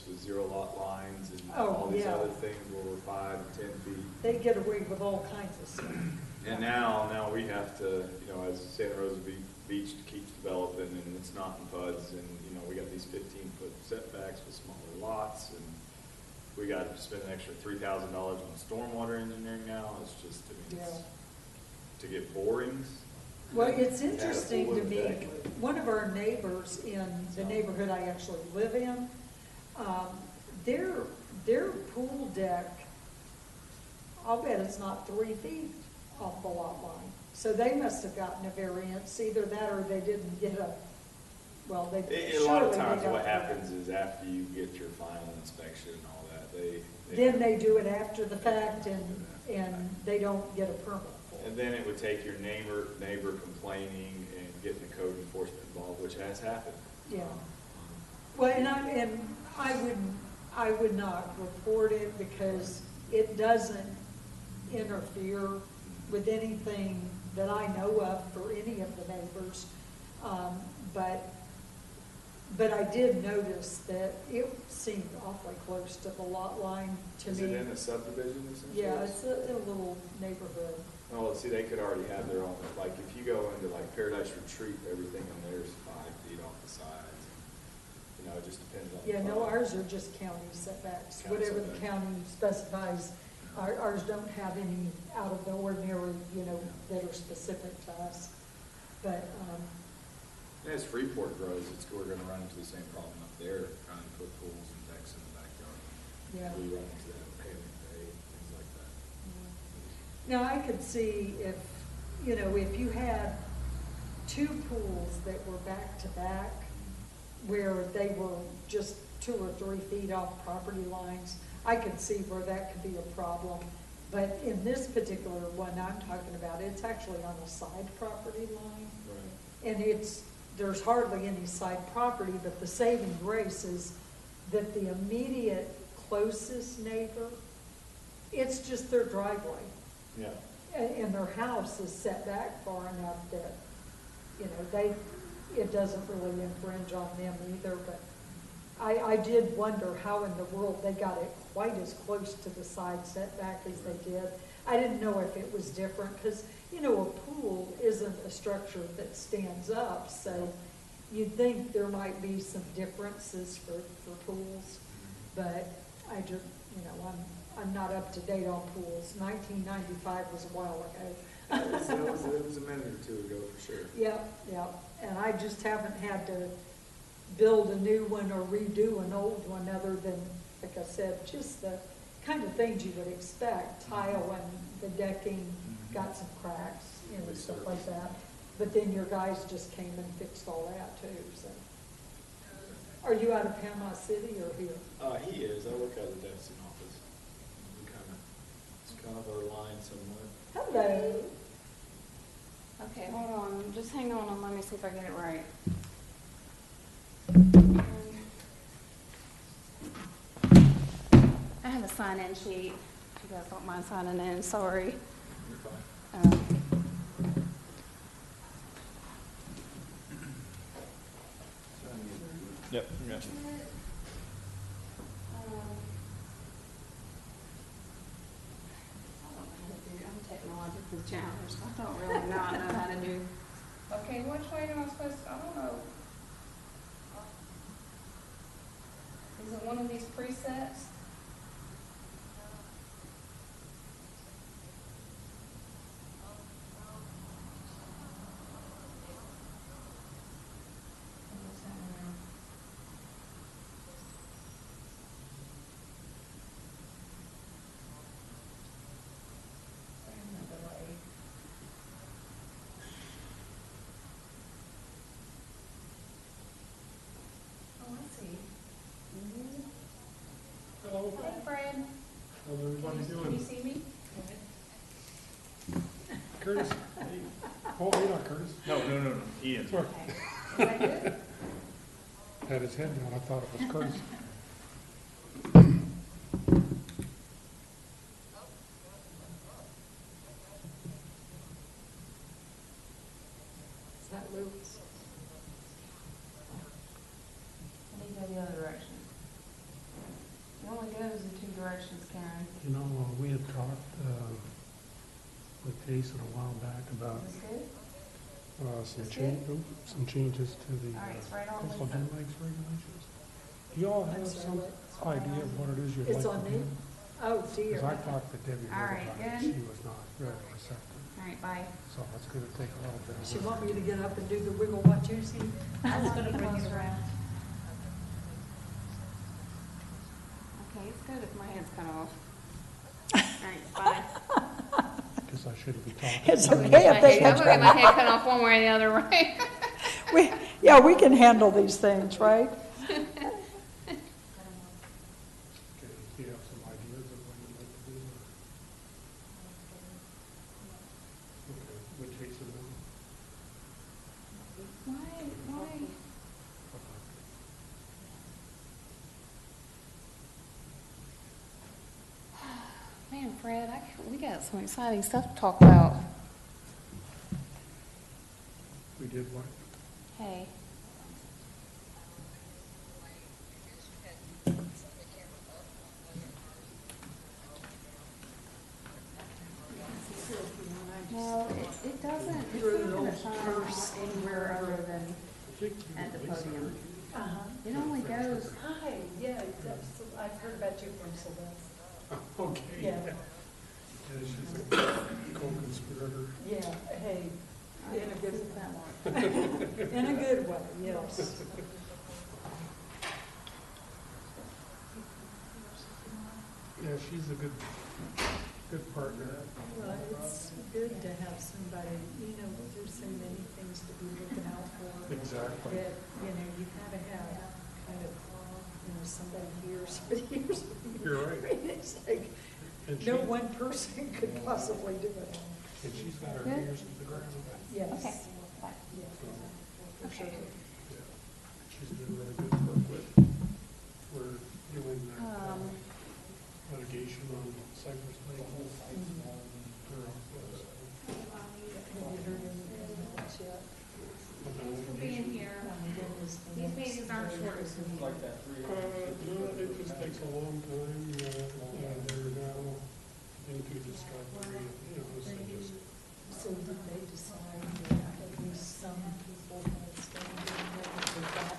with 0 lot lines and Oh, all these yeah. other things where we're 5 and 10 feet. They get away with all kinds of stuff. And now we have to, as Santa Rosa Beach keeps developing and it's not in PUDs, and, we got these 15-foot setbacks with smaller lots, and we got to spend an extra $3,000 on stormwater engineering now. It's just, to get borings. Well, it's interesting to full me, deck. one of our neighbors in the neighborhood I actually live in, their pool deck, I'll bet it's not 3 feet off the lot line. So they must have gotten a variance, either that or they didn't get a, well, they A lot of surely they times got what the- happens is after you get your final inspection and all that, Then they do it after the fact and they don't get a permit for it. and then it would take your neighbor complaining and getting the code enforcement involved, which has happened. Yeah. Well, and I would not report it because it doesn't interfere with anything that I know of for any of the neighbors. But I did notice that it seemed awfully close to the lot line to Is me. it in a subdivision essentially? Yeah, it's a little neighborhood. Oh, see, they could already have their own, like, if you go into like Paradise Retreat, everything in there is 5 feet off the sides. It just depends on. the Yeah, no, product. ours are just county setbacks, County whatever the setback. county specifies. Ours don't have any out of the ordinary, that are specific to us. But, And as Freeport grows, we're gonna run into the same problem up there, trying to put pools and decks in the backyard. yeah. We run into that with Hammond Bay, things like that. Now, I could see if you had 2 pools that were back to back, where they were just 2 or 3 feet off property lines, I could see where that could be a problem. But in this particular one I'm talking about, it's actually on a side property line. Right. And there's hardly any side property, but the saving grace is that the immediate closest neighbor, it's just their driveway. Yeah. And their house is set back far enough that, it doesn't really infringe on them either, but I did wonder how in the world they got it quite as close to the side setback as they did. I didn't know if it was different, because, a pool isn't a structure that stands up, so you'd think there might be some differences for pools, but I just, I'm not up to date on pools. 1995 was a while ago. It was a minute or two ago for sure. Yep, and I just haven't had to build a new one or redo an old one, other than, like I said, just the kind of things you would expect. Tile and the decking got some cracks, stuff like that. But then your guys just came and fixed all that too, so. Are you out of Panama City or here? He is. I work out of the Dennison office. It's kind of our line somewhat. Hello. Okay, hold on. Just hang on and let me see if I get it right. I have a sign-in sheet. If you guys don't mind signing in, sorry. You're fine. Yep. Yeah. I'm technologically challenged. I don't really know how to do. Okay, which way am I supposed to, I don't know. Is it one of these presets? Hello. Hey, Fred. How's everybody Can you doing? see me? Curtis? Oh, you're not Curtis. No. Ian. Sorry. Okay. Is that good? Had his head down, I thought it was Curtis. Is that Louis? Let me go the other direction. goes in two directions, Karen. You know, we had talked, with Jason a while back about, Is this good? some That's some changes to the All right, it's right on coastal Lisa. dune lakes regulations. Do you all have I'm some sorry, idea of what it is you'd like It's to on do? me? Oh dear. Because I talked to Debbie All right, about it, good. she was not very receptive, All right, bye. so it's gonna take a little bit of. She want me to get up and do the wiggle what you see? I was gonna bring it around. Okay, it's good if my head's cut off. All right, bye. Because I shouldn't be talking. It's okay if they I'm get gonna get my head cut off one way or the other, right? Yeah, we can handle these things, right? Okay, do you have some ideas of what you'd like to do? Okay, would Jason know? Why? Man, Fred, we got some exciting stuff to talk about. We did what? Hey. No, it doesn't, it's not gonna shine anywhere other than at the podium. Uh-huh. It only goes, Hi, yeah, I've heard about you from Celeste. Okay. Yeah. Yeah, she's a co-conspirator. Yeah, hey, in a good, that one. in a good way, yes. Yeah, she's a good partner. Well, it's good to have somebody, there's so many things to be looking out for. Exactly. That, you gotta have kind of, somebody here, somebody here, somebody here. You're right. I mean, it's like, And she, no one person could possibly do it. and she's got her Good. ears to the ground. Yes. Okay, bye. Yeah, So, for sure. yeah, she's been really good to work with. We're doing litigation on Cypress Lake. Have you heard anything else yet? Thanks for being here. These meetings aren't short. No, it just takes a long time, they're now into discovery, so just, So did they decide that at least some people had stayed in there, has that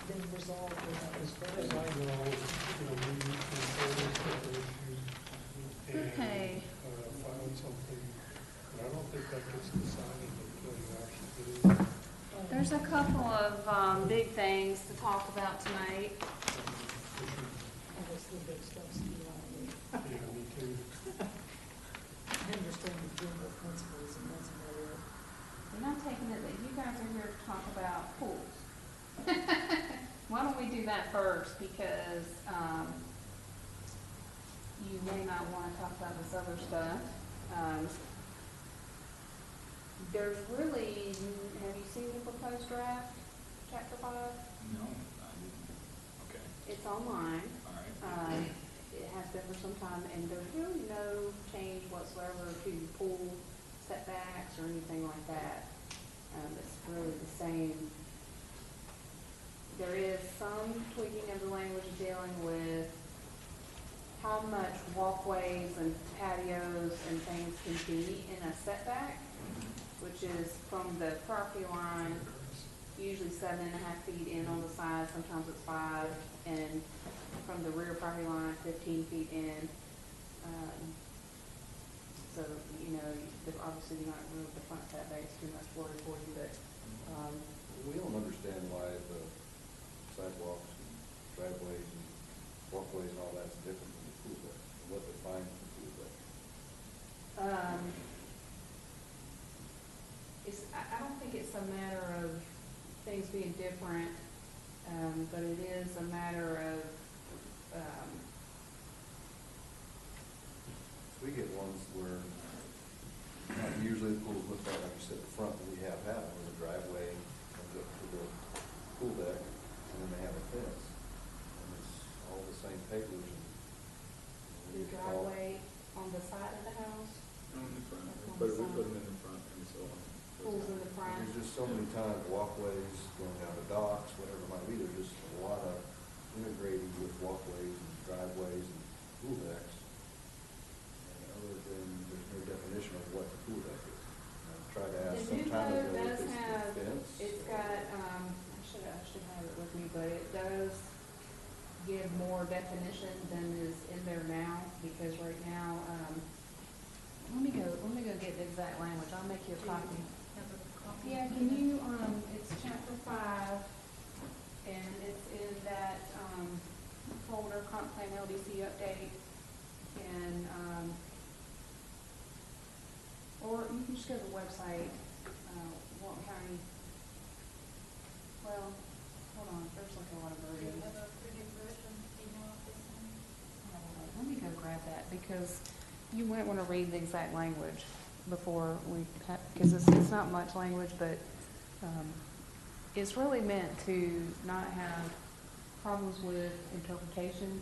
been resolved or that as was far as I know, we need to solve this issue Okay. and, filed something, but I don't think that gets decided until you actually get in. There's a couple of big things to talk about tonight. I guess the big stuff's beyond me. Yeah, me too. I understand the general principles and that's about it. And I'm taking it that you guys are here to talk about pools. Why don't we do that first, because you may not want to talk about this other stuff. There's really, have you seen the proposed draft, chapter 5? No, I didn't. Okay, It's online. all right. It has been for some time, and there's really no change whatsoever to pool setbacks or anything like that. It's really the same. There is some tweaking of the language dealing with how much walkways and patios and things can be in a setback, which is from the property line, usually 7.5 feet in on the side, sometimes it's 5, and from the rear property line, 15 feet in. So, obviously you're not really the front setback's too much worry for you, but, We don't understand why the sidewalks and driveways and walkways and all that's different from the pool deck. What defines the pool deck? I don't think it's a matter of things being different, but it is a matter of, We get ones where usually the pools look like you said, the front that we have now, with a driveway comes up to the pool deck, and then they have a fence. And it's all the same papers and. the driveway on the side of the house, No, in the front, That's on but the we side. put them in the front and so on. pools in the front. There's just so many times walkways going down the docks, whatever it might be, there's just a lot of integrating with walkways and driveways and give more definition than is in there now, because right now, let me go get the exact language, I'll make you a copy. Yeah, can you, it's chapter 5, and it's in that, folder, comp plan LDC update, and, or you can just go to the website, Walton County, well, hold on, there's like a lot of versions. Let me go grab that, because you might want to read the exact language before we, because it's not much language, but it's really meant to not have problems with interpretation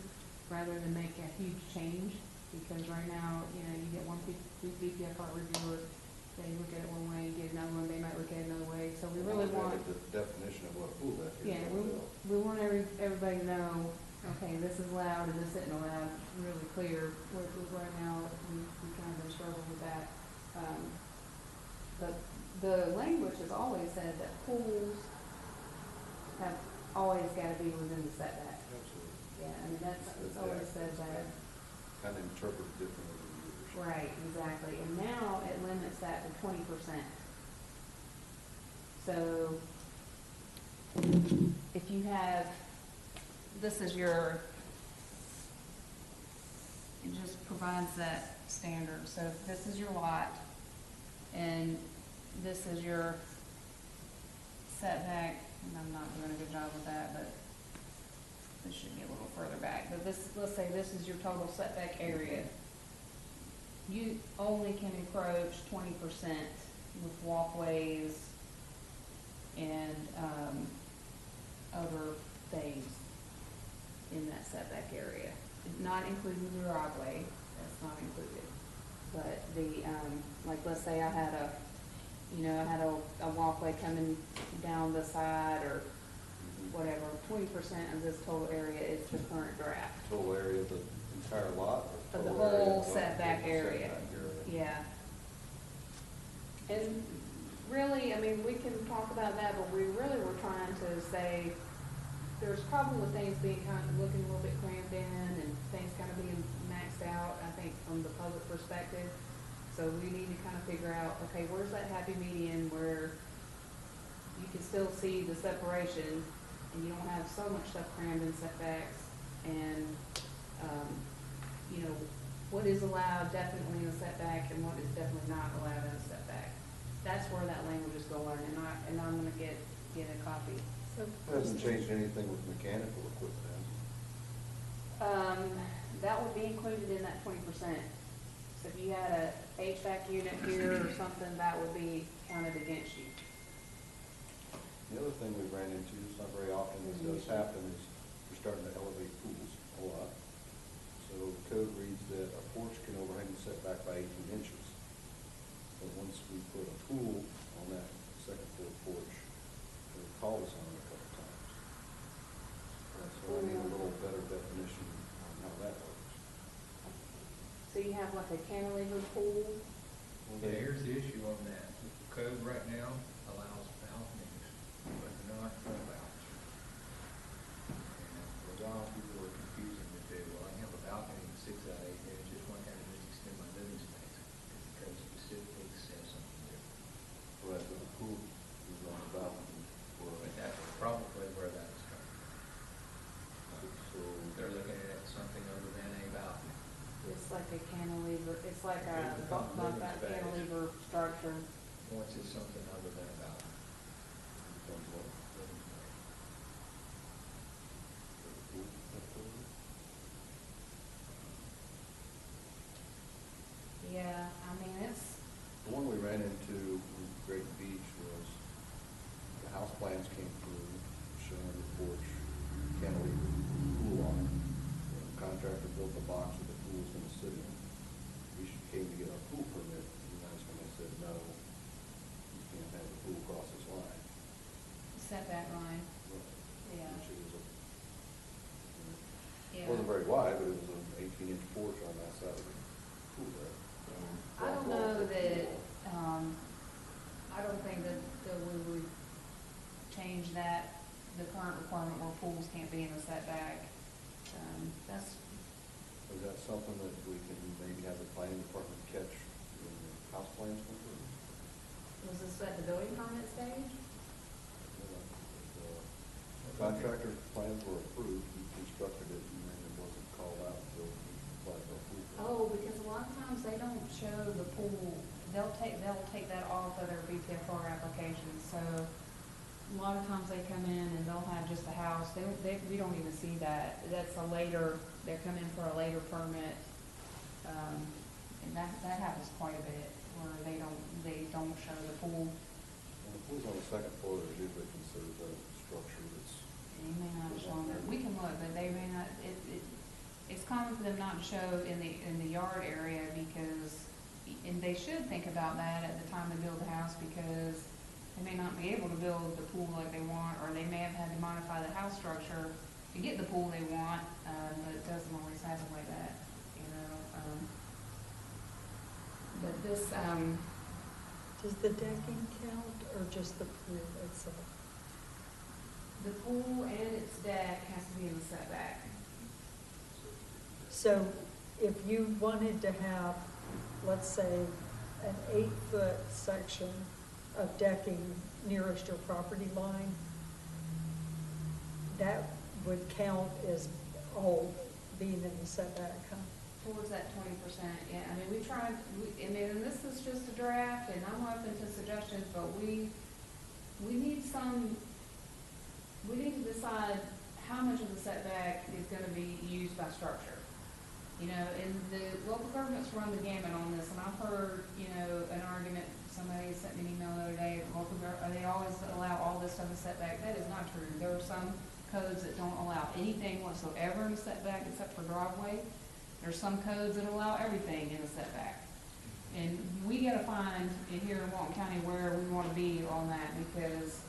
rather than make a huge change, because right now, you know, you get one BPFR reviewer, they look at it one way, you get another one, they might look at it another way, so we really want. The definition of what a pool deck is. Yeah, we want everybody to know, okay, this is allowed and this isn't allowed, really clear, whereas right now, we kind of struggle with that. But the language has always said that pools have always gotta be within the setback. Absolutely. Yeah, I mean, it's always said that. Kind of interpreted differently over the years. Right, exactly, and now it limits that to 20%. So, if you have, this is your, it just provides that standard, so if this is your lot, and this is your setback, and I'm not doing a good job with that, but this should be a little further back, but this, let's say this is your total setback area. You only can encroach 20% with walkways and, other things in that setback area. Not including the driveway, that's not included. But the, like, let's say I had a walkway coming down the side or whatever, 20% of this total area is the current draft. Total area of the entire lot, or Of the total area whole of the setback area. Yeah. And really, I mean, we can talk about that, but we really were trying to say, there's problem with things being kind of looking a little bit crammed in and things kind of being maxed out, I think, from the public perspective. So we need to kind of figure out, okay, where's that happy median where you can still see the separation and you don't have so much stuff crammed in setbacks, and, you know, what is allowed definitely in a setback and what is definitely not allowed in a setback. That's where that language is going, and I'm gonna get a copy. So It hasn't changed anything with mechanical equipment, has it? That would be included in that 20%. So if you had a HVAC unit here or something, that would be counted against you. The other thing we ran into, it's not very often this does happen, is we're starting to elevate pools a lot. So the code reads that a porch can overhang the setback by 18 inches. But once we put a pool on that second floor porch, they called us on it a couple times. So I need a little better definition on how that works. So you have like a cantilever pool. Yeah, here's the issue on that. The code right now allows balconies, but not full balconies. And for a while, people were confusing the two. Well, I have a balcony that's 6 out of 8 inches, why can't I just extend my living space? Because the code specifically says something different. So that's what the pool is on the balcony for. But that's probably where that is coming from. So They're looking at something other than a balcony. It's like a cantilever, it's like a, It becomes like living that space. cantilever structure. Once it's something other than a balcony. becomes what? Living space. For the pool, that's what it is? Yeah, I mean, it's, The one we ran into in Great Beach was the house plans came through showing the porch cantilever pool on it. The contractor built a box that the pool was gonna sit in. We came to get our pool permit, and that's when they said, no, you can't have the pool cross this line. setback line, Yeah. Which is yeah. wasn't very wide, but it was an 18-inch porch on that side of the pool there. I don't know that, I don't think that we would change that, the current requirement where pools can't be in the setback. at the building permit stage? The contractor's plans were approved, he constructed it, and then it wasn't called out until he applied for approval. Oh, because a lot of times they don't show the pool, they'll take that off of their BTFR application, so a lot of times they come in and they'll have just a house, we don't even see that, that's a later, they're coming for a later permit, and that happens quite a bit, where they don't show the pool. When the pool's on the second floor, they're usually considered a structure that's. They may not show them, we can look, but they may not, it's common for them not to show in the yard area because, and they should think about that at the time they build the house because they may not be able to build the pool like they want, or they may have had to modify the house structure to get the pool they want, but it doesn't always happen like that, you know, but this, Does the decking count or just the pool itself? the pool and its deck has to be in the setback. So if you wanted to have, let's say, an 8-foot section of decking nearest your property line, that would count as all being in the setback, huh? Towards that 20%, yeah, I mean, we tried, and this is just a draft, and I'm open to suggestions, but we need to decide how much of the setback is gonna be used by structure. You know, and the local governments run the gamut on this, and I've heard, you know, an argument, somebody sent me an email the other day, they always allow all this stuff in setback. That is not true. There are some codes that don't allow anything whatsoever in the setback except for driveway. There's some codes that allow everything in the setback. And we gotta find here in Walton County where we wanna be on that, because,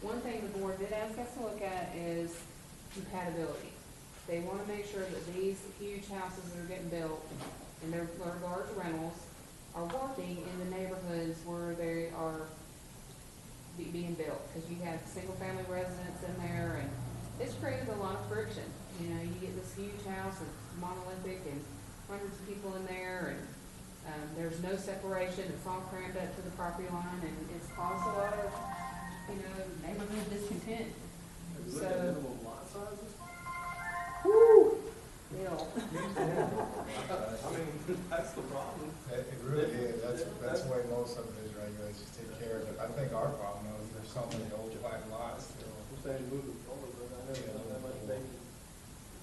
one thing the board did ask us to look at is compatibility. They wanna make sure that these huge houses that are getting built, and they're large rentals, are working in the neighborhoods where they are being built. Cause you have single-family residents in there, and it's created a lot of friction. You know, you get this huge house, and monolithic, and hundreds of people in there, and there's no separation, it's all crammed up to the property line, and it's caused a lot of, you know, neighborhood discontent. Have you looked at minimum lot sizes? Woo! Bill. I mean, that's the problem. It really is, that's the way most subdivision regulations take care of it. I think our problem is there's so many old flag lots still. I'm saying move it forward, but I know you don't have much data.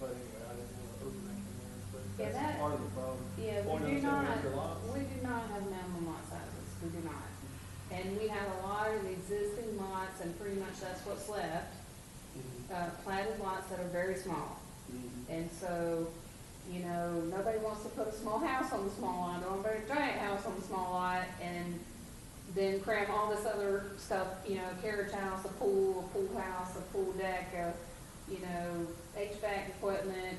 But anyway, I didn't want to open that can there, but Yeah, that's that- part of the problem. Yeah, Point we do out not, 10 acre lots. we do not have minimum lot sizes, we do not. And we have a lot of existing lots, and pretty much that's what's left, platted lots that are very small. And so, you know, nobody wants to put a small house on the small lot, or a giant house on the small lot, and then cram all this other stuff, you know, carriage house, a pool house, a pool deck, you know, HVAC equipment,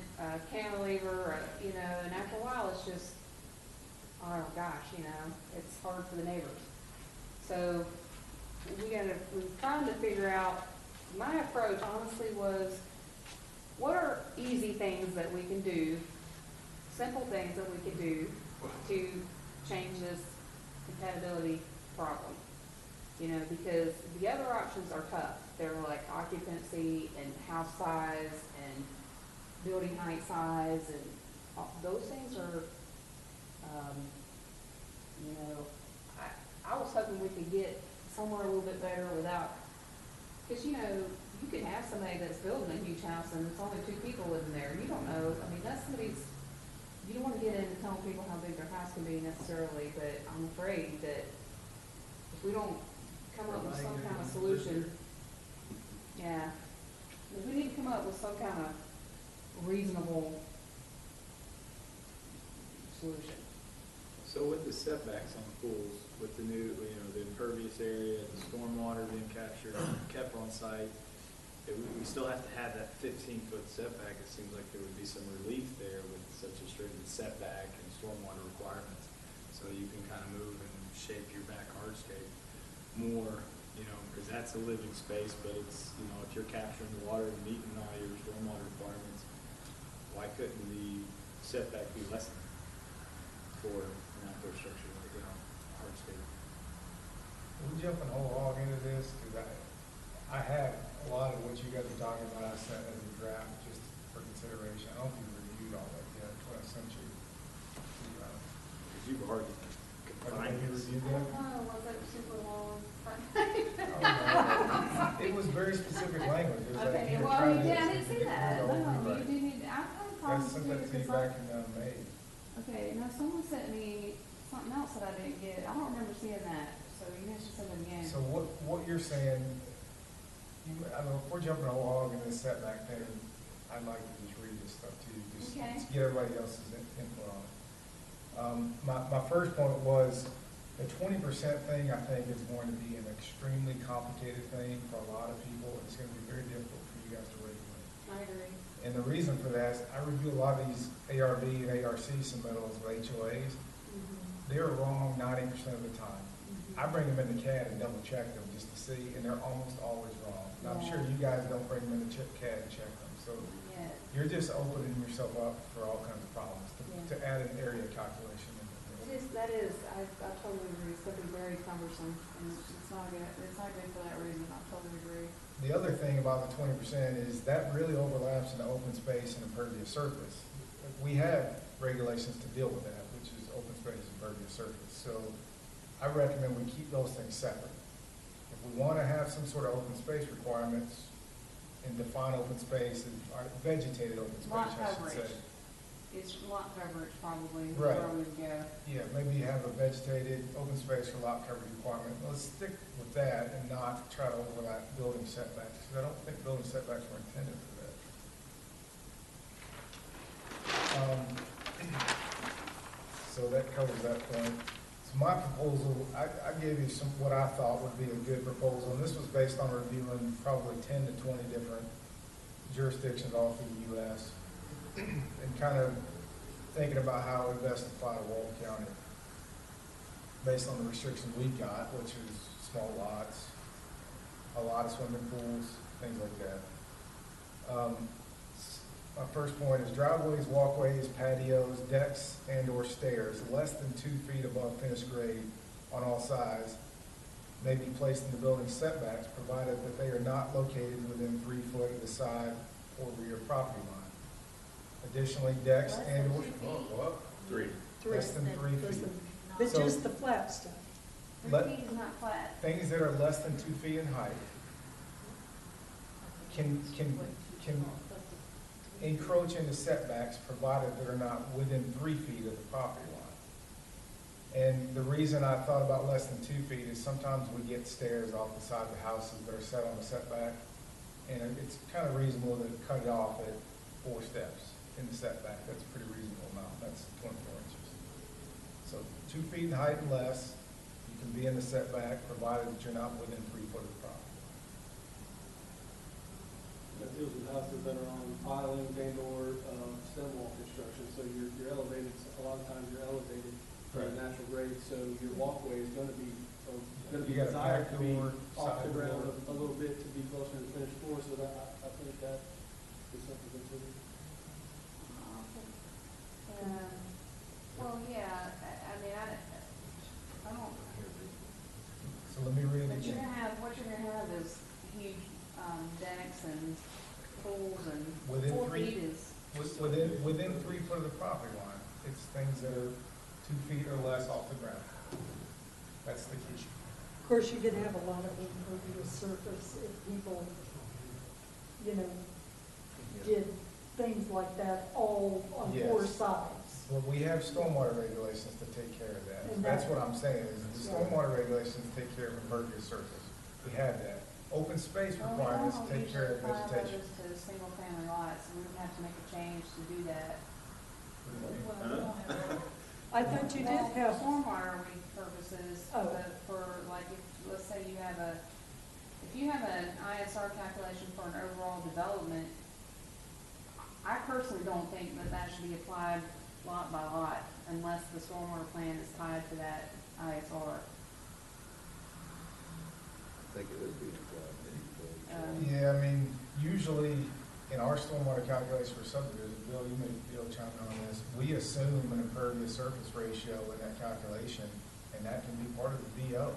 cantilever, you know, and after a while, it's just, oh gosh, you know, it's hard for the neighbors. So, we're trying to figure out, my approach honestly was, what are easy things that we can do, simple things that we can do to change this compatibility problem? You know, because the other options are tough. They're like occupancy and house size and building height size, and those things are, you know, I was hoping we could get somewhere a little bit better without, because, you know, you could have somebody that's building a huge house and it's only 2 people living there. You don't know. I mean, that's somebody's, you don't want to get into telling people how big their house can be necessarily, but I'm afraid that if we don't come up with some kind of solution, yeah, we need to come up with some kind of reasonable solution. So with the setbacks on pools, with the new, you know, the impervious area, the stormwater being captured, kept on site, we still have to have that 15-foot setback. It seems like there would be some relief there with such a stringent setback and stormwater requirements. So you can kind of move and shape your back hardscape more, you know, because that's a living space, but it's, you know, if you're capturing the water and meeting all your stormwater requirements, why couldn't the setback be lessened for an outdoor structure, like, you know, hardscape? we jumping whole hog into this? Cause I had a lot of what you guys are talking about, I sent as a draft just for consideration. I don't think you reviewed all that yet, what I sent you. Because you've already Have confined you this. reviewed I that? don't know, was it super long? It was very specific language. It was like Okay, you were well, trying to- yeah, I didn't see that. to No, get rid of you it. do need, I've had I problems sent too, that to you because back in May. okay, now someone sent me something else that I didn't get. I don't remember seeing that, so you need to send it again. So what you're saying, I don't know, if we're jumping a whole hog in this setback thing, I'd like to just read this stuff to you, just Okay. to get everybody else's input on it. My first point was, the 20% thing, I think, is going to be an extremely complicated thing for a lot of people. It's gonna be very difficult for you guys to regulate. I agree. And the reason for that is, I review a lot of these ARB and ARC submittals of HOAs. They're wrong 90% of the time. I bring them into CAD and double check them just to see, and they're almost always wrong. And I'm sure you guys don't bring them into CAD and check them, so Yeah. you're just opening yourself up for all kinds of problems to add an area calculation. It is, that is, I totally agree. It's gonna be very cumbersome, and it's not good for that reason. I totally agree. The other thing about the 20% is that really overlaps in the open space and impervious surface. We have regulations to deal with that, which is open space and impervious surface. So I recommend we keep those things separate. If we want to have some sort of open space requirements and define open space and or vegetated open Lot space, I should say. coverage. It's lot coverage probably, is Right. where we would go. Yeah, maybe have a vegetated open space or lot coverage requirement. Let's stick with that and not try to overlap building setbacks, because I don't think building setbacks were intended for that. So that covers that point. So my proposal, I gave you some, what I thought would be a good proposal, and this was based on reviewing probably 10 to 20 different jurisdictions all through the U.S. and kind of thinking about how we best apply to Walton County based on the restrictions we've got, which is small lots, a lot of swimming pools, things like that. My first point is driveways, walkways, patios, decks, and/or stairs less than 2 feet above finished grade on all sides may be placed in the building setbacks, provided that they are not located within 3 foot of the side or rear property line. Additionally, decks Less than and/or 2 feet? Three. less than 3 feet. But So- just the flat stuff. 3 Let- feet is not flat. Things that are less than 2 feet in height can encroach into setbacks, provided they're not within 3 feet of the property line. And the reason I thought about less than 2 feet is sometimes we get stairs off the side of the houses that are set on the setback, and it's kind of reasonable to cut it off at 4 steps in the setback. That's a pretty reasonable amount. That's 24 inches. So 2 feet in height and less, you can be in the setback, provided that you're not within 3 foot of the property. That deals with houses that are on pilings and or stem wall construction, so you're elevated, a lot of times you're elevated to Right. a natural grade, so your walkway is gonna be You got a desired to be back door, off the side ground door. a little bit to be closer to the finished floor, so that, I think that is something to consider. Well, yeah, I mean, I don't, So let me read it what you're again. gonna have, is huge, decks and pools and Within 4 three- feet is. Within 3 foot of the property line, it's things that are 2 feet or less off the ground. That's the key. Of course, you could have a lot of impervious surface if people, did things like that all on 4 Yes. sides. Well, we have stormwater regulations to take care of that. And That's that- what I'm saying, is the stormwater regulations take care of impervious surface. We have that. Open space Well, we requirements don't take care of usually apply vegetation. those to single family lots, and we would have to make a change to do that. Well, we don't have- I thought you did Well, have, stormwater purposes, Oh. but for like, if, let's say you have an ISR calculation for an overall development, I personally don't think that should be applied lot by lot unless the stormwater plan is tied to that ISR. I think it would be Um, Yeah, I mean, usually in our stormwater calculation for subdivision, Bill, you may be able to chime in on this, we assume an impervious surface ratio in that calculation, and that can be part of the VO.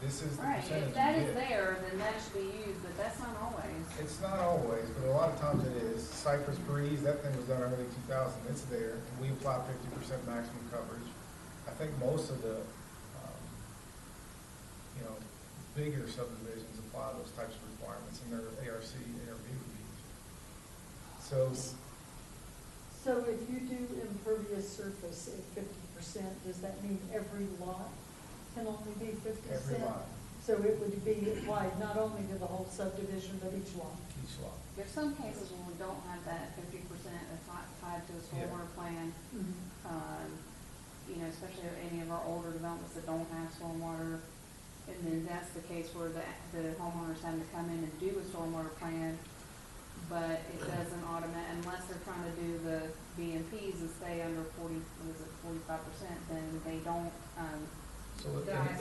This is the Right, percentage if that you is get. there, then that should be used, but that's not always. It's not always, but a lot of times it is. Cypress Breeze, that thing was done early 2000, it's there, and we apply 50% maximum coverage. I think most of the, you know, bigger subdivisions apply those types of requirements in their ARC, ARB reviews. So if you do impervious surface at 50%, does that mean every lot can only be 50%? Every lot, So it would be applied not only to the whole subdivision, but each lot? each lot. There's some cases when we don't have that 50% that's not tied to a stormwater plan, you know, especially any of our older developments that don't have stormwater. And then that's the case where the homeowners have to come in and do a stormwater plan, but it doesn't unless they're trying to do the BMPs and stay under 45%, then they don't, So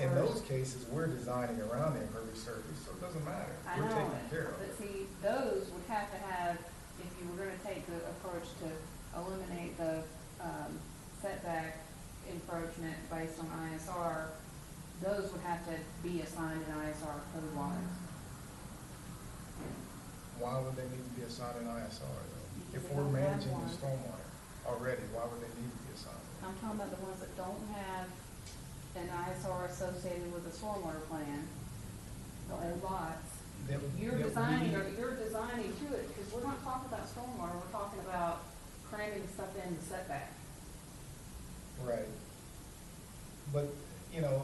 in those cases, we're designing around the impervious surface, so it doesn't matter. I We're know taking it, care of but it. see, those would have to have, if you were gonna take the approach to eliminate the, setback encroachment based on ISR, those would have to be assigned an ISR code lines. Why would they need to be assigned an ISR though? Because If they we're don't have managing the one. stormwater already, why would they need to be assigned? I'm talking about the ones that don't have an ISR associated with a stormwater plan, the old lots. You're designing to it, because we're not talking about stormwater, we're talking about cramming stuff in the setback. Right. But, you know,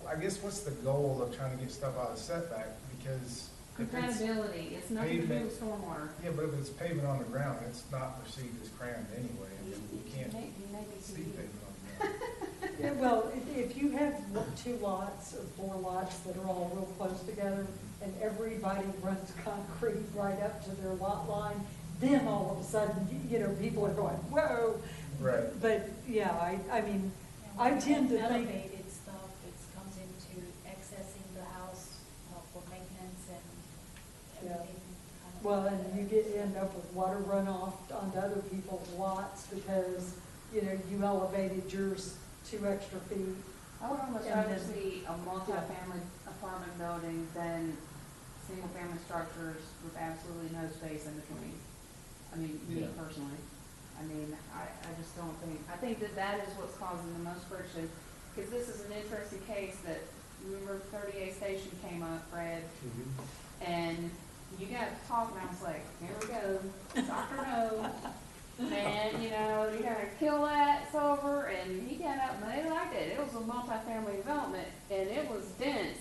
I guess what's the goal of trying to get stuff out of setback? Because if it's, Compatibility, it's nothing to do with stormwater. yeah, but if it's pavement on the ground, it's not perceived as crammed anyway. I mean, you can't You may be see confused. pavement on the ground. Yeah, well, if you have 2 lots or 4 lots that are all real close together, and everybody runs concrete right up to their lot line, then all of a sudden, you know, people are going, whoa. Right. But, yeah, I mean, I tend to think, Elevated stuff, it comes into accessing the house for maintenance and Yeah. everything. kind of well, like and that. you end up with water runoff onto other people's lots because, you know, you elevated yours 2 extra feet. I would almost And rather then- see a multi-family apartment building than single-family structures with absolutely no space in between. I mean, me Yeah. personally. I mean, I just don't think that is what's causing the most friction. Because this is an interesting case that, remember 38 Station came up, Fred, and you got to talking, I was like, here we go, Dr. No. And, you know, you gotta kill that, it's over, and he got up, and they liked it. It was a multi-family development, and it was dense,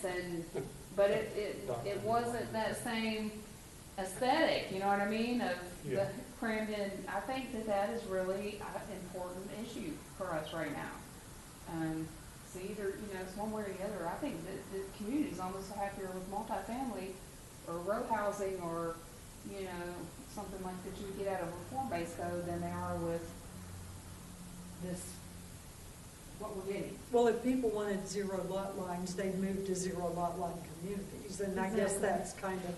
but it wasn't that same aesthetic, you know what I mean, of the Yeah. crammed in. I think that is really an important issue for us right now. So either, you know, it's one way or the other. I think that the community's almost happier with multifamily or row housing or, you know, something like that you would get out of a form-based code than they are with this, what we're getting. Well, if people wanted 0 lot lines, they'd move to 0 lot line communities, and I guess Exactly. that's kind of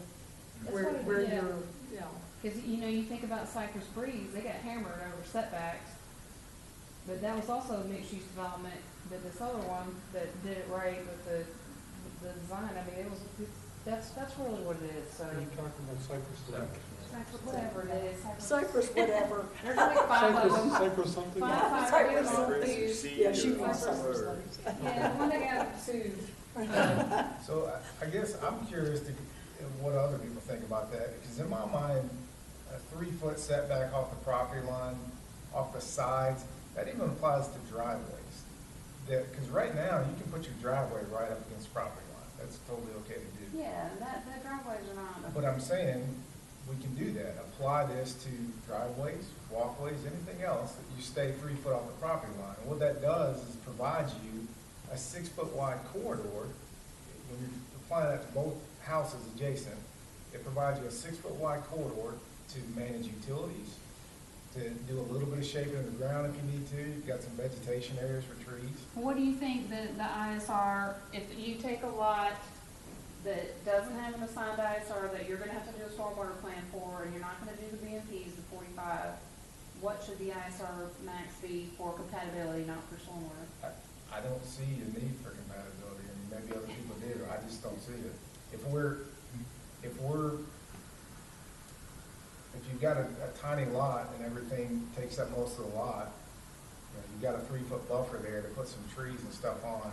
That's where, what it- where yeah. you're, yeah. Because, you know, you think about Cypress Breeze, they got hammered over setbacks, but that was also a mixed-use development, but this other one that did it right with the design, I mean, that's really what it is, so. Are you talking about Cypress Drive? Cypress, whatever it is. Cypress, whatever. There's like 5 of them. Cypress something? Five Cypress of them. something. Seed Yeah, or she wants somewhere. Cypress things. Yeah, the one that got sued. So I guess I'm curious to, what other people think about that, because in my mind, a 3-foot setback off the property line, off the sides, that even applies to driveways. Because right now, you can put your driveway right up against the property line, that's totally okay to do. Yeah, that driveways are not. But I'm saying, we can do that, apply this to driveways, walkways, anything else, that you stay 3 foot off the property line. And what that does is provides you a 6-foot wide corridor. When you're applying that to both houses adjacent, it provides you a 6-foot wide corridor to manage utilities, to do a little bit of shaping of the ground if you need to. You've got some vegetation areas for trees. What do you think the ISR, if you take a lot that doesn't have an assigned ISR that you're gonna have to do a stormwater plan for, and you're not gonna do the BMPs, the 45, what should the ISR max be for compatibility, not for stormwater? I don't see a need for compatibility, and maybe other people do, I just don't see it. If you've got a tiny lot and everything takes up most of the lot, you know, you've got a 3-foot buffer there to put some trees and stuff on,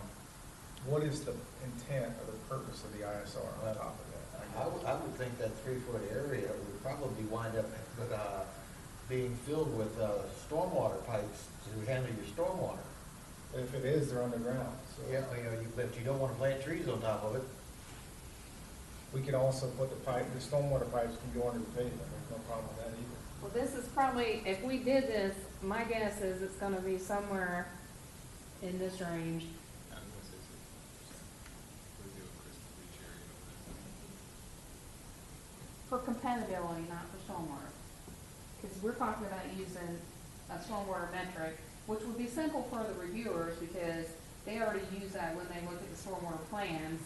what is the intent or the purpose of the ISR on top of that? I would think that 3-foot area would probably wind up being filled with stormwater pipes to handle your stormwater. If it is, they're underground, so. Yeah, you know, but you don't want to plant trees on top of it. We can also put the stormwater pipes can go under the pavement, there's no problem with that either. Well, this is probably, if we did this, my guess is it's gonna be somewhere in this range. For compatibility, not for stormwater. Because we're talking about using a stormwater metric, which would be simple for the reviewers because they already use that when they look at the stormwater plans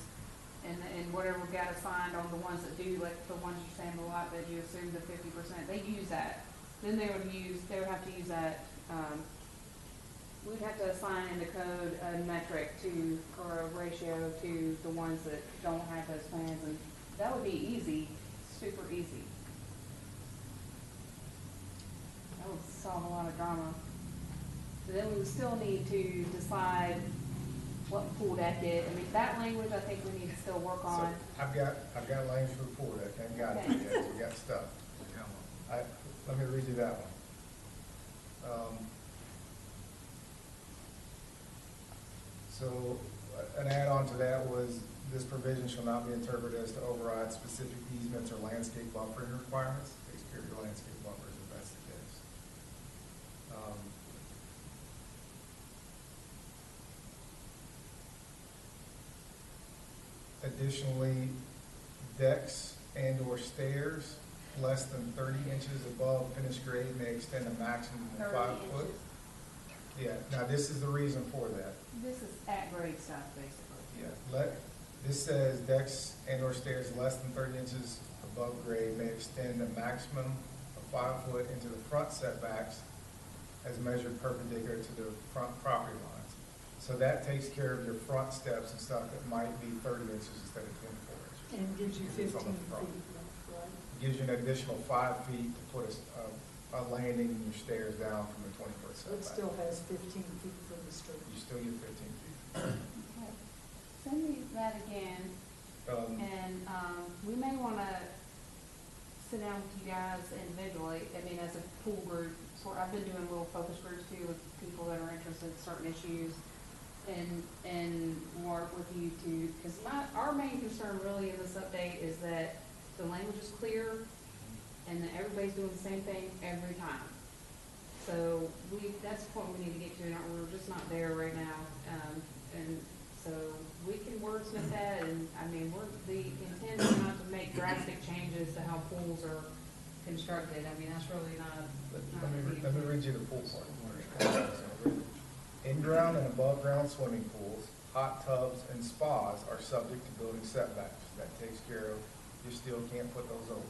and whatever got assigned on the ones that do, like the ones you're saying a lot that you assume the 50%, they use that. Then they would have to use that, we'd have to assign in the code a metric to, or a ratio to the ones that don't have those plans, and that would be easy, super easy. That would solve a lot of drama. But then we would still need to decide what pool deck is. I mean, that language I think we need to still work on. So I've got language for the pool deck, I haven't got it yet, we got stuff. Let me read you that one. So an add-on to that was, this provision shall not be interpreted as to override specific easements or landscape buffering requirements. Takes care of your landscape buffers if that's the case. Additionally, decks and/or stairs less than 30 inches above finished grade may extend a maximum of 5 foot. Yeah, now this is the reason for that. This is at grade stuff, basically. Yeah, this says decks and/or stairs less than 30 inches above grade may extend a maximum of 5 foot into the front setbacks as measured perpendicular to the front property lines. So that takes care of your front steps and stuff that might be 30 inches instead of 24 inches. And gives you It's 15 on feet, the front. right? Gives you an additional 5 feet to put a landing and your stairs down from the 20-foot setback. It still has 15 feet from the street. You still get 15 feet. Okay. Send me that again, and we may want to sit down with you guys individually. I mean, as a pool group, I've been doing little focus groups too with people that are interested in certain issues, and work with you too. Because our main concern really in this update is that the language is clear and that everybody's doing the same thing every time. So that's the point we need to get to, and we're just not there right now. And so we can wordsmith that, and I mean, the intent is not to make drastic changes to how pools are constructed. I mean, that's really not. Let me read you the pool part. In-ground and above-ground swimming pools, hot tubs, and spas are subject to building setbacks. That takes care of, you still can't put those over.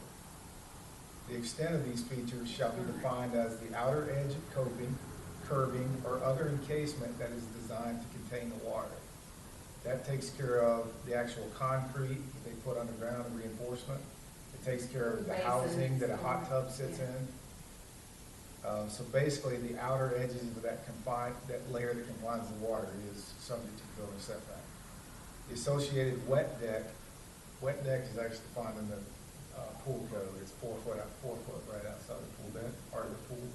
The extent of these features shall be defined as the outer edge of coping, curbing, or other encasement that is designed to contain the water. That takes care of the actual concrete that they put underground, the reinforcement. It takes care of the housing that a hot tub sits in. So basically, the outer edges of that layer that confines the water is subject to building setback. The associated wet deck is actually defined in the pool code. It's 4 foot right outside the pool deck, part of the pool.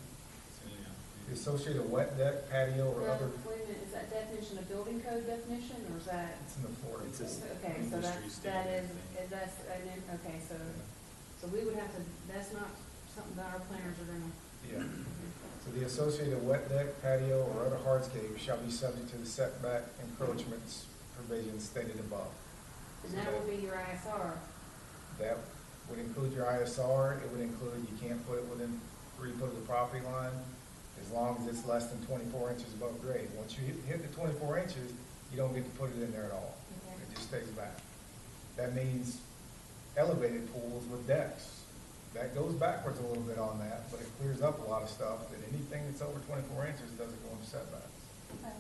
The associated wet deck, patio, or other. Wait a minute, is that definition a building code definition, or is that? It's in the Florida. It's a Okay, so industry standard thing. okay, so we would have to, that's not something that our planners are gonna. Yeah. So the associated wet deck, patio, or other hardscape shall be subject to the setback encroachments provisions stated above. And that would be your ISR. That would include your ISR. It would include, you can't put it within 3 foot of the property line as long as it's less than 24 inches above grade. Once you hit the 24 inches, you don't get to put it in there at all. Okay. It just stays back. That means elevated pools with decks. That goes backwards a little bit on that, but it clears up a lot of stuff, that anything that's over 24 inches doesn't go into setbacks. Okay.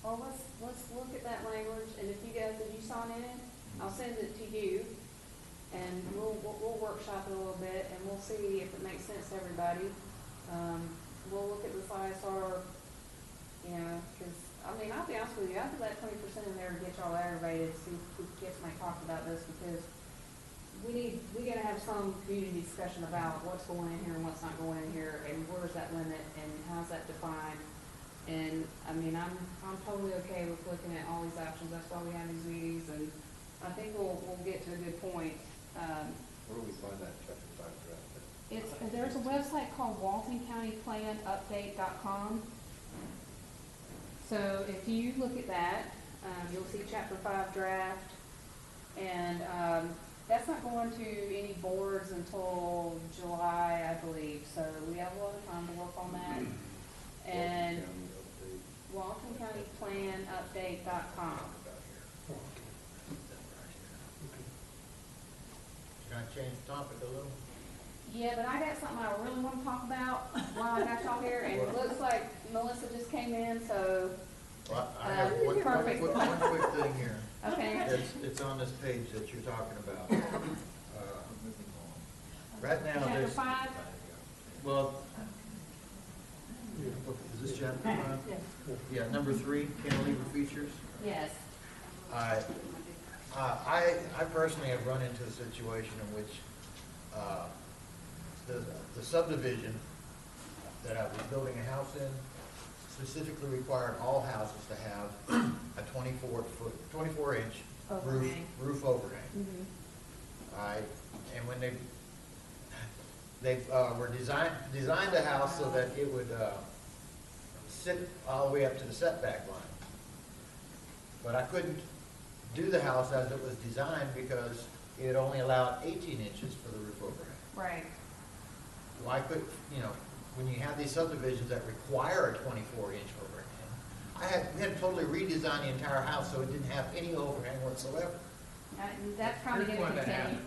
Well, let's look at that language, and if you guys, if you sign in, I'll send it to you, and we'll workshop it a little bit, and we'll see if it makes sense to everybody. We'll look at the CSR, you know, because, I mean, I'll be honest with you, I put that 20% in there to get y'all aggravated, see if we get somebody talk about this, because we gotta have some community discussion about what's going in here and what's not going in here, and where's that limit, and how's that defined. And, I mean, I'm totally okay with looking at all these options, that's why we have these meetings, and I think we'll get to a good point. Where do we find that chapter 5 draft? There's a website called waltoncountyplanupdate.com. So if you look at that, you'll see chapter 5 draft, and, that's not going to any boards until July, I believe, so we have a lot of time to work on that. And waltoncountyplanupdate.com. Can I change the topic a little? Yeah, but I got something I really want to talk about while I got y'all here, and it looks like Melissa just came in, so, Well, I have one perfect. quick thing here. okay. It's on this page that you're talking about. Right now, Chapter there's, 5, well, is this chapter 5? Yeah, number 3, cantilever features. yes. I personally have run into a situation in which the subdivision that I was building a house in specifically required all houses to have a 24-inch Overhang. roof overhang. Mhm. And when they were designed the house so that it would sit all the way up to the setback line. But I couldn't do the house as it was designed because it only allowed 18 inches for the roof overhang. Right. Well, I could, you know, when you have these subdivisions that require a 24-inch overhang, we had to totally redesign the entire house so it didn't have any overhang whatsoever. That's probably Here's going to what continue.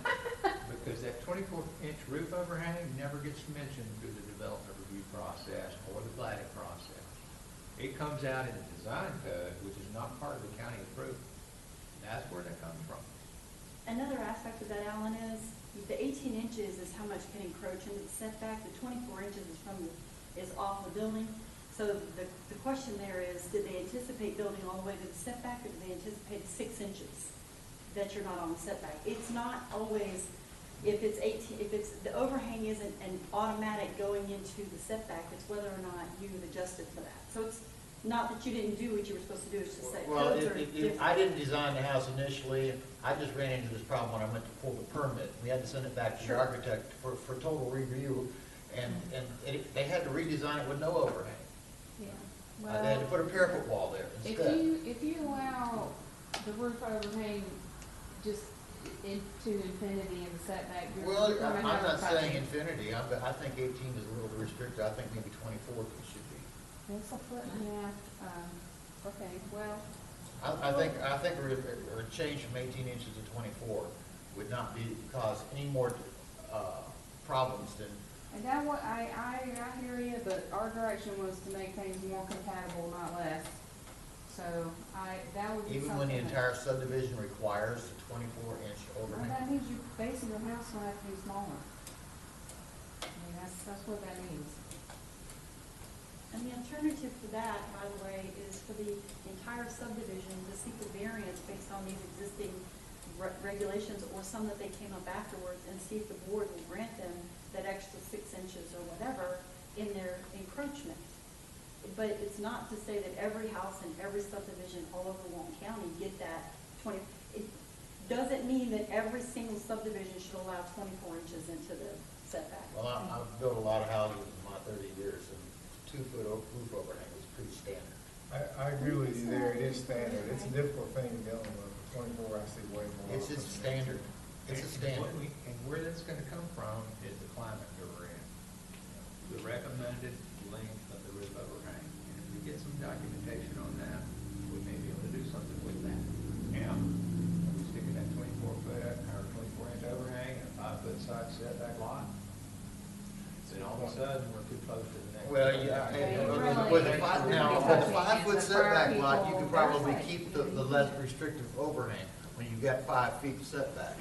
Because that 24-inch roof overhang never gets mentioned through the development review process or the plating process. It comes out in the design code, which is not part of the county approval. That's where that comes from. Another aspect of that, Alan, is the 18 inches is how much can encroach into the setback. The 24 inches is off the building. So the question there is, did they anticipate building all the way to the setback, or did they anticipate 6 inches that you're not on the setback? It's not always, if it's the overhang isn't an automatic going into the setback, it's whether or not you adjusted for that. So it's not that you didn't do what you were supposed to do, it's just that Well, codes are different. I didn't design the house initially. I just ran into this problem when I went to pull the permit. We had to send it back to the architect for total review, and they had to redesign it with no overhang. Yeah. They had to put a parapet wall there instead. If you allow the roof overhang just into infinity in the setback, Well, you're gonna I'm have not a saying problem. infinity. I think 18 is a little restricted. I think maybe 24 should be. It's a foot and a half, okay, well, I think a change from 18 inches to 24 would not cause any more problems than. and that what, I hear you, but our direction was to make things more compatible, not less. So that would be Even something when the that- entire subdivision requires a 24-inch Well, overhang. that means your base of your house will have to be smaller. I mean, that's what that means. And the alternative for that, by the way, is for the entire subdivision to seek a variance based on these existing regulations or some that they came up afterwards, and see if the board will grant them that extra 6 inches or whatever in their encroachment. But it's not to say that every house in every subdivision all over Walton County get that 20. It doesn't mean that every single subdivision should allow 24 inches into the setback. Well, I've built a lot of houses in my 30 years, and 2-foot roof overhang is pretty standard. I agree with you there, it is standard, it's a difficult thing dealing with, 24, I see way more. It's just standard. It's a standard. And where that's gonna come from is the climate that we're in. The recommended length of the roof overhang. And if we get some documentation on that, we may be able to do something with that. Now, are we sticking that 24-foot or 24-inch overhang and a 5-foot side setback lot? then all of a sudden, we're too close to the next. Well, yeah, Really- with the five, now, with the 5-foot It's the prior setback lot, you people, could probably there's like- keep the less restrictive overhang when you've got 5 feet setback.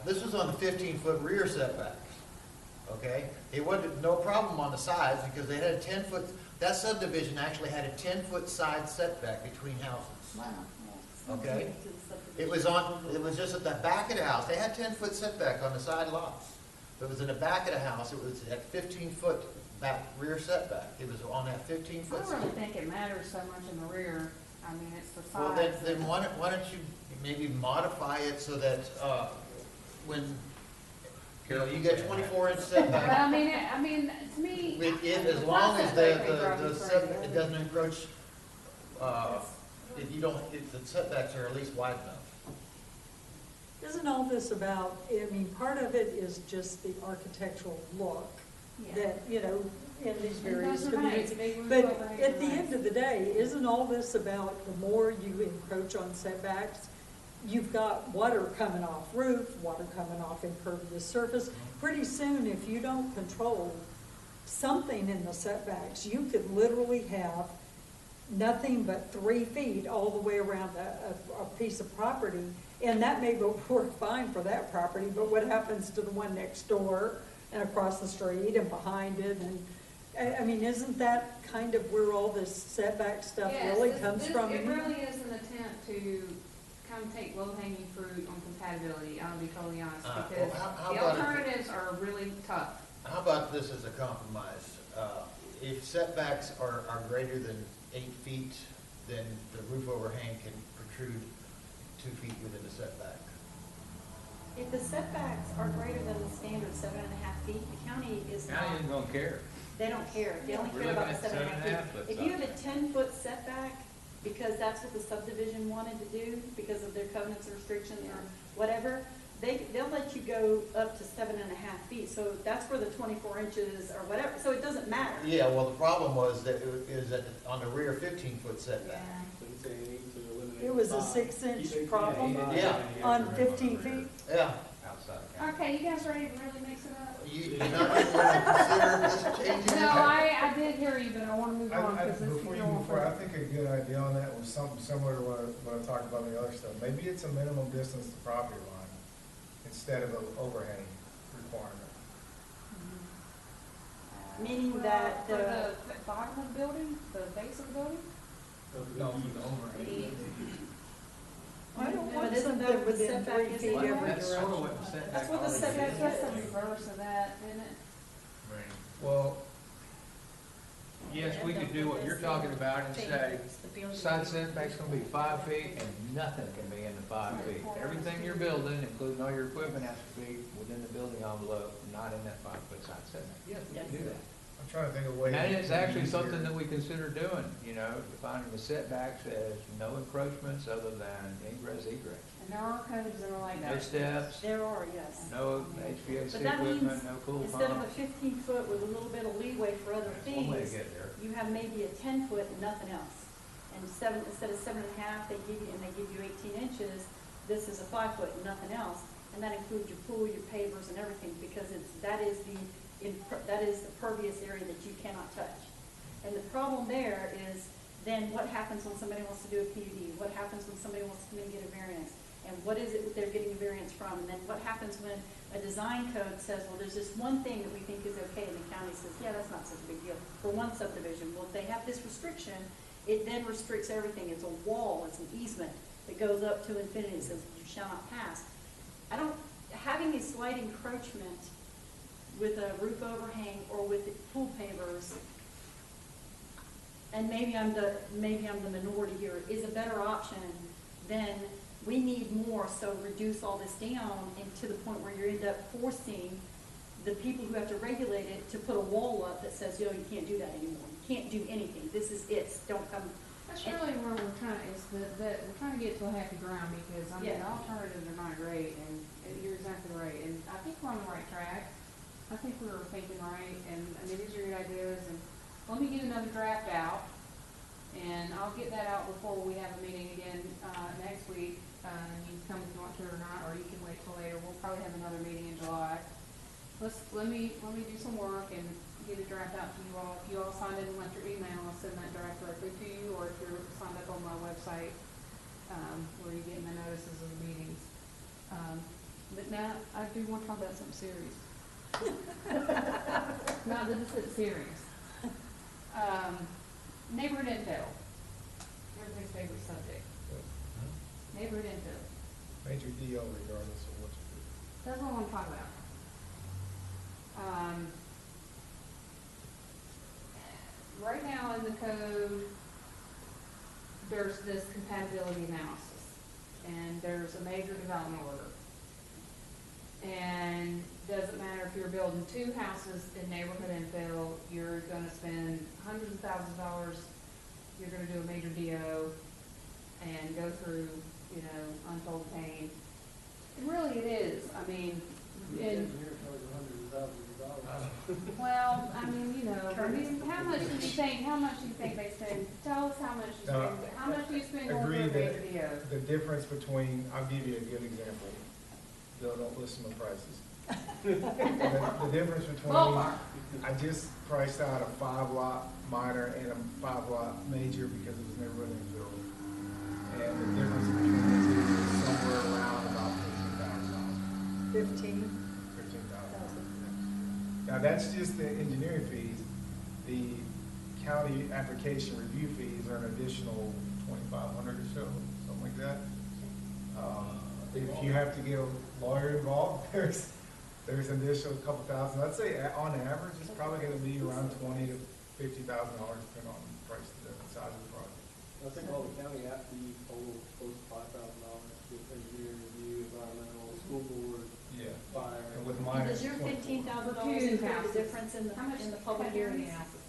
This was on the 15-foot rear setbacks, okay? It wasn't, no problem on the sides because they had a 10-foot, that subdivision actually had a 10-foot side setback between houses. Wow. Okay. It was just at the back of the house. They had 10-foot setback on the side lots. But it was in the back of the house. It was at 15-foot back rear setback. It was on that 15-foot. I don't really think it matters so much in the rear. I mean, it's the Well, sides. then why don't you maybe modify it so that, when, you know, you get 24-inch But setback. I mean, to me. As long as it doesn't encroach, if you don't, if the setbacks are at least wide enough. Isn't all this about, I mean, part of it is just the architectural look Yeah. that, you know, in these And various those are nice. communities. Big roof But overhangs at are the nice. end of the day, isn't all this about the more you encroach on setbacks, you've got water coming off roof, water coming off impervious surface. Pretty soon, if you don't control something in the setbacks, you could literally have nothing but 3 feet all the way around a piece of property. And that may work fine for that property, but what happens to the one next door and across the street and behind it? And, I mean, isn't that kind of where all this setback stuff Yes, really this- comes this- from? It really is an attempt to kind of take low-hanging fruit on compatibility, I'll be totally honest, Well, because how the about if- alternatives are really tough. How about this as a compromise? If setbacks are greater than 8 feet, then the roof overhang can protrude 2 feet within the setback. If the setbacks are greater than the standard 7.5 feet, the county is not. County isn't gonna care. They don't care, they only We're care about the looking at 7.5 7.5 feet. If you have a 10-foot setback, because that's what the subdivision wanted to do, because of their covenants or restrictions or whatever, they'll let you go up to 7.5 feet, so that's where the 24 inches or whatever, so it doesn't matter. Yeah, well, the problem was that on the rear 15-foot setback. So you say you need to eliminate. It was a 5. 6-inch Keep it problem? 5. Yeah. On 15 feet? Yeah. Outside of county. Okay, you guys ready to really mix it up? You're not going to consider this changing? No, I did hear you, but I want to move on, I, because this is before you going move forward, I for. think a good idea on that was something similar to what I talked about in the other stuff. Maybe it's a minimum distance to property line instead of an overhang requirement. Meaning that For the, the bottom of the building, the base of the building? No, for the overhang. I don't But want isn't something that what the within setback 3 is feet anyway? every That's sort of direction. what the setback. That's what the already setback is. That's the reverse of that, isn't it? Right. Well, Yes, we could do what you're talking about and say, side setback's gonna be 5 feet and nothing can be in the 5 feet. Everything you're building, including all your equipment, has to be within the building envelope, not in that 5-foot side setback. Yes, we can do that. I'm trying to think of ways. And to it's make it actually easier. something that we consider doing, you know, defining the setbacks as no encroachments other than ingress, egress. And there are codes that are like No that. steps, there are, yes. no HVAC But that means, equipment, no pool instead of a pump. 15-foot with a little bit of leeway for other That's one way to things, get there. you have maybe a 10-foot and nothing else. And instead of 7.5, they give you 18 inches, this is a 5-foot and nothing else. And that includes your pool, your pavers and everything, because that is the pervious area that you cannot touch. And the problem there is, then what happens when somebody wants to do a PUD? What happens when somebody wants to come in and get a variance? And what is it that they're getting a variance from? And then what happens when a design code says, well, there's this one thing that we think is okay, and the county says, yeah, that's not such a big deal for one subdivision. Well, if they have this restriction, it then restricts everything. It's a wall, it's an easement that goes up to infinity. It says, you shall not pass. Having a slight encroachment with a roof overhang or with the pool pavers, and maybe I'm the minority here, is a better option than we need more, so reduce all this down and to the point where you end up forcing the people who have to regulate it to put a wall up that says, you can't do that anymore. You can't do anything. This is it. Don't come. That's really where we're trying, is that we're trying to get to a happy ground, because, I mean, Yeah. the alternatives are not great, and you're exactly right, and I think we're on the right track. I think we were thinking right, and, I mean, these are good ideas, and let me get another draft out, and I'll get that out before we have a meeting again, next week. You can come if you want to or not, or you can wait till later. We'll probably have another meeting in July. let me do some work and get a draft out to you all. If you all signed in and left your email, I'll send that draft directly to you, or if you're signed up on my website, where you're getting the notices of the meetings. But now, I do want to talk about something serious. Not that it's serious. Neighborhood infill. Everybody's favorite subject. Neighborhood infill. Major deal regardless of what you do. That's what I want to talk about. Right now in the code, there's this compatibility analysis, and there's a major development order. And doesn't matter if you're building 2 houses in neighborhood infill, you're gonna spend hundreds of thousands of dollars, you're gonna do a major DO and go through, you know, untold pain. And really it is, I mean, well, I mean, you know, how much do you think they spend? Tell us how much you spend, how much do you spend on a Agree major that DO? the difference between, I'll give you a good example. Don't listen to prices. The difference between, Ballpark. I just priced out a 5-lot minor and a 5-lot major because it was never really filled. And the difference between the two is somewhere around about $15,000. 15. $15,000. Now, that's just the engineering fees. The county application review fees are an additional $2,500 or so, something like that. If you have to get a lawyer involved, there's an additional couple thousand. I'd say on average, it's probably gonna be around $20,000 to $50,000, depending on the price of the size of the project. I think all the county app fees total close to $5,000 with engineering review, environmental, school board, Yeah. fire. And with And mine, does your it's $15,000 Two include houses. the difference in How much the public compatibility hearings? analysis?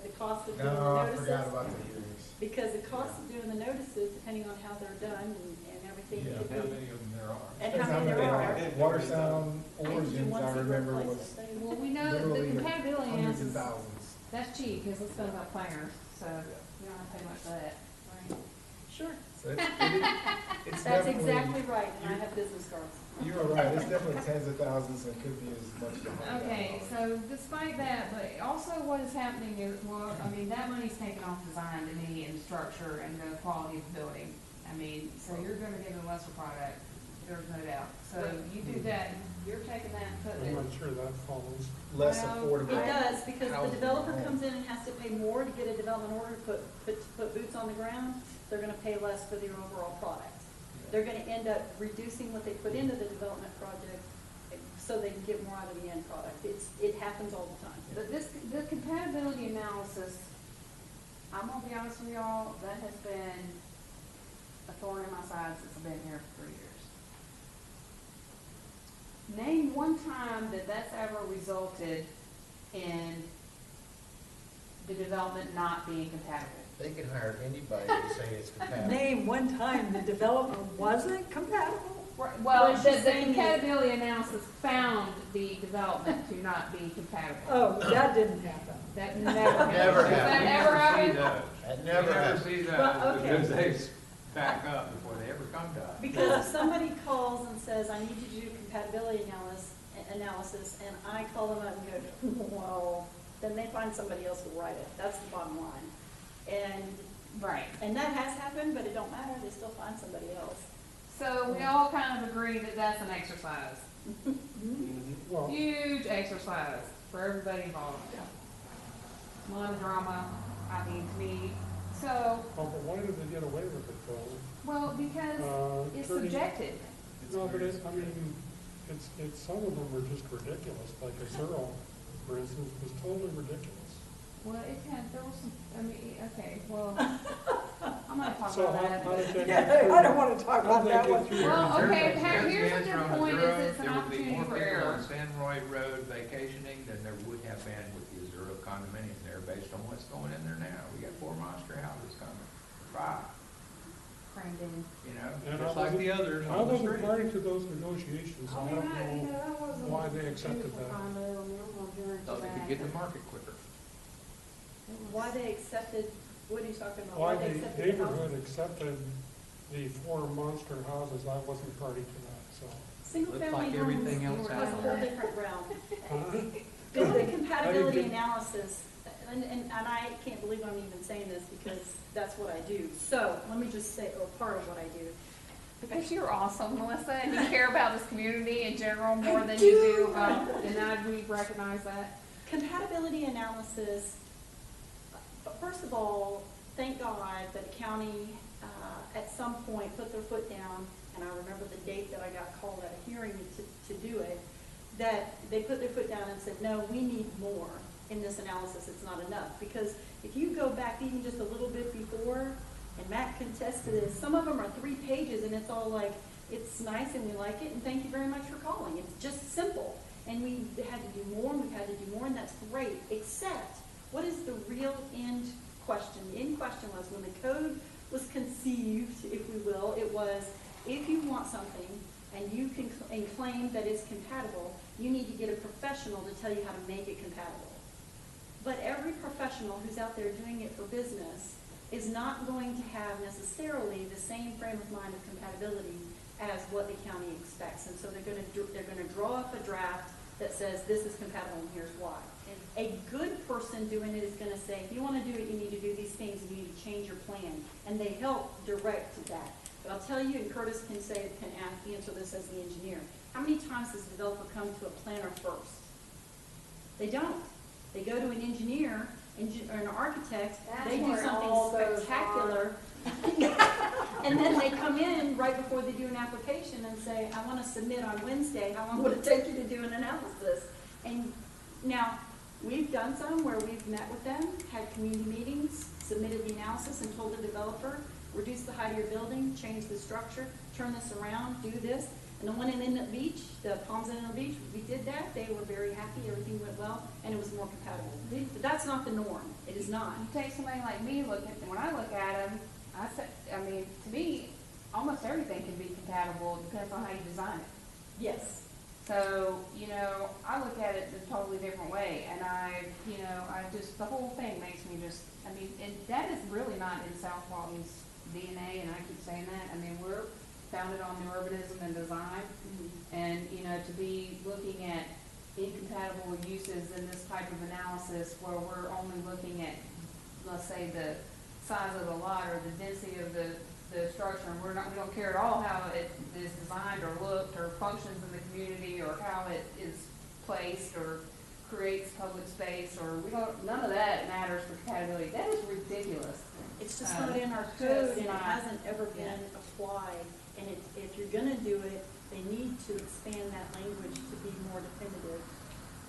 The cost of doing the no, I notices? forgot about the hearings. Because the cost of doing the notices, depending on how they're done and everything, Yeah. could How be, many of them there are? and how many there are. Water Sound And do Origins, one I secret remember, place was if they- Well, we know the literally compatibility hundreds of analysis, thousands. that's cheap, because it's done by planners, so you don't have to pay much for that. Right. Sure. So it's That's definitely- exactly right, and I have business cards. You are right, it's definitely tens of thousands and could be as much as $100,000. Okay, so despite that, but also what is happening is, well, I mean, that money's taken off design to me and structure and the quality of the building. I mean, so you're gonna give a lesser product, there's no doubt. So you do that, you're taking that and putting I'm it, not sure that follows. Less Well, affordable. It does, because the Housing. developer comes in and has to pay more to get a development order to put boots on the ground. They're gonna pay less for their overall product. They're gonna end up reducing what they put into the development project so they can get more out of the end product. It happens all the time. but the compatibility analysis, I'm gonna be honest with y'all, that has been a thorn in my side since I've been here for 3 years. Name one time that that's ever resulted in the development not being compatible. They can hire anybody to say it's compatible. Name one time the development wasn't compatible? Right, well, What the she's saying is- compatibility analysis found the development to not be compatible. Oh, that didn't happen. That never happened. Never Does that happened. ever happen? That never We never happened. see those, Well, okay. because they back up before they ever come to us. Because if somebody calls and says, I need you to do compatibility analysis, and I call them up and go, well, then they find somebody else to write it. That's the bottom line. Right. And that has happened, but it don't matter, they still find somebody else. So we all kind of agree that that's an exercise. Well, Huge exercise for everybody involved. A lot of drama, I mean, to me. So, but why did they get away with it though? well, because it's Attorney- subjective. No, but I mean, it's, some of them are just ridiculous, like a Zero, for instance, was totally ridiculous. Well, there was some, I mean, okay, well, I'm not talking So about how that. did they get Yeah, through? I don't want to talk How'd about they that get one. through it? Well, okay, Here's here's the a answer good on the point, is Zero. it's an There would be opportunity more for people error. on San Roy Road vacationing than there would have been with the Zero condominium there based on what's going in there now. We got 4 monster houses coming, 5, Crammed in. you know, And just I like the wasn't- others I on the wasn't street. party to those negotiations, Oh, I don't know why they accepted that. Thought they could get to market quicker. Why they accepted, what are you talking about? Why they the accepted neighborhood house? accepted the 4 monster houses, I wasn't party to that, so. Single-family like homes everything else is a out whole there. different realm. Huh? Go to compatibility think- analysis, and I can't believe I'm even saying this because that's what I do. So, let me just say, or part of what I do. Because you're awesome, Melissa, and you care about this community in general more than you do, we recognize that. Compatibility analysis, first of all, thank God that the county, at some point put their foot down, and I remember the date that I got called at a hearing to do it, that they put their foot down and said, no, we need more in this analysis, it's not enough. Because if you go back even just a little bit before, and Matt can attest to this, some of them are 3 pages and it's all like, it's nice and we like it and thank you very much for calling. It's just simple. And we had to do more and we've had to do more and that's great, except what is the real end question? The end question was when the code was conceived, if we will, it was if you want something and you can and claim that it's compatible, you need to get a professional to tell you how to make it compatible. But every professional who's out there doing it for business is not going to have necessarily the same frame of mind of compatibility as what the county expects. And so they're going to draw up a draft that says this is compatible and here's why. A good person doing it is going to say, if you want to do it, you need to do these things and you need to change your plan. And they help direct that. But I'll tell you, and Curtis can answer this as the engineer, how many times does a developer come to a planner first? They don't. They go to an engineer or an architect, That's they do where it all something goes spectacular. And then they come in right before they do an application and say, I want to submit on Wednesday, how long would it take you to do an analysis? And now, we've done some where we've met with them, had community meetings, submitted the analysis and told the developer, reduce the height of your building, change the structure, turn this around, do this. And the one in Inlet Beach, the Palms Inlet Beach, we did that. They were very happy. Everything went well, and it was more compatible. But that's not the norm. It is not. You take somebody like me, when I look at them, to me, almost everything can be compatible. It depends on how you design it. Yes. So, I look at it a totally different way, and the whole thing makes me and that is really not in South Walton's DNA, and I keep saying that. We're founded on new urbanism and design, and, to be looking at incompatible uses in this type of analysis where we're only looking at, let's say, the size of the lot or the density of the structure, and we don't care at all how it is designed or looked or functions in the community or how it is placed or creates public space, or none of that matters for compatibility. That is ridiculous. It's just not in our code, and it hasn't ever been applied. And if you're gonna do it, they need to expand that language to be more definitive.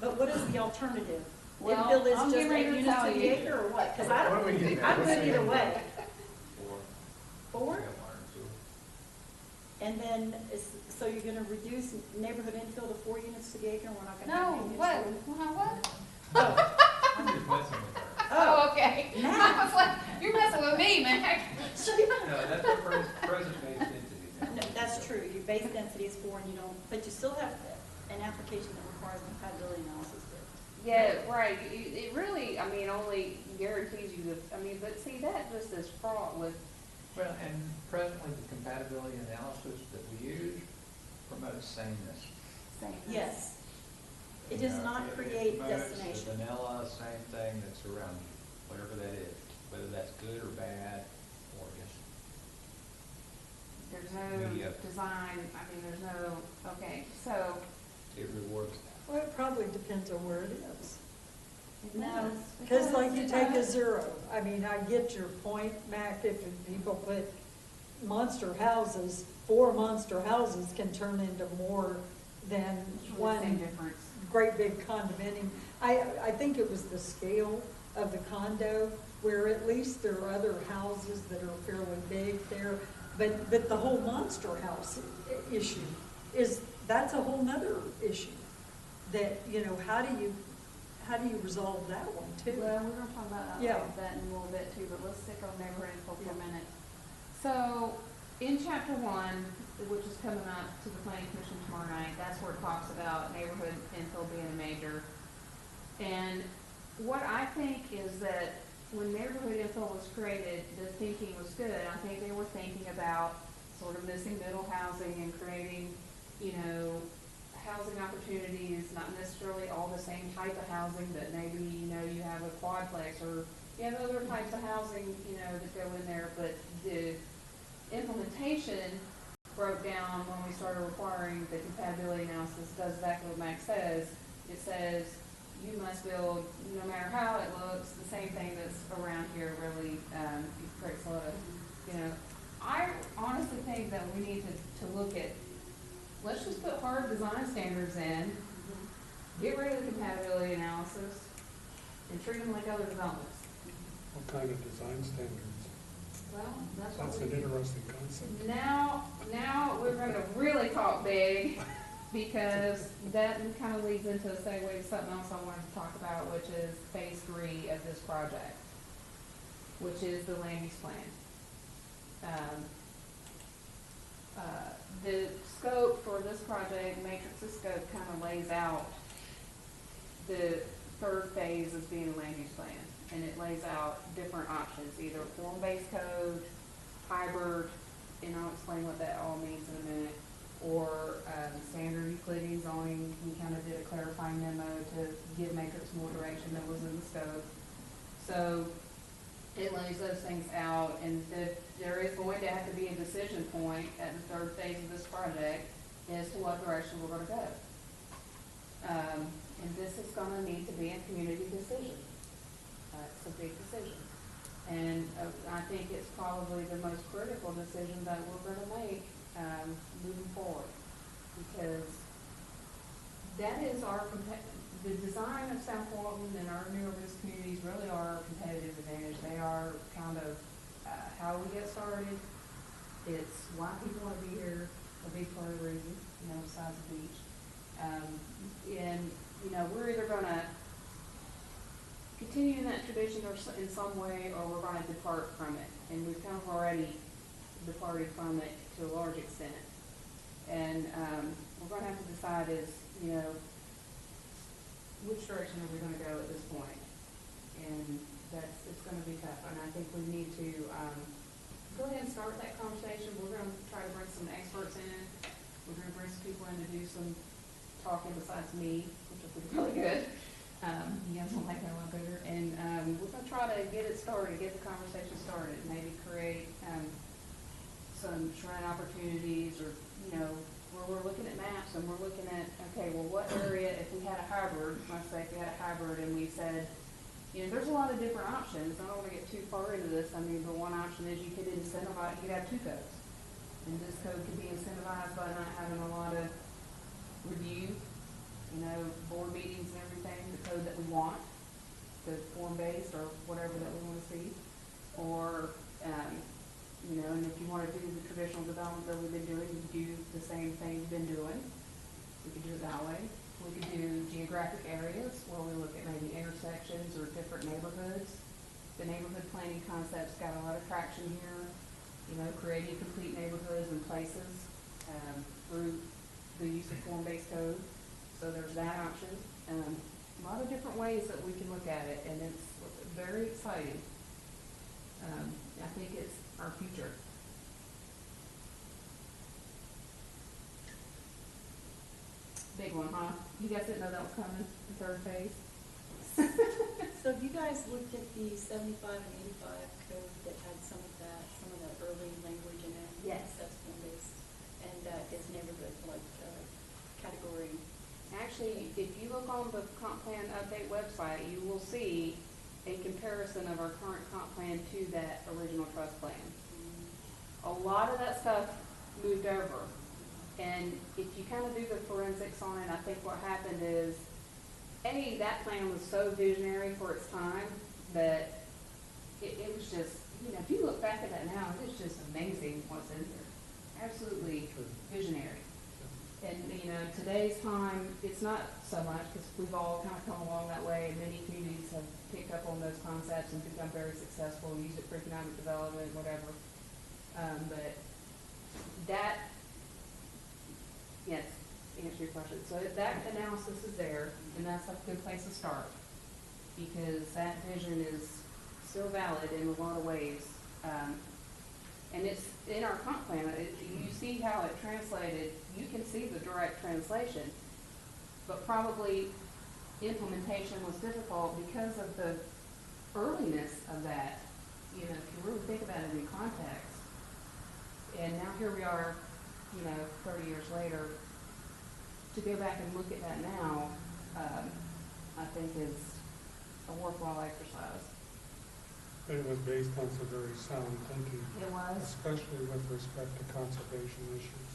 But what is the alternative? Well, If Bill is I'm just getting ready 8 to units tell to the you. acre or what? Because What are we getting at? I'm good either way. 4. 4? Yeah, water and sewer. And then, so you're gonna reduce neighborhood infill to 4 units to the acre, and we're not gonna have No, any what? infill? What? I'm just messing with her. Oh, okay. Matt. I was like, you're messing with me, man. No, that's a present-based entity. No, that's true, your base density is 4 and you don't, but you still have an application that requires compatibility analysis. Yeah, right. It really, only guarantees you but see, that just is fraught with. Well, and presently, the compatibility analysis that we use promotes sameness. Yes. It does not It create promotes destination. the vanilla, same thing that's around you, whatever that is, whether that's good or bad, or just There's no Media. design, there's no, okay, so. it rewards that. Well, it probably depends on where it is. No. Because like you take a 0, I get your point, Mac, if people put monster houses, 4 monster houses can turn into more than Same one difference. great big condominium. I think it was the scale of the condo, where at least there are other houses that are fairly big there. But the whole monster house issue that's a whole nother issue. That, how do you resolve that one too? Well, we're gonna talk about Yeah. that in a little bit too, but let's stick on neighborhood info for a minute. So, in chapter 1, which is coming up to the planning commission tomorrow night, that's where it talks about neighborhood infill being a major. And what I think is that when neighborhood infill was created, the thinking was good. I think they were thinking about sort of missing middle housing and creating you know, housing opportunities, not necessarily all the same type of housing, but maybe, you know, you have a quadplex or you have other types of housing, you know, that go in there, but the implementation broke down when we started requiring the compatibility analysis, does exactly what Max says. It says you must build, no matter how it looks, the same thing that's around here really, creates a lot of, you know, I honestly think that we need to look at, let's just put hard design standards in, get rid of the compatibility analysis, and treat them like other developments. What kind of design standards? Well, that's That's what an we, interesting concept. now we're gonna really talk big, because that kind of leads into a segue to something else I wanted to talk about, which is phase 3 of this project, which is the land use plan. The scope for this project, Matrix's scope, kind of lays out the third phase as being a land use plan. And it lays out different options, either form-based code, hybrid, and I'll explain what that all means in a minute, or standard Euclidean zoning. We kind of did a clarifying memo to give Matrix more direction that was in the scope. So it lays those things out, and there is going to have to be a decision point at the third phase of this project as to what direction we're gonna go. And this is gonna need to be a community decision. It's a big decision. And I think it's probably the most critical decision that we're gonna make, moving forward. Because that is the design of South Walton and our new urban communities really are our competitive advantage. They are kind of how we get started. It's why people want to be here, a big part of the reason, you know, besides the beach. And, you know, we're either going to continue in that tradition or in some way, or we're going to depart from it. And we've kind of already departed from it to a large extent. And we're going to have to decide is, you know, which direction are we going to go at this point? And it's going to be tough. And I think we need to go ahead and start that conversation. We're going to try to bring some experts in. We're going to bring some people in to do some talking besides me, which will be really good. You guys will like that a lot better. And we're going to try to get it started, get the conversation started, maybe create some shrine opportunities, or, you know, where we're looking at maps and we're looking at, okay, well, what area, if we had a hybrid, let's say if we had a hybrid and we said, you know, there's a lot of different options. I don't want to get too far into this. I mean, but one option is you could incentivize, you could have two codes. And this code could be incentivized by not having a lot of review, you know, board meetings and everything, the code that we want, the form-based or whatever that we want to see. Or, you know, and if you want to do the traditional development that we've been doing, you could do the same thing you've been doing. We could do it that way. We could do geographic areas where we look at maybe intersections or different neighborhoods. The neighborhood planning concept's got a lot of traction here. You know, creating complete neighborhoods and places through the use of form-based code. So there's that option. A lot of different ways that we can look at it, and it's very exciting. I think it's our future. Big one, huh? You guys didn't know that was coming, the third phase? So have you guys looked at the 75 and 85 code that had some of that early language in it? Yes. That's form-based, and it's neighborhood, like, category. Actually, if you look on the comp plan update website, you will see a comparison of our current comp plan to that original trust plan. A lot of that stuff moved over. And if you kind of do the forensics on it, I think what happened is, that plan was so visionary for its time that it was just, you know, if you look back at that now, it's just amazing what's in there. Absolutely visionary. And, you know, today's time, it's not so much, because we've all kind of come along that way, and many communities have picked up on those concepts and become very successful, used it for economic development, whatever. But that, yes, to answer your question. So that analysis is there, and that's a good place to start, because that vision is still valid in a lot of ways. And it's in our comp plan, you see how it translated, you can see the direct translation. But probably implementation was difficult because of the earliness of that, if you really think about it in context. And now here we are, 30 years later, to go back and look at that now, I think is a worthwhile exercise. But it was based on some very sound thinking. It was. Especially with respect to conservation issues.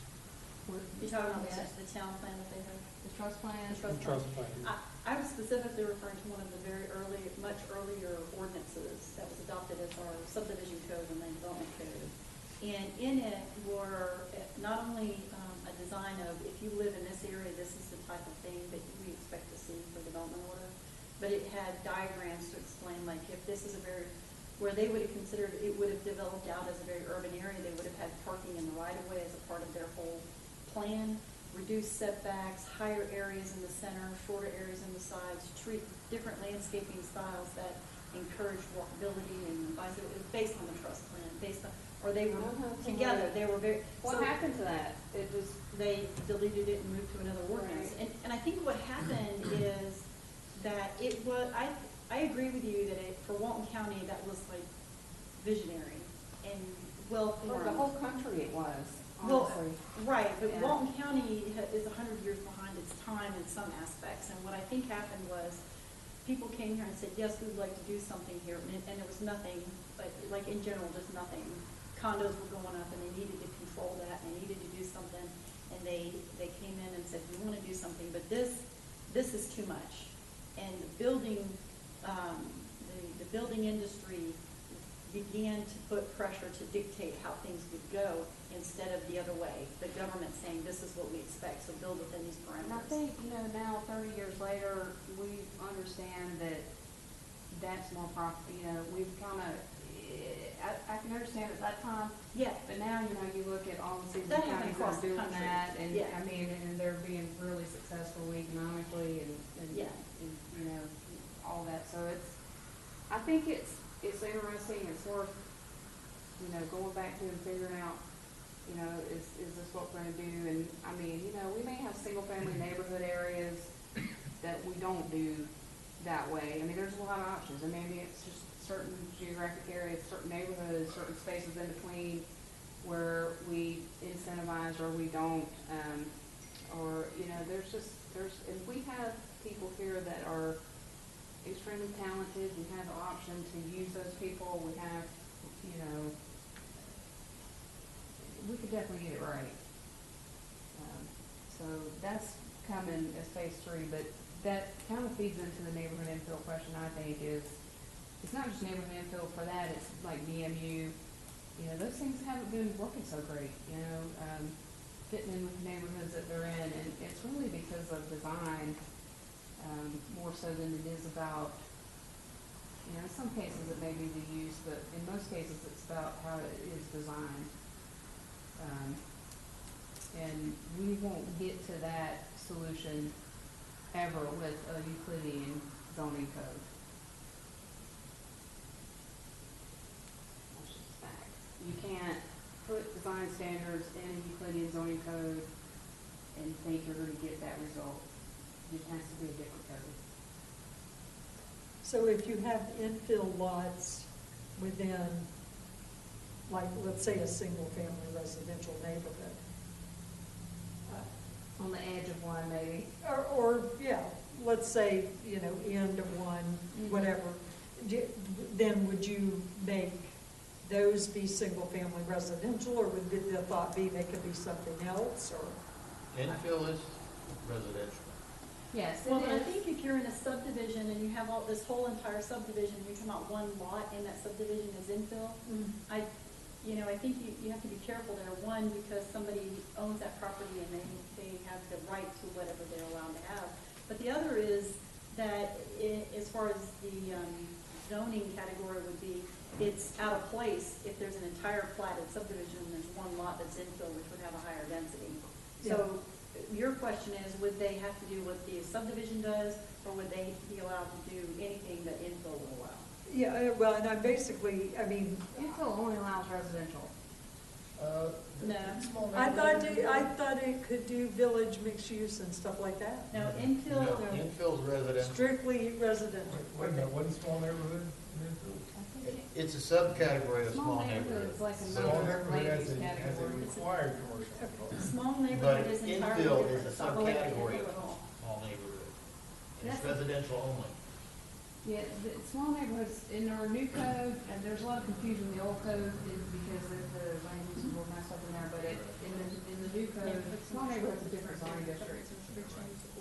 You're talking about the town plan that they have? The trust plan? The trust plan. I was specifically referring to one of the very early, much earlier ordinances that was adopted as our subdivision code and then development code. And in it were not only a design of, if you live in this area, this is the type of thing that we expect to see for development order, but it had diagrams to explain, like, if this is where they would have considered, it would have developed out as a very urban area, they would have had parking in the right of way as a part of their whole plan, reduced setbacks, higher areas in the center, shorter areas in the sides, treat different landscaping styles that encourage walkability and bicycle. It was based on the trust plan, or they were together. They were very. What happened to that? It was they deleted it and moved to another ordinance. Right. And I think what happened is that it was. I agree with you that for Walton County that was like visionary and well for formed. the whole country. It was. Well, Honestly. right, but Yeah. Walton County is 100 years behind its time in some aspects, and what I think happened was, people came here and said, yes, we would like to do something here, and there was nothing, but like in general, just nothing. Condos were going up, and they needed to control that, and they needed to do something, and they came in and said, we want to do something, but this is too much. And the building industry began to put pressure to dictate how things would go instead of the other way. The government saying, this is what we expect, so build within these parameters. And I think, now 30 years later, we understand that that's more we've kind of, I can understand at that time. Yeah. But now, you look at all the cities That and happened counties that across are the doing country. that, and, Yeah. and they're being really successful economically and Yeah. all that. So I think it's interesting, it's worth, going back to and figuring out, is this what we're gonna do? And, we may have single-family neighborhood areas that we don't do that way. There's a lot of options, and maybe it's just certain geographic areas, certain neighborhoods, certain spaces in between where we incentivize or we don't, or, and we have people here that are extremely talented. We have the option to use those people. We have, we could definitely get it right. So that's coming as phase 3, but that kind of feeds into the neighborhood infill question, I think, is it's not just neighborhood infill for that, it's like DMU. Those things haven't been working so great, fitting in with the neighborhoods that they're in, and it's really because of design, more so than it is about, in some cases it may be the use, but in most cases it's about how it is designed. And we won't get to that solution ever with a Euclidean zoning code. That's just a fact. You can't put design standards in a Euclidean zoning code and think you're going to get that result. It has to be a different code. So if you have infill lots within, like, let's say a single-family residential neighborhood. On the edge of one, maybe. Or, yeah, let's say, end of one, whatever. Then would you make those be single-family residential, or would the thought be they could be something else, or? Infill is residential. Yes, Well, I think if you're in a subdivision and you have this whole entire subdivision, you're talking about one lot in that subdivision is infill. I think you have to be careful there. One, because somebody owns that property and they have the right to whatever they're allowed to have. But the other is that as far as the zoning category would be, it's out of place if there's an entire platted subdivision and there's one lot that's infill, which would have a higher density. So your question is, would they have to do what the subdivision does, or would they be allowed to do anything that infill will allow? Yeah, well, and I'm basically, infill only allows residential. No. Small I neighborhood. thought it could do village mixed use and stuff like that. No, infill, No, infill's residential. Strictly residential. Wait a minute, what is small neighborhood? It's a subcategory of small neighborhood is neighborhood. like a Small major neighborhood land has use a category. required commercial component. small But neighborhood is entirely infill different. is a It's not related to subcategory infill of at all. small neighborhood. And it's That's- residential only. Yeah, the small neighborhoods in our new code, and there's a lot of confusion in the old code is because the land uses were messed up in there, but in the new code, small neighborhoods are different zoning districts.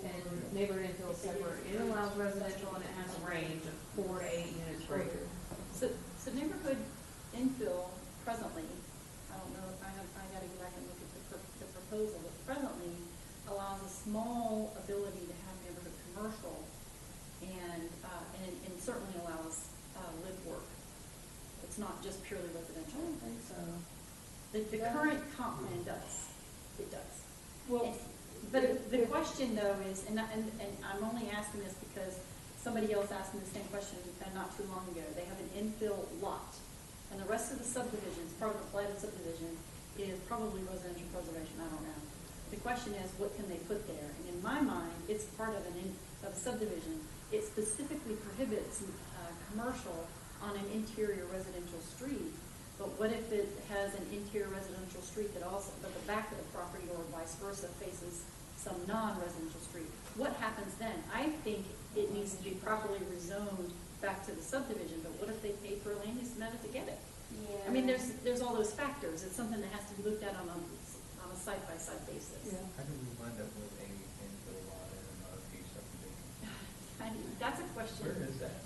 And neighborhood infill is separate. It allows residential and it has a range of 4 to 8 units per acre. So neighborhood infill presently, I don't know if I gotta go back and look at the proposal, but presently allows a small ability to have neighborhood commercial and certainly allows, live work. It's not just purely I residential. don't think so. The current comp plan does, it does. Well, But the question though is, and I'm only asking this because somebody else asked me the same question not too long ago. They have an infill lot, and the rest of the subdivisions, part of the platted subdivision, is probably residential preservation, I don't know. The question is, what can they put there? And in my mind, it's part of of a subdivision. It specifically prohibits commercial on an interior residential street. But what if it has an interior residential street that also, but the back of the property or vice versa faces some non-residential street? What happens then? I think it needs to be properly rezoned back to the subdivision, but what if they pay for a land use amendment to get it? Yeah. I mean, there's all those factors. It's something that has to be looked at on a side-by-side basis. Yeah. How do we wind up with a infill lot in an RP subdivision? That's a question. Where is that?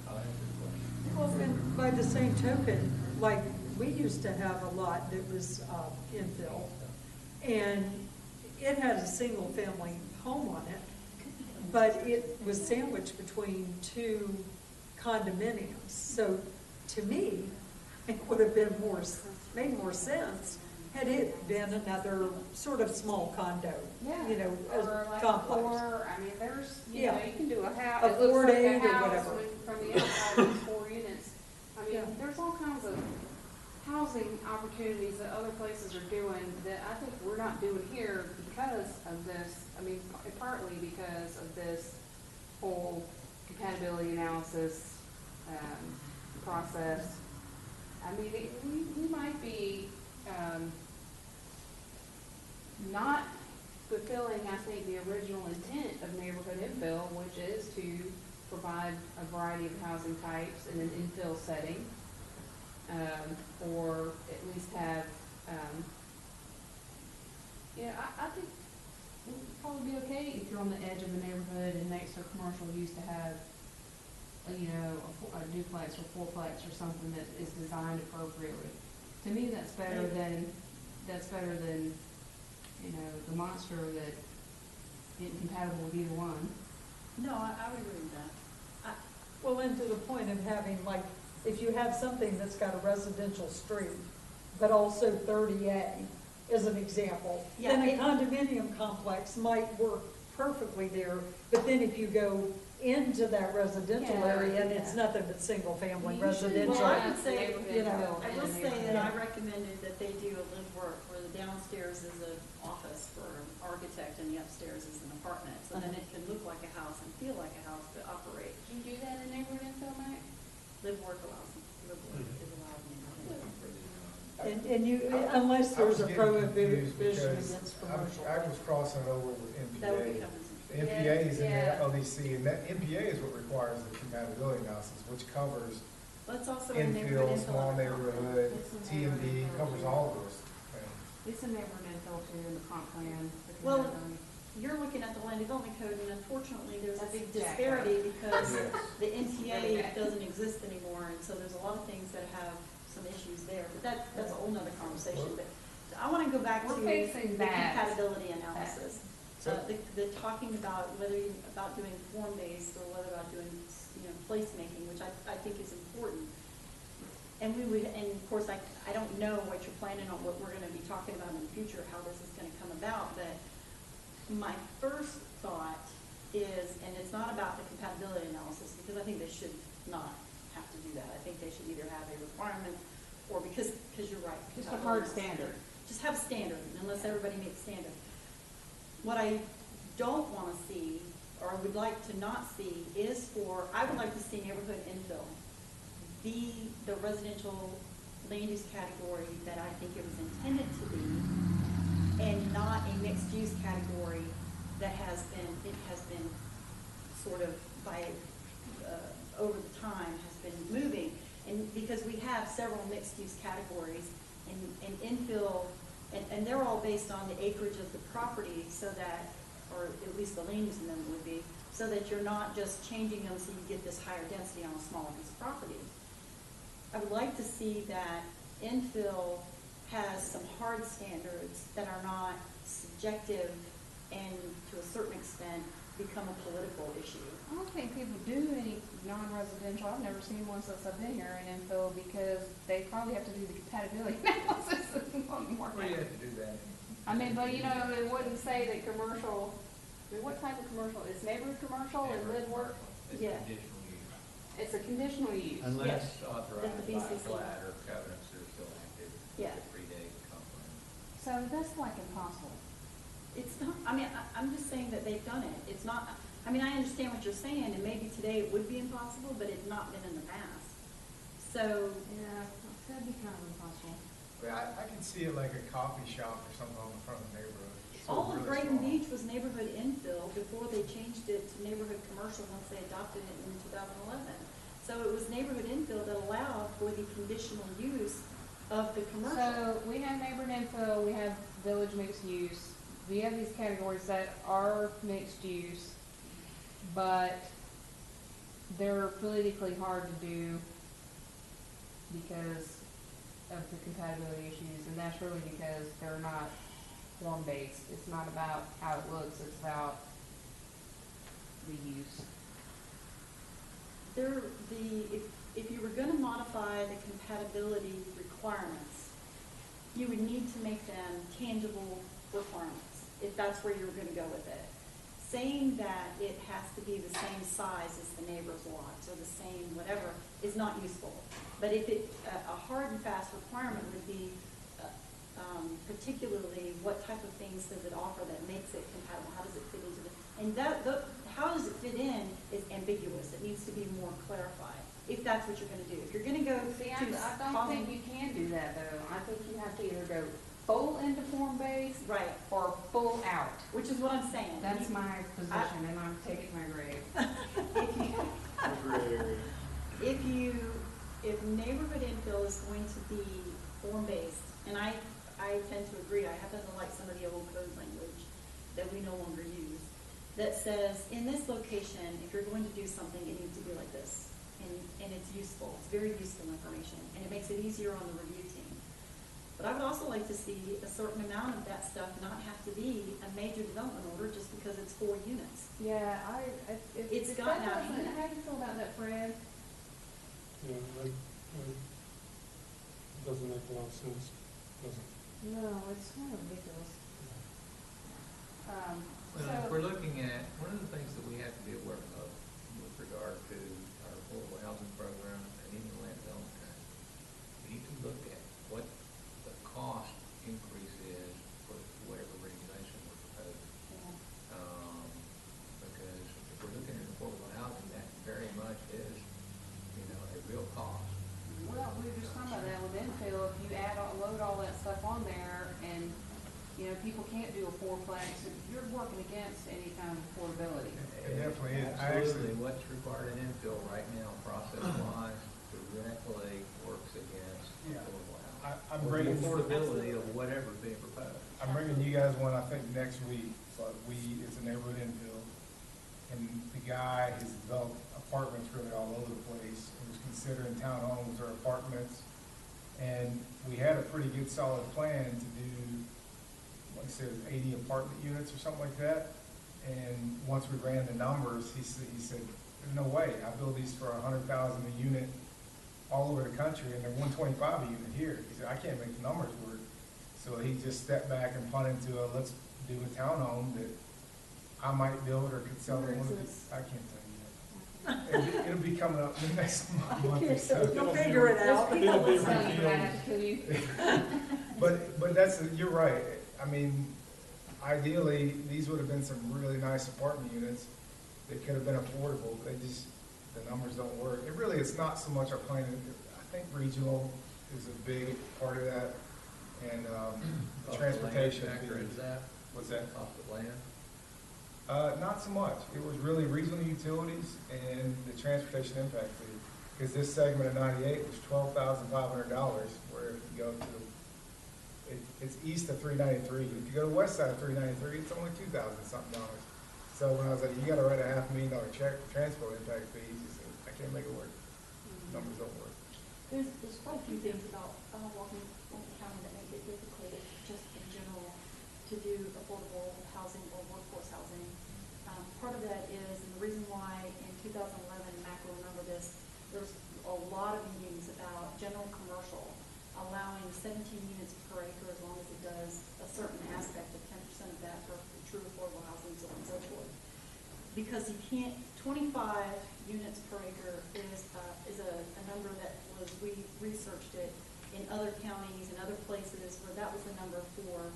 I'll answer the question. Well, and by the same token, like, we used to have a lot that was infill, and it had a single-family home on it, but it was sandwiched between 2 condominiums. So, to me, it would have been made more sense had it been another sort of small condo, Yeah. you know, Or like a complex. 4, I mean, there's, you Yeah. know, you can do a house, A it looks 4 like to a 8 or house whatever. from the outside, it's 4 units. I mean, Yeah. there's all kinds of housing opportunities that other places are doing that I think we're not doing here because of this, I mean, partly because of this whole compatibility analysis, process. I mean, we might be, not fulfilling, I think, the original intent of neighborhood infill, which is to provide a variety of housing types in an infill setting, or at least have, I think it would probably be okay if you're on the edge of a neighborhood and next to a commercial use to have, you know, a duplex or fourplex or something that is designed appropriately. To me, that's better than, you know, the monster that isn't compatible with either one. No, I would agree with that. Well, and to the point of having, like, if you have something that's got a residential street, but also 30A, as an example, then a condominium complex might work perfectly there, but then if you go into that residential area and it's nothing but single-family residential, Well, I would say, you know. I will say that I recommended that they do a live work where the downstairs is an office for an architect and the upstairs is an apartment. So then it can look like a house and feel like a house, but operate. Do you do that in neighborhood infill, Mike? Live work allows, live work is allowed in neighborhood. And you, unless I was there's a getting confused prohibition because against commercial. I was crossing it over with That would MPA. become. MPA is in Yeah. the LDC, and that MPA is what requires the compatibility analysis, which covers Let's also in neighborhood infill, infill. small neighborhood, It's in TMD, neighborhood. covers all of those things. It's a neighborhood infill too in the comp plan. Well, you're looking at the land development code, and unfortunately, there's a That's big jacked disparity because Yes. the Really NTA bad. doesn't exist anymore, and so there's a lot of things that have some issues there, but that's a whole nother conversation, but I wanna go back to We're the fixing that. compatibility analysis. The talking about about doing form-based or whether about doing, you know, placemaking, which I think is important. And of course, I don't know what you're planning on, what we're gonna be talking about in the future, how this is gonna come about, but my first thought is, and it's not about the compatibility analysis, because I think they should not have to do that. I think they should either have a requirement or because you're right. Just a hard standard. Just have a standard, unless everybody meets standard. What I don't want to see, or would like to not see, is I would like to see neighborhood infill be the residential land use category that I think it was intended to be, and not a mixed use category that has been sort of over the time has been moving. And because we have several mixed use categories, and infill, and they're all based on the acreage of the property, so that, or at least the land use amendment would be, so that you're not just changing them so you get this higher density on a smaller piece of property. I would like to see that infill has some hard standards that are not subjective and to a certain extent become a political issue. I don't think people do any non-residential. I've never seen one since I've been here in infill, because they probably have to do the compatibility analysis on the market. Well, you have to do that. I mean, but you know, it wouldn't say that commercial, I mean, what type of commercial? Is neighborhood commercial and live work? It's Yeah. conditional use. It's a conditional use. Unless That authorized the by BCC. plat or covenants that are still active. Yeah. That predate comp plan. So that's like impossible. It's not, I mean, I'm just saying that they've done it. It's not, I mean, I understand what you're saying, and maybe today it would be impossible, but it's not been in the past. So, Yeah, that'd be kind of impossible. But I can see it like a coffee shop or something on the front of the neighborhood. It's all of really Brighton small. Beach was neighborhood infill before they changed it to neighborhood commercial once they adopted it in 2011. So it was neighborhood infill that allowed for the conditional use of the commercial. So we have neighborhood infill, we have village mixed use. We have these categories that are mixed use, but they're politically hard to do because of the compatibility issues, and that's really because they're not form-based. It's not about how it looks, it's about the use. If you were gonna modify the compatibility requirements, you would need to make them tangible requirements, if that's where you were gonna go with it. Saying that it has to be the same size as the neighbor's lots, or the same whatever, is not useful. But if a hard and fast requirement would be, particularly what type of things does it offer that makes it compatible, how does it fit into how does it fit in is ambiguous, it needs to be more clarified, if that's what you're gonna do. If you're gonna go See, to I don't think you can do that though. I think you have to either go full into form-based right, or full out. which is what I'm saying. That's my position, and I'm taking my grave. If neighborhood infill is going to be form-based, and I tend to agree, I happen to like some of the old code language that we no longer use, that says, in this location, if you're going to do something, it needs to be like this. And it's useful, it's very useful information, and it makes it easier on the review team. But I would also like to see a certain amount of that stuff not have to be a major development order just because it's 4 units. Yeah, It's gotten out of hand. How do you feel about that, Fred? Yeah, it doesn't make a lot of sense, does it? No, it's kind of ridiculous. Well, if we're looking at, one of the things that we have to be aware of with regard to our affordable housing program and even land development tax, we need to look at what the cost increase is for whatever regulation we're proposing. Because if we're looking at affordable housing, that very much is, a real cost. Well, we were just talking about that with infill, if you load all that stuff on there, and, people can't do a fourplex, you're working against any kind of affordability. It definitely is. Absolutely, what's required in infill right now, process-wise, directly works against Yeah. affordable I'm housing. Or bringing- the affordability of whatever's being proposed. I'm bringing you guys one, I think, next week, but it's a neighborhood infill. And the guy has developed apartments really all over the place, and was considering townhomes or apartments. And we had a pretty good solid plan to do, like I said, 80 apartment units or something like that. And once we ran the numbers, he said, there's no way, I build these for 100,000 a unit all over the country, and they're 125 a unit here. He said, I can't make the numbers work. So he just stepped back and punted into let's do a townhome that I might build or could sell to Where one is of this? I can't tell you yet. It'll be coming up in the next month or so. You'll figure it out. There's people It'll be listening that revealed. have to kill you. But that's, you're right. I mean, ideally, these would have been some really nice apartment units that could have been affordable. They just, the numbers don't work. It really, it's not so much our planning. I think regional is a big part of that, and transportation. Factor into that, What's that? cost of land. Not so much. It was really regional utilities and the transportation impact fee. Because this segment of 98 was $12,500, where if you go to, it's east of 393. If you go to west side of 393, it's only $2,000 something dollars. So when I was like, you gotta write a $500,000 check for transport impact fees, he said, I can't make it work. Numbers don't work. There's quite a few things about Walton County that make it difficult, just in general, to do affordable housing or workforce housing. Part of that is, and the reason why in 2011, Mac will remember this, there's a lot of meetings about general commercial allowing 17 units per acre as long as it does a certain aspect of 10% of that for true affordable housing, so on and so forth. Because you can't, 25 units per acre is a number that was, we researched it in other counties and other places where that was the number for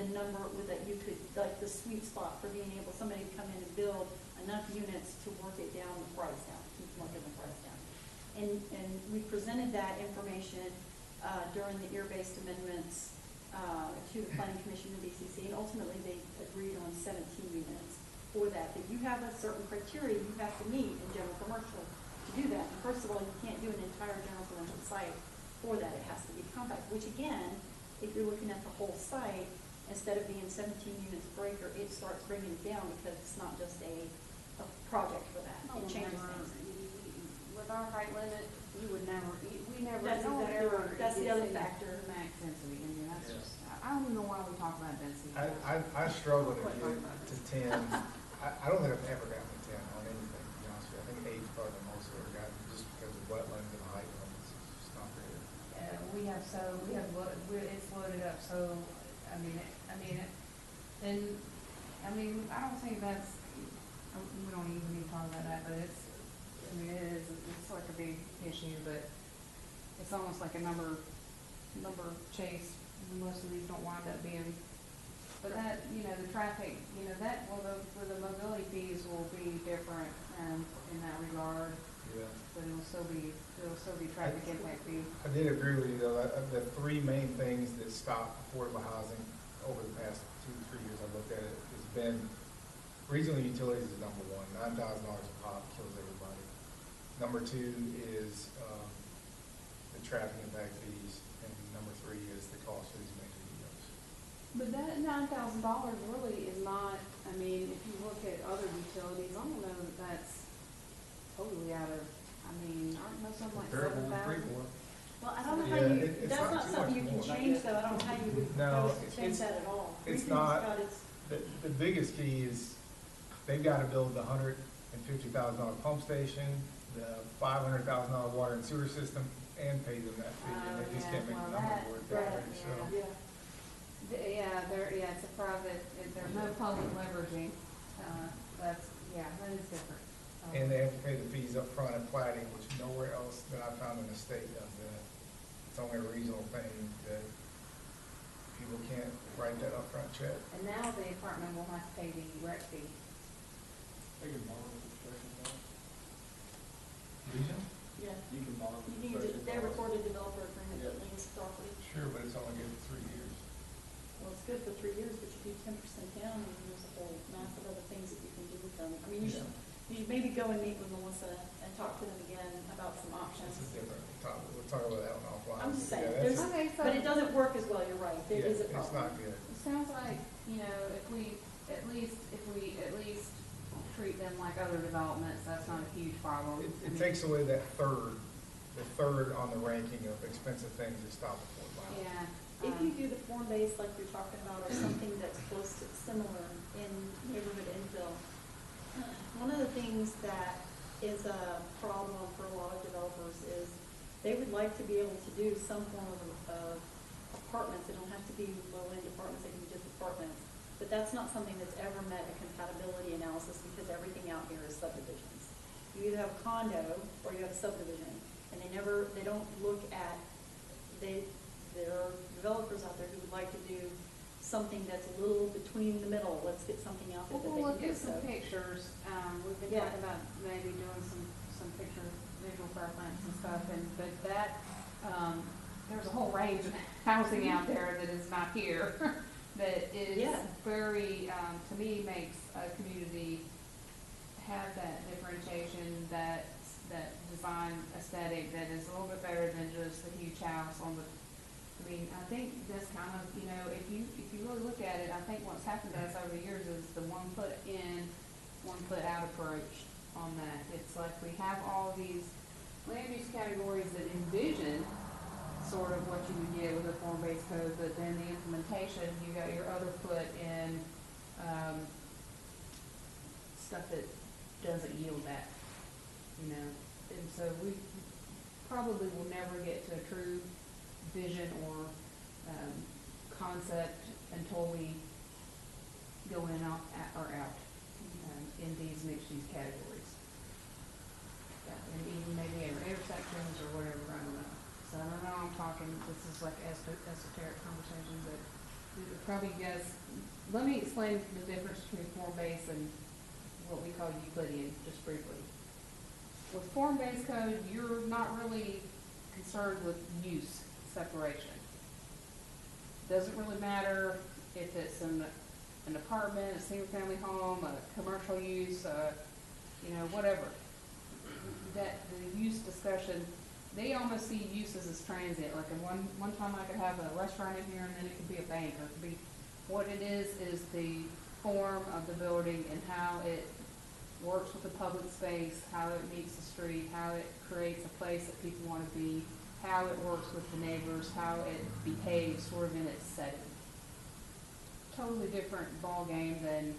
the number that you could, like the sweet spot for being able, somebody to come in and build enough units to work it down, the price down, keep working the price down. And we presented that information during the ear-based amendments to the Planning Commission and BCC, and ultimately they agreed on 17 units for that. But you have a certain criteria you have to meet in general commercial to do that. And first of all, you can't do an entire general commercial site for that. It has to be compact, which again, if you're looking at the whole site, instead of being 17 units per acre, it starts bringing it down because it's not just a project for that. It changes things. With our height limit, we never, That's no one exactly ever right. That's the gets other into factor. Max density, and that's Yeah. just, I don't even know why we talk about density. I struggle to Quite get right about to it. 10. I don't think I've ever gotten to 10 on anything, to be honest with you. I think 8's probably the most I've ever gotten, just because of wetlands and height limits. It's just not fair. It's loaded up, so, I don't think that's, we don't even need to talk about that, but it's like a big issue, but it's almost like a number chase. Most of these don't wind up being, but that, the traffic, where the mobility fees will be different, in that regard, Yeah. but it'll still be traffic impact fee. I did agree with you, though. The three main things that stop affordable housing over the past 2 to 3 years I've looked at it has been regional utilities is number one. $9,000 a pop kills everybody. Number two is the traffic impact fees, and number three is the cost of these major units. But that $9,000 really is not, if you look at other utilities, I don't know that that's totally out of, aren't most of them like Comparable with 7,000? Freeport. Well, I don't know how Yeah, you, it's that's not not too something you much can more. change, though. I don't know how you would No, propose to change it's- that at all. it's Regional's not. got its- The biggest key is they've got to build the $150,000 pump station, the $500,000 water and sewer system, and pay them that fee, and they just can't make the numbers work that way, so. It's a private, there's no public leveraging, that is different. And they have to pay the fees up front at plating, which nowhere else that I've found in the state does that. It's only a regional thing that people can't write that upfront check. And now the apartment will have to pay the rec fee. They can borrow construction costs. Regional? Yeah. You can borrow You need construction they costs. record a developer agreement that Yeah. links property. Sure, but it's only good for 3 years. Well, it's good for 3 years, but you do 10% down, and there's a whole mass of other things that you can do with them. You should maybe go and meet with Melissa and talk to them again about some options. That's a different topic. We'll talk about that one offline. I'm just saying, Yeah, there's, that's- Okay, so- but it doesn't work as well, you're right, there is a It's problem. not good. It sounds like, if we at least treat them like other developments, that's not a huge problem. It takes away the third on the ranking of expensive things that stop affordable housing. Yeah. If you do the form-based like you're talking about, or something that's close to similar in neighborhood infill, one of the things that is a problem for a lot of developers is they would like to be able to do some form of apartments. They don't have to be low-end apartments, they can be just apartments. But that's not something that's ever met a compatibility analysis because everything out here is subdivisions. You either have a condo or you have a subdivision, and they don't look at, there are developers out there who would like to do something that's a little between the middle, let's get something out there that We'll they look can do, at some so. pictures, we've been Yeah. talking about maybe doing some picture, visual power plants and stuff, but that, there's a whole range of housing out there that is not here, that is Yeah. very, to me, makes a community have that differentiation, that design aesthetic that is a little bit better than just a huge house on the, I mean, I think this kind of, you know, if you really look at it, I think what's happened to us over the years is the 1 foot in, 1 foot out approach on that. It's like we have all these land use categories that envision sort of what you would get with a form-based code, but then the implementation, you got your other foot in, stuff that doesn't yield that, you know. And so we probably will never get to a true vision or concept until we go in or out in these mixed-use categories. And even maybe intersections or whatever, I don't know. So I don't know, I'm talking, this is like esoteric conversation, but probably you guys, let me explain the difference between form-based and what we call Euclidean, just briefly. With form-based code, you're not really concerned with use separation. Doesn't really matter if it's an apartment, a single-family home, a commercial use, you know, whatever. That the use discussion, they almost see uses as transient. Like in one time I could have a restaurant in here, and then it could be a bank, or it could be what it is the form of the building and how it works with the public space, how it meets the street, how it creates a place that people want to be, how it works with the neighbors, how it behaves sort of in its setting. Totally different ball game than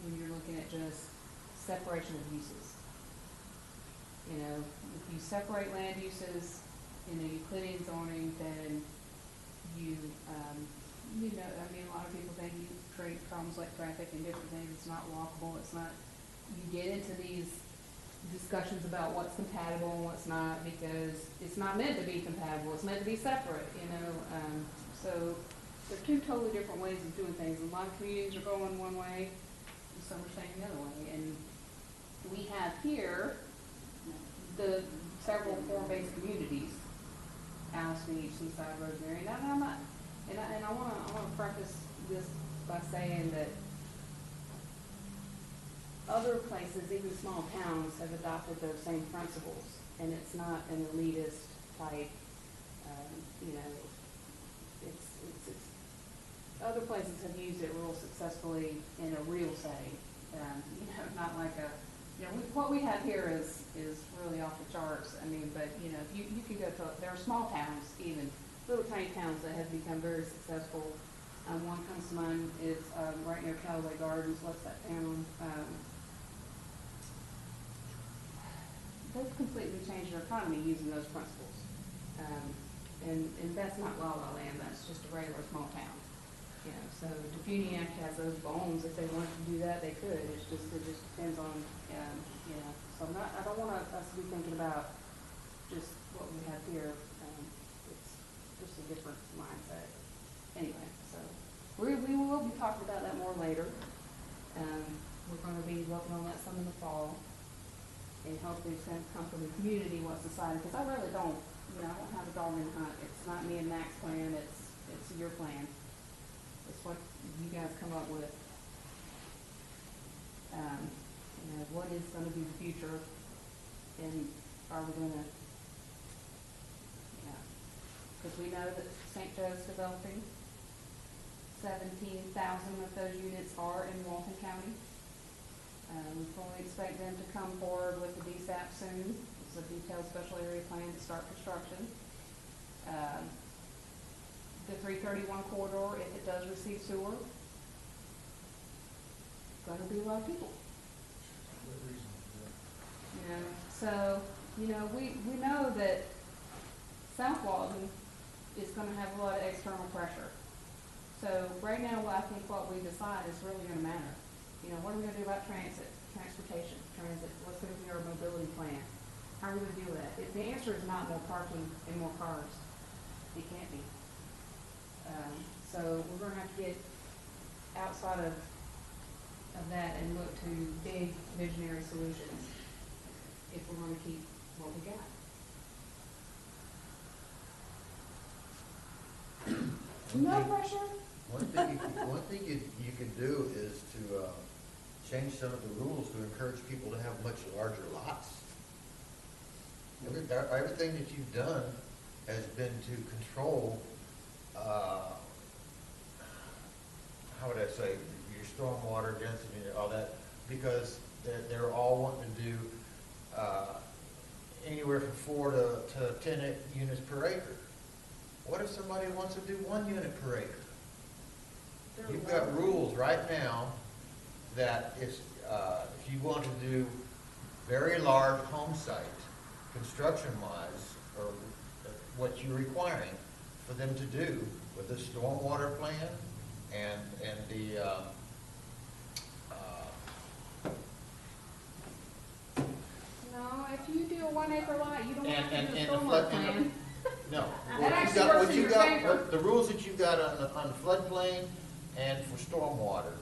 when you're looking at just separation of uses. You know, if you separate land uses in a Euclidean zoning, then you know, I mean, a lot of people think you create problems like traffic and different things. It's not walkable. It's not. You get into these discussions about what's compatible and what's not, because it's not meant to be compatible. It's meant to be separate, you know. So they're two totally different ways of doing things. A lot of communities are going one way, and some are staying the other way. And we have here the several form-based communities, Alice Beach, Seaside, Rosemary. And I'm not, and I want to preface this by saying that other places, even small towns, have adopted those same principles, and it's not an elitist type, you know, it's other places have used it real successfully in a real setting, you know, not like a, you know, what we have here is really off the charts. I mean, but, you know, you can go to, there are small towns, even little tiny towns that have become very successful. One comes to mind is right near Callaway Gardens. What's that town? They've completely changed their economy using those principles. And that's not La La Land, that's just a regular small town. You know, so Defuniak has those bones. If they wanted to do that, they could. It just depends on, you know. So I don't want us to be thinking about just what we have here. It's just a different mindset. Anyway, so we will be talking about that more later. We're going to be working on that some in the fall. And hopefully it's going to come from the community what's decided, because I really don't, you know, I don't have a dog in the hunt. It's not me and Mac's plan, it's your plan. It's what you guys come up with. You know, what is going to be the future, and are we going to, yeah, because we know that St. Joe's developing. 17,000 of those units are in Walton County. We fully expect them to come forward with the DSAP soon. It's a detailed special area plan to start construction. The 331 corridor, if it does receive sewer, going to be a lot of people. You know, so, you know, we know that South Walton is going to have a lot of external pressure. So right now, I think what we decide is really going to matter. You know, what are we going to do about transit? transportation, transit, let's say we are a mobility plan. How are we gonna deal with that? The answer is not more parking and more cars. It can't be. So we're gonna have to get outside of that and look to big visionary solutions if we're gonna keep what we got. No pressure. One thing you could do is to change some of the rules to encourage people to have much larger lots. Everything that you've done has been to control, how would I say, your stormwater density and all that, because they're all wanting to do anywhere from 4 to 10 units per acre. What if somebody wants to do 1 unit per acre? You've got rules right now that if you want to do very large home site, construction-wise, or what you're requiring for them to do with the stormwater plan and the No, if you do a 1 acre lot, you don't have to do a and stormwater plan. no. That actually works in your favor. The rules that you've got on the floodplain and for stormwater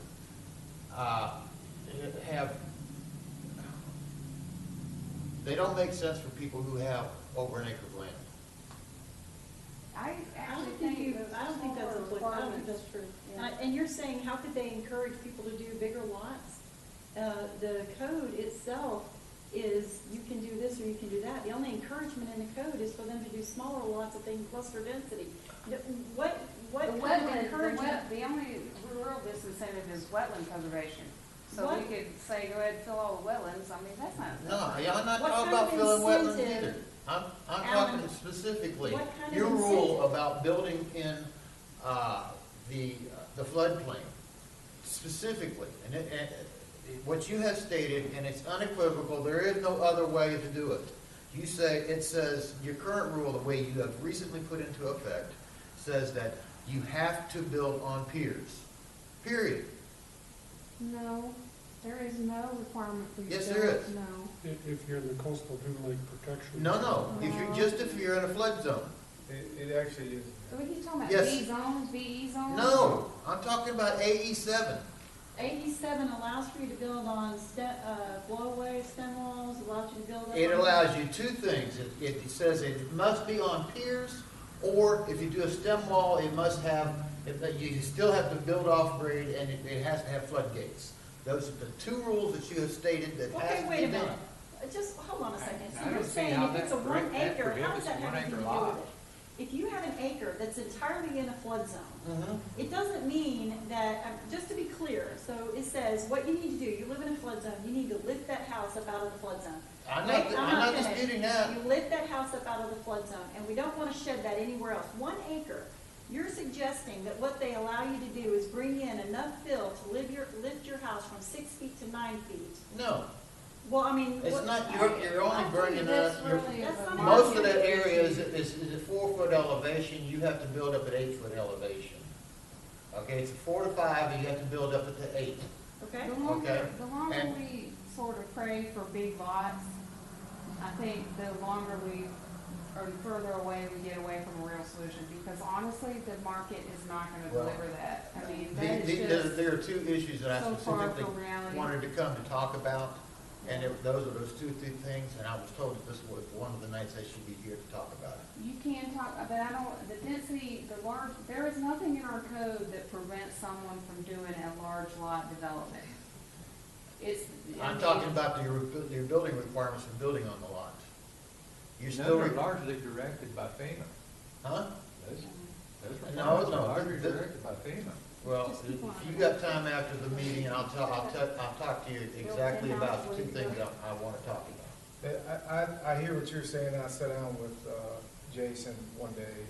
they don't make sense for people who have over an acre of land. I I actually don't think those I don't think that's smaller applicable. I don't think requirements- that's true. Yeah. And you're saying, how could they encourage people to do bigger lots? The code itself is, you can do this or you can do that. The only encouragement in the code is for them to do smaller lots if they can cluster density. What The kind of wetland, encouragement? the only real disincentive is wetland preservation. So What? we could say, go ahead and fill all the wetlands, I mean, that's not. No, I'm not What talking kind about of filling wetlands incentive, either. I'm Alan, talking specifically, what kind of your rule incentive? about building in the floodplain, specifically. And what you have stated, and it's unequivocal, there is no other way to do it. You say, it says, your current rule, the way you have recently put into effect, says that you have to build on piers, period. No, there is no requirement for you to. Yes, there is. No. If you're in the coastal dune lake protection. No, if you're in a flood zone. It actually is. So we keep talking about Yes. B zones, VE zones? No, I'm talking about AE7. 87 allows for you to build on blowaway stem walls, allows you to build up. It on- allows you two things. It says it must be on piers, or if you do a stem wall, it must have, you still have to build off grade, and it has to have floodgates. Those are the two rules that you have stated that has Okay, to wait be a minute. done. Just, hold on a second. I So don't you're see saying how if it's that a 1 that acre, how does prohibits that a have 1 anything to acre do lot. with it? If you have an acre that's entirely in a flood zone, Mhm. it doesn't mean that, just to be clear, so it says what you need to do, you live in a flood zone, you need to lift that house up out of the flood zone. I'm Wait, not finished. disputing that. You lift that house up out of the flood zone, and we don't want to shed that anywhere else. 1 acre, you're suggesting that what they allow you to do is bring in enough fill to lift your house from 6 feet to 9 feet. No, Well, I mean. it's what- not, you're only bringing That's up, really That's a not- most of that area is a 4-foot elevation, you have to build up at 8-foot elevation. Okay, it's a 4 to 5, and you have to build up at the 8. Okay? The longer, Okay. the longer And- we sort of pray for big lots, I think the longer we, or the further away we get away from a real solution, because honestly, the market is not gonna Well, deliver that. I mean, that is just There are two issues that I so far specifically from reality. wanted to come to talk about, and those are those two things, and I was told that this was one of the nights I should be here to talk about it. You can talk, but I don't, the density, there is nothing in our code that prevents someone from doing a large lot development. It's. I'm talking about your building requirements for building on the lot. You're Those still, are largely directed by FEMA. huh? Those No, requirements no, are largely the- directed by FEMA. Well, Just if keep on. you got time after the meeting, I'll talk to you exactly about the two things I want to talk about. I hear what you're saying. I sat down with Jason one day.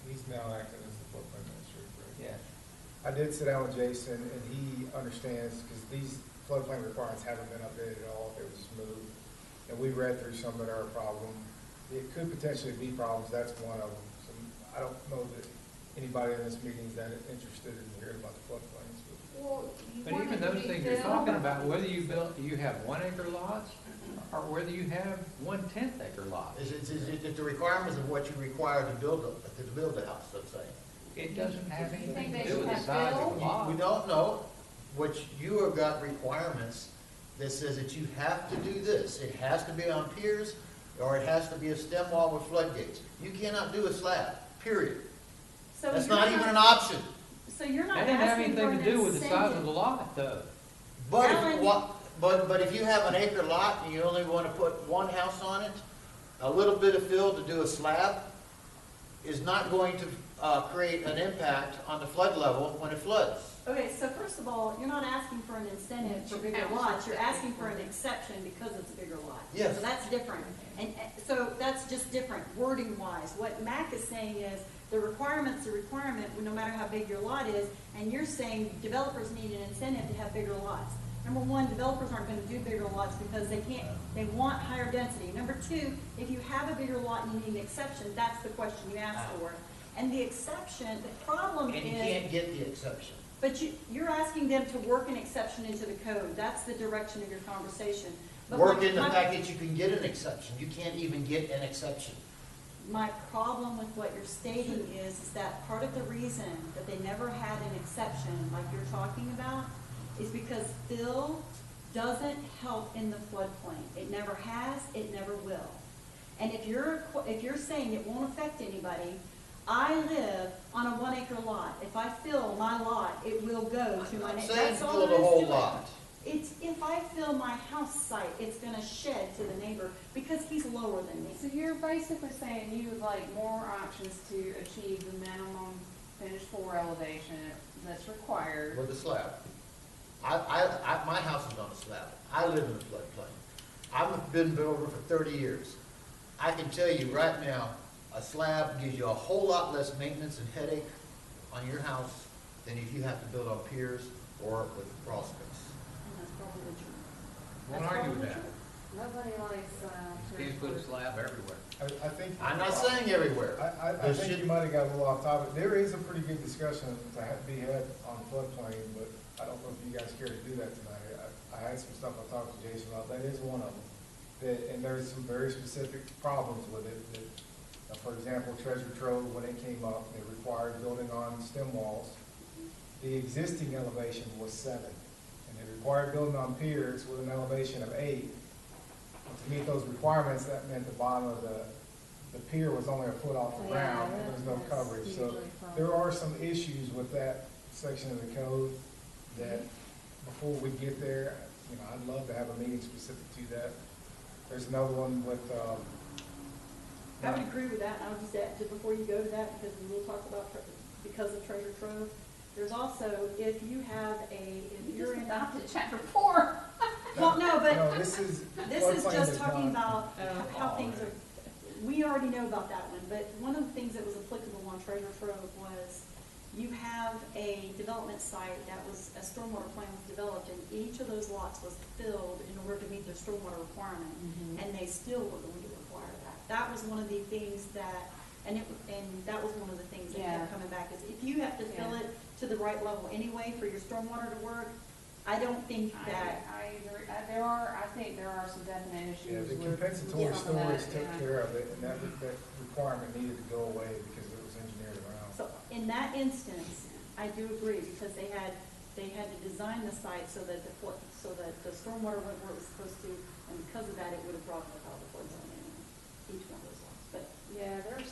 He's now acting as the floodplain administrator, right? Yeah. I did sit down with Jason, and he understands, because these floodplain requirements haven't been updated at all. It was smooth. And we read through some that are a problem. It could potentially be problems. That's one of them. So I don't know that anybody in this meeting is that interested in hearing about the floodplains. But Well, you But want even it to those be things you're filled. talking about, whether you have 1 acre lots, or whether you have 1/10 acre lot, Is it the requirements of what you require to build a house, let's say? it doesn't have You think anything they to do should with the have size of filled? the lot. We don't know, which you have got requirements that says that you have to do this. It has to be on piers, or it has to be a stem wall with floodgates. You cannot do a slab, period. So That's you're not even an option. So you're not That didn't have asking for anything an to do with the size of incentive. the lot, though. But Alan- but if you have an acre lot and you only want to put one house on it, a little bit of fill to do a slab is not going to create an impact on the flood level when it floods. Okay, so first of all, you're not asking for an incentive for bigger lots, you're asking for an exception because it's a bigger lot. Yes. So that's different. And so that's just different wording wise. What Mac is saying is the requirement's a requirement, no matter how big your lot is, and you're saying developers need an incentive to have bigger lots. Number one, developers aren't gonna do bigger lots because they want higher density. Number two, if you have a bigger lot and you need an exception, that's the question you asked for. And the exception, the problem And you is. can't get the exception. But you're asking them to work an exception into the code. That's the direction of your conversation. But Work in the fact that you can get an exception. You can't even get an exception. My problem with what you're stating is that part of the reason that they never had an exception, like you're talking about, is because fill doesn't help in the floodplain. It never has, it never will. And if you're saying it won't affect anybody, I live on a 1 acre lot. If I fill my lot, it will go to my I'm neighbor. saying That's all fill there the is whole to it. lot. It's, if I fill my house site, it's gonna shed to the neighbor because he's lower than me. So you're basically saying you would like more options to achieve the minimum finished floor elevation that's required. With a slab. My house is on a slab. I live in a floodplain. I've been builder for 30 years. I can tell you right now, a slab gives you a whole lot less maintenance and headache on your house than if you have to build on piers or with crawl space. And that's probably the truth. Won't argue with that. Nobody likes, You can put a slab everywhere. I think. I'm not saying everywhere. I There think should- you might have got a little off topic. There is a pretty good discussion to be had on floodplain, but I don't know if you guys care to do that tonight. I had some stuff I talked to Jason about. That is one of them. And there's some very specific problems with it. For example, Treasure Trove, when it came up, it required building on stem walls. The existing elevation was 7, and it required building on piers with an elevation of 8. To meet those requirements, that meant the bottom of the pier was only a foot off the ground, and there was no coverage. So there are some issues with that section of the code that before we get there, I'd love to have a meeting specific to that. There's another one with, I would agree with that, and I'll just add, before you go to that, because we will talk about, because of Treasure Trove, there's also, if you have if you're in. adopted chapter 4. Well, no, but. no, this is. This is floodplain just is talking not- about how things are, we already know about that one, but one of the things that was applicable on Treasure Trove was you have a development site that was, a stormwater plan was developed, and each of those lots was filled in order to meet their stormwater requirement, and they still were going to require that. That was one of the things that, and that was one of the things that Yeah. kept coming back, is if you have to fill it to the right level anyway for your stormwater to work, I don't think that. I agree. I think there are some definite Yeah, issues the with compensatory some of that, storage took yeah. care of it, and that requirement needed to go away because it was engineered around. So in that instance, I do agree, because they had to design the site so that the stormwater went where it was supposed to, and because of that, it would have brought about the flood zone in each one of those lots, but. Yeah, there's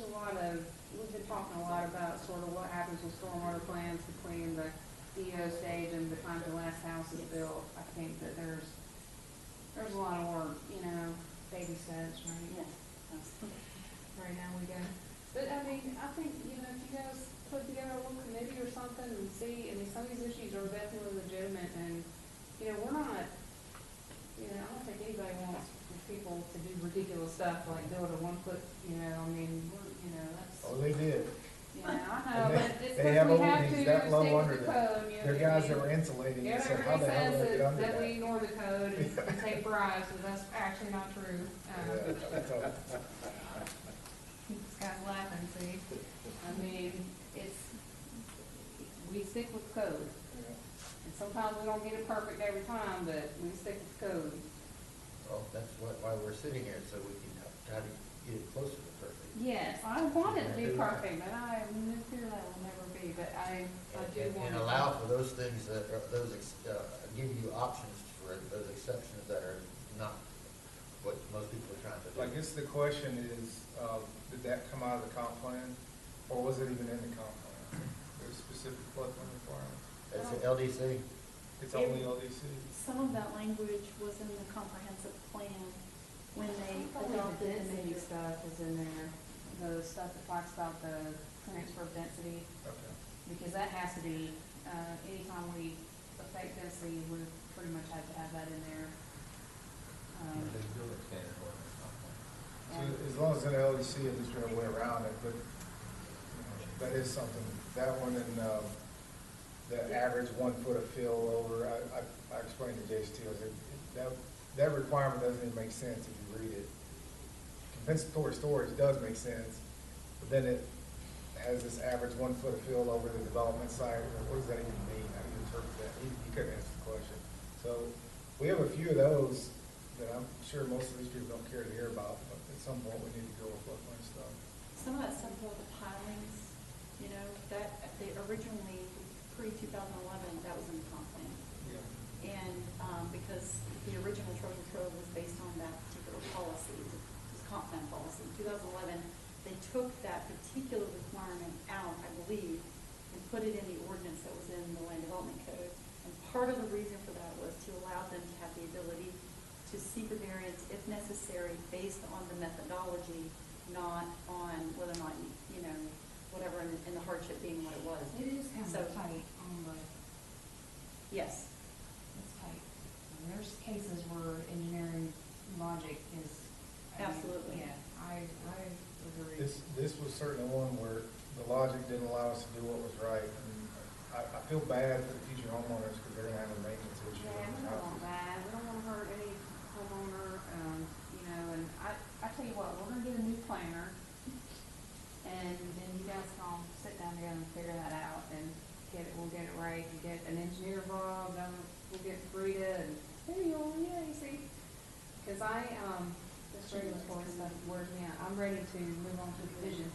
a lot of, we've been talking a lot about sort of what happens with stormwater plans between the DO stage and the time the last house is built. I think that there's a lot of work, baby steps, right? Right now we got, but I mean, I think, if you guys put together a little committee or something and see, some of these issues are definitely legitimate and, we're not, I don't think anybody wants people to do ridiculous stuff like build a 1 foot, that's. Oh, they did. Yeah, I know, And but it's they have because we have openings to that low stick under with the them. code, They're guys that were insulating, Yeah, and said, how everybody the hell says did they get under that we that? ignore the code and take bribes, but that's actually not true. Yeah, that's all. This guy's laughing, see? I mean, we stick with code. And sometimes we don't get it perfect every time, but we stick with code. Well, that's why we're sitting here, so we can try to get it closer to perfect. Yes, I want it to be perfect, but I fear that will never be, but I do want it. And allow for those things that, give you options for those exceptions that are not what most people are trying to do. I guess the question is, did that come out of the comp plan, or was it even in the comp plan? There's specific floodplain requirements. It's an LDC. It's only LDC? Some of that language was in the comprehensive plan when they Probably the adopted the density major. stuff is in there, the stuff that talks about the transfer of density, Okay. because that has to be, anytime we affect density, we pretty much have to have that in there. There's building standards ordinance, something. So as long as it's an LDC, at least we're way around it, but that is something, that one and, the average 1 foot of fill over, I explained to Jason too, I said, that requirement doesn't even make sense if you read it. Compensatory storage does make sense, but then it has this average 1 foot of fill over the development site. What does that even mean? How do you interpret that? He couldn't answer the question. So we have a few of those that I'm sure most of these people don't care to hear about, but at some point we need to go with floodplain stuff. Some of that stuff about the pilings, you know, that they originally, pre-2011, that was in the comp plan. Yeah. And, because the original Trojan Code was based on that particular policy, it was comp plan policy. In 2011, they took that particular requirement out, I believe, and put it in the ordinance that was in the Land Development Code. And part of the reason for that was to allow them to have the ability to seek a variance if necessary based on the methodology, not on whether or not, you know, whatever, and the hardship being what it was. It is kind So- of tight on the, Yes. it's tight. And there's cases where engineering logic is. I mean, Absolutely. Yeah, I agree. This was certainly one where the logic didn't allow us to do what was right. And I feel bad for the future homeowners because they're gonna have a maintenance issue. Yeah, we don't want that, we don't wanna hurt any homeowner, you know, and I tell you what, we're gonna get a new planner, and then you guys can all sit down together and figure that out, and we'll get it right, and get an engineer involved, and we'll get Rita, and there you are, yeah, you see. Cause this regulatory stuff wears me out, I'm ready to move on to division.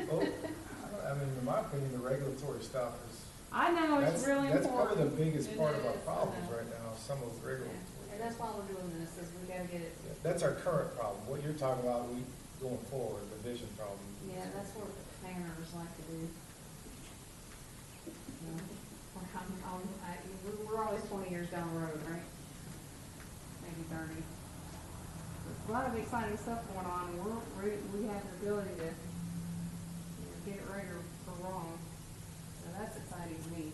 Well, I mean, in my opinion, the regulatory stuff is, I know, it's really important. that's probably the biggest It part of our is, I problems know. right now, some of the regulatory. And that's why we're doing this, is we gotta get it. That's our current problem. What you're talking about, going forward, the vision problem. Yeah, that's what planners like to do. You know, we're always 20 years down the road, right? Maybe 30. There's a lot of exciting stuff going on, and we have the ability to, you know, get it right or wrong. So that's exciting to me.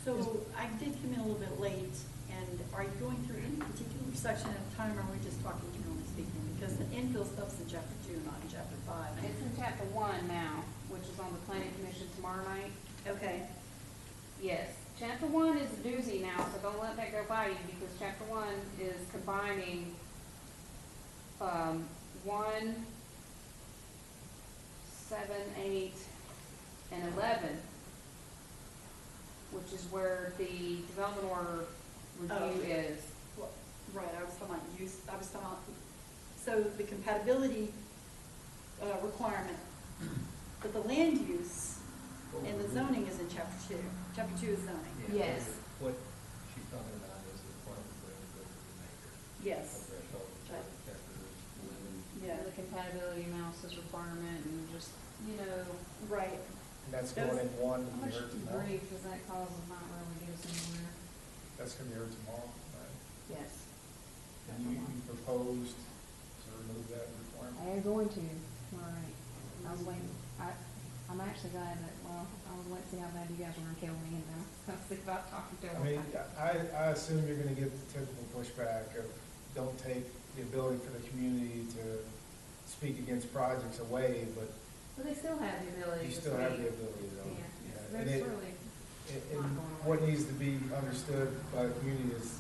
So I did come in a little bit late, and are you going through any particular section at a time, or are we just talking generally speaking? Because the infill stuff's in chapter 2, not in chapter 5. It's in chapter 1 now, which is on the planning commission tomorrow night. Okay. Yes, chapter 1 is a doozy now, so don't let that go by you, because chapter 1 is combining, 1, 7, 8, and 11, which is where the development order review is. Well, right, I was talking about use, I was talking about, so the compatibility requirement, but the land use and the zoning is in chapter 2. Chapter 2 is zoning. Yeah, Yes. What she's talking about is the requirement for them to go through the maker. Yes. Threshold, Right. chapter 11. Yeah. The compatibility analysis requirement, and just, you know, Right. And that's going in one, how you much heard tomorrow. grief does that cause us not really get us anywhere? That's gonna be heard tomorrow, right? Yes. And you proposed to remove that requirement? I am going to, tomorrow night. I was waiting, I'm actually glad that, well, I was waiting to see how bad you guys were gonna kill me, and I was thinking about talking to I them. mean, I assume you're gonna get the typical pushback of, don't take the ability for the community to speak against projects away, but But they still have the ability you to still have speak. the ability though. Yeah, Yeah. there's And it- really, And what needs to be understood by the community is,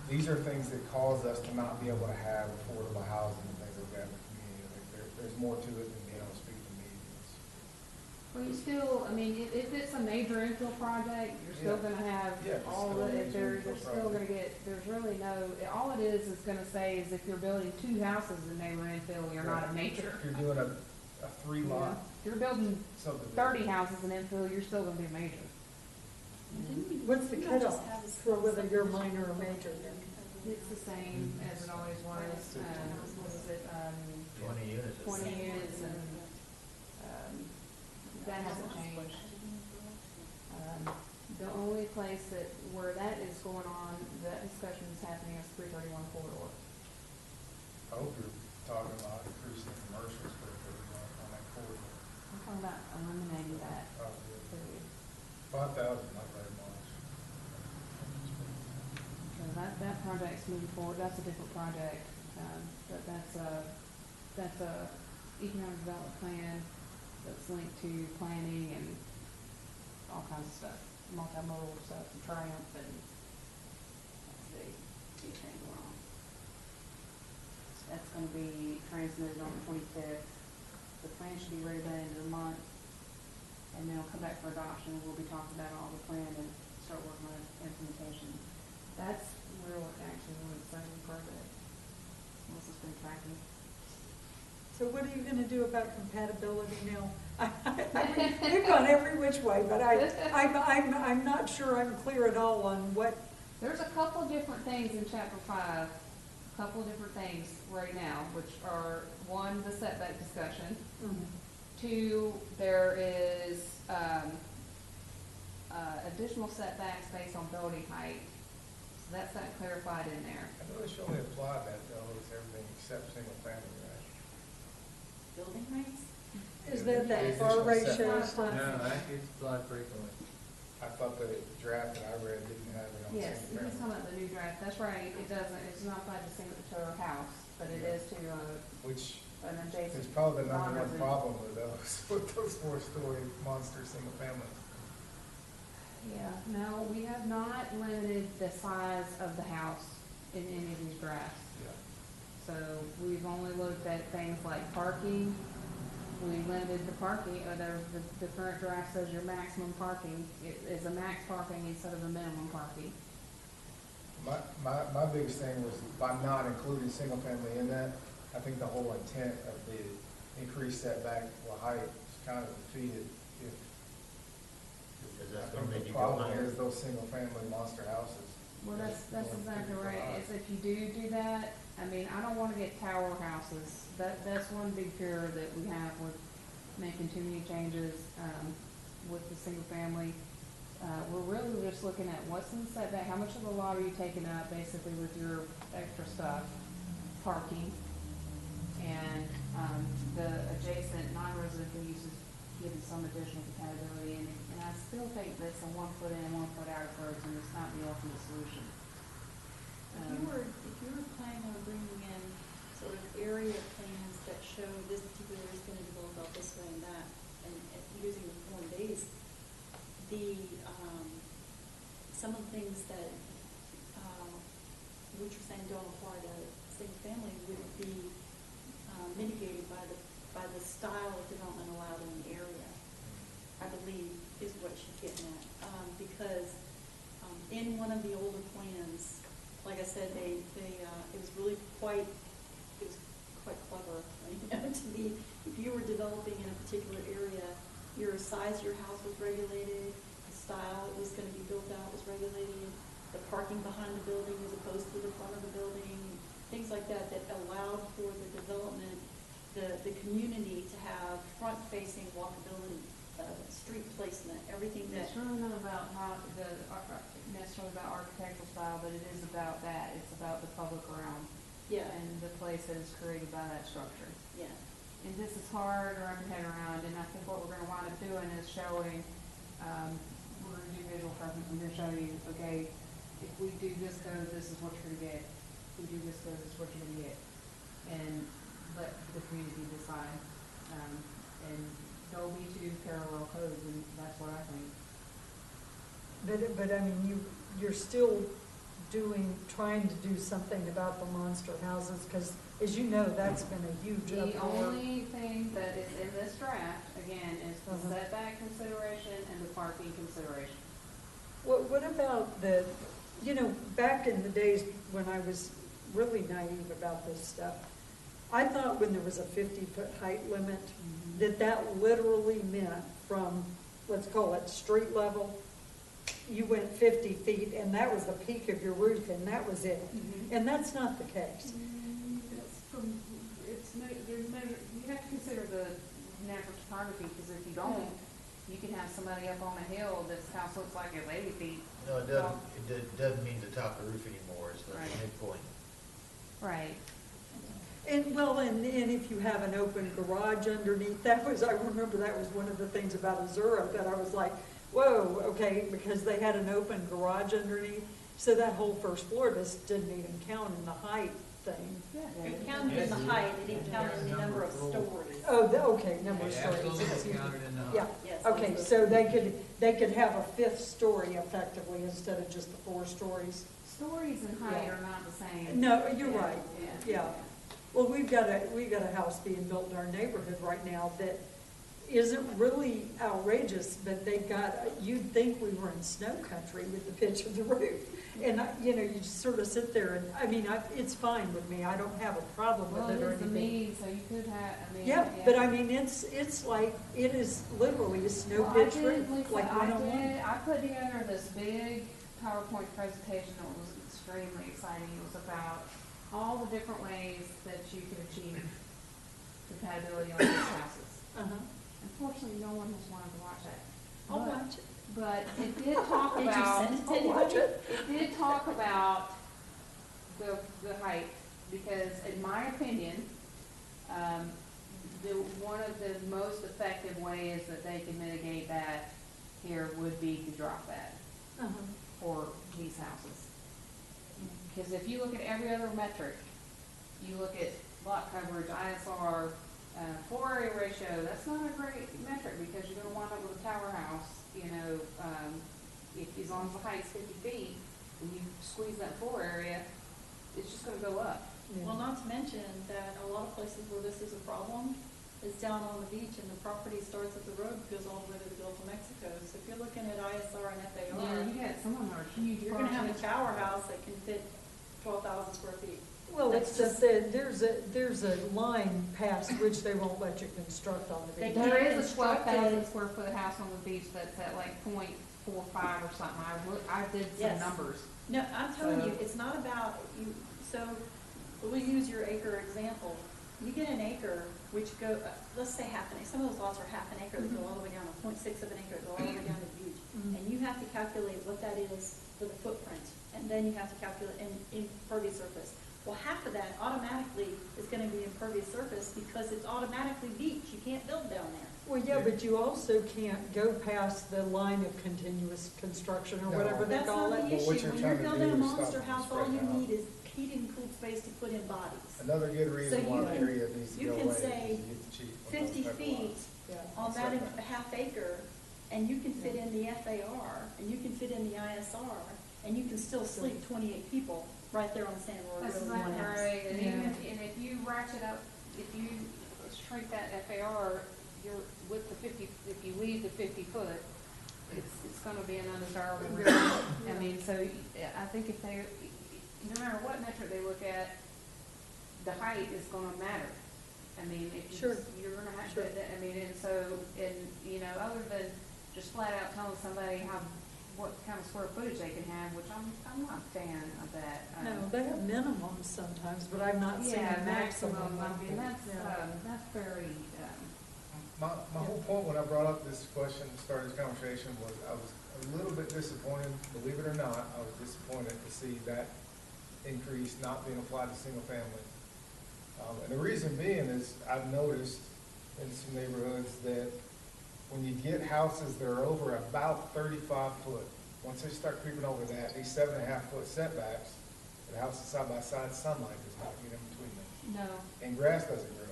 these are things that cause us to not be able to have affordable housing and things like that in the community. Like there's more to it than being able to speak to meetings. well, Well, you still, I mean, if it's a major infill project, you're still Yeah. gonna have Yeah, it's all still a the, if major there's, infill you're still gonna get, there's really no, all it is gonna say is if you're building 2 houses in neighbor infill, you're not a major. If you're doing a 3-lot If you're building subdivision. 30 houses in infill, you're still gonna be a major. What's the We don't just cutoff have a for whether you're subdivision. minor or major then? It's the same as it always was, what was it, 20 units. 20 units and, that hasn't changed. The only place where that is going on, that discussion is happening is 331 corridor. I hope you're talking about increasing commercial square footage on that corridor. I'm talking about eliminating that. Probably Period. 5,000, not very much. So that project's moving forward, that's a different project, but that's a economic development plan that's linked to planning and all kinds of stuff, multimodal stuff, and Triumph, and that's the big thing going on. That's gonna be transmitted on the 25th. The plan should be ready by the end of the month, and then it'll come back for adoption, and we'll be talking about all the plan and start working on implementation. That's real, actually, one exciting project. Melissa's been tracking. So what are you gonna do about compatibility now? We've gone every which way, but I'm not sure I'm clear at all on what, There's a couple different things in chapter 5, a couple different things right now, which are, 1, the setback discussion. 2, there is, additional setbacks based on building height. So that's not clarified in there. I know they should only apply that to almost everything except single family, right? Building heights? is that The bar additional ratio setback. stuff? No, that gets applied frequently. I thought the draft that I read didn't have it on Yes, single he's talking family. about the new draft, that's right, it doesn't, it's not applied to a house, but it is to, Which an adjacent. is probably the number one non-resident. problem with those 4-story monster single families. Yeah, no, we have not limited the size of the house in any of these drafts. Yeah. So we've only looked at things like parking. We limited the parking, the current draft says your maximum parking is a max parking instead of a minimum parking. My biggest thing was by not including single family in that, I think the whole intent of the increased setback height is kind of defeated if Because I that's gonna think make the you go problem higher. is those single family monster houses. Well, that's exactly Going right, high. is if you do that, I mean, I don't wanna get tower houses, that's one big fear that we have with making too many changes, with the single family. We're really just looking at what's in the setback, how much of the lot are you taking up, basically with your extra stuff, parking, and, the adjacent non-residential uses given some additional compatibility, and I still think that's a 1 foot in, 1 foot out approach, and it's not the ultimate solution. If you were planning on bringing in sort of area plans that show this particular area is gonna develop out this way and that, and using the Form Bs, some of the things that, what you're saying don't apply to single family would be, mitigated by the style of development allowed in the area, I believe is what she's getting at. Because, in one of the older plans, like I said, it was really quite clever, you know, to be, if you were developing in a particular area, your size of your house was regulated, the style it was gonna be built out was regulated, the parking behind the building as opposed to the front of the building, things like that, that allowed for the development, the community to have front-facing walkability, street placement, everything that. It's really not about necessarily about architectural style, but it is about that, it's about the public realm. Yeah. And the place that is created by that structure. Yeah. And this is hard to wrap your head around, and I think what we're gonna wind up doing is showing, we're gonna do visual preference, I'm gonna show you, okay, if we do this code, this is what you're gonna get. If we do this code, this is what you're gonna get. And let the community decide, and there'll be 2 parallel codes, and that's what I think. But I mean, you're still trying to do something about the monster houses, because As you know, that's been a huge The uproar. only thing that is in this draft, again, is the Uh-huh. setback consideration and the parking consideration. What about back in the days when I was really naive about this stuff, I thought when there was a 50-foot height limit, that literally meant from, let's call it street level, you went 50 feet and that was the peak of your roof and that was it. And that's not the case. It's from, you have to consider the natural topography, because if you don't, you can have somebody up on a hill, this house looks like it's 80 feet. No, it doesn't mean the top of the roof anymore, it's the Right. midpoint. Right. And if you have an open garage underneath, I remember that was one of the things about Azura that I was like, whoa, okay, because they had an open garage underneath, so that whole first floor just didn't even count in the height thing. It counted in the height, it didn't count in the number of stories. Oh, okay, number of It stories. absolutely excuse me. counted in the height. Yeah, Yes. okay, so they could have a fifth story effectively instead of just the 4 stories. Stories and height Yeah. are not the same. No, you're Yeah, right, yeah. yeah. Well, we've got a house being built in our neighborhood right now that isn't really outrageous, but you'd think we were in snow country with the pitch of the roof. And, you just sort of sit there and, it's fine with me, I don't have a problem with Well, it or it is the anything. mean, so you could have, Yeah, but it's like, it is literally a snow Well, pitch roof, Lisa, like one-on-one. I put together this big PowerPoint presentation that was extremely exciting. It was about all the different ways that you could achieve compatibility on these houses. Uh-huh. Unfortunately, no one has wanted to watch that. I'll But- watch it. But it did talk Did you about. send it to I'll watch anybody? it. It did talk about the height, because in my opinion, one of the most effective ways that they can mitigate that here would be to drop that Uh-huh. for these houses. Because if you look at every other metric, you look at lot coverage, ISR, floor area ratio, that's not a great metric, because you're gonna wind up with a tower house, as long as the height's 50 feet, and you squeeze that floor area, it's just gonna go up. Yeah. Well, not to mention that a lot of places where this is a problem is down on the beach, and the property starts at the road, goes all the way to the Gulf of Mexico. So if you're looking at ISR and FAR, You got some of them are huge. you're gonna have a projects. tower house that can fit 12,000 square feet. Well, That's except that there's a line past which they won't let you construct on the They beach. can't There is a construct 12,000 it. square foot house on the beach that's at like .45 or something. I did some Yes. numbers. No, I'm telling you, it's not about you, so, we'll use your acre example. You get an acre, which let's say half an acre, some of those lots are half an acre, that go all the way down to 0.6 of an acre, go all the way down to the beach. Mhm. And you have to calculate what that is for the footprint, and then you have to calculate impervious surface. Well, half of that automatically is gonna be impervious surface, because it's automatically beach, you can't build down there. Well, yeah, but you also can't go past the line of continuous construction or No. whatever they That's call not it. the But what issue, you're when you're trying to building a do is stop monster it house, from all you spreading out. need is heated and cooled space to put in bodies. Another good reason So why you the can- area needs to you go can away is say you get the cheap. on those 50 type of feet lots. Yeah. on that Setback. a half acre, and you can fit in the FAR, and you can fit in the ISR, and you can still sleep 28 people right there on San Road That's Road in exactly one house. right, and Yeah. even if you ratchet up, if you shrink that FAR, you're with the 50, if you leave the 50 foot, it's gonna be an undesirable result. I mean, so I think if they, no matter what metric they look at, the height is gonna matter. I mean, if Sure. you're gonna have Sure. to, I mean, and so, other than just flat out telling somebody what kind of square footage they can have, which I'm not a fan of that. No, they have minimums sometimes, but I've not seen Yeah, a maximum. maximum, I mean, Yeah. that's very, My whole point when I brought up this question, started this conversation, was I was a little bit disappointed, believe it or not, I was disappointed to see that increase not being applied to single family. And the reason being is I've noticed in some neighborhoods that when you get houses that are over about 35 foot, once they start creeping over that, these 7.5 foot setbacks, the houses side by side, sunlight does not get in between them, no. and grass doesn't grow.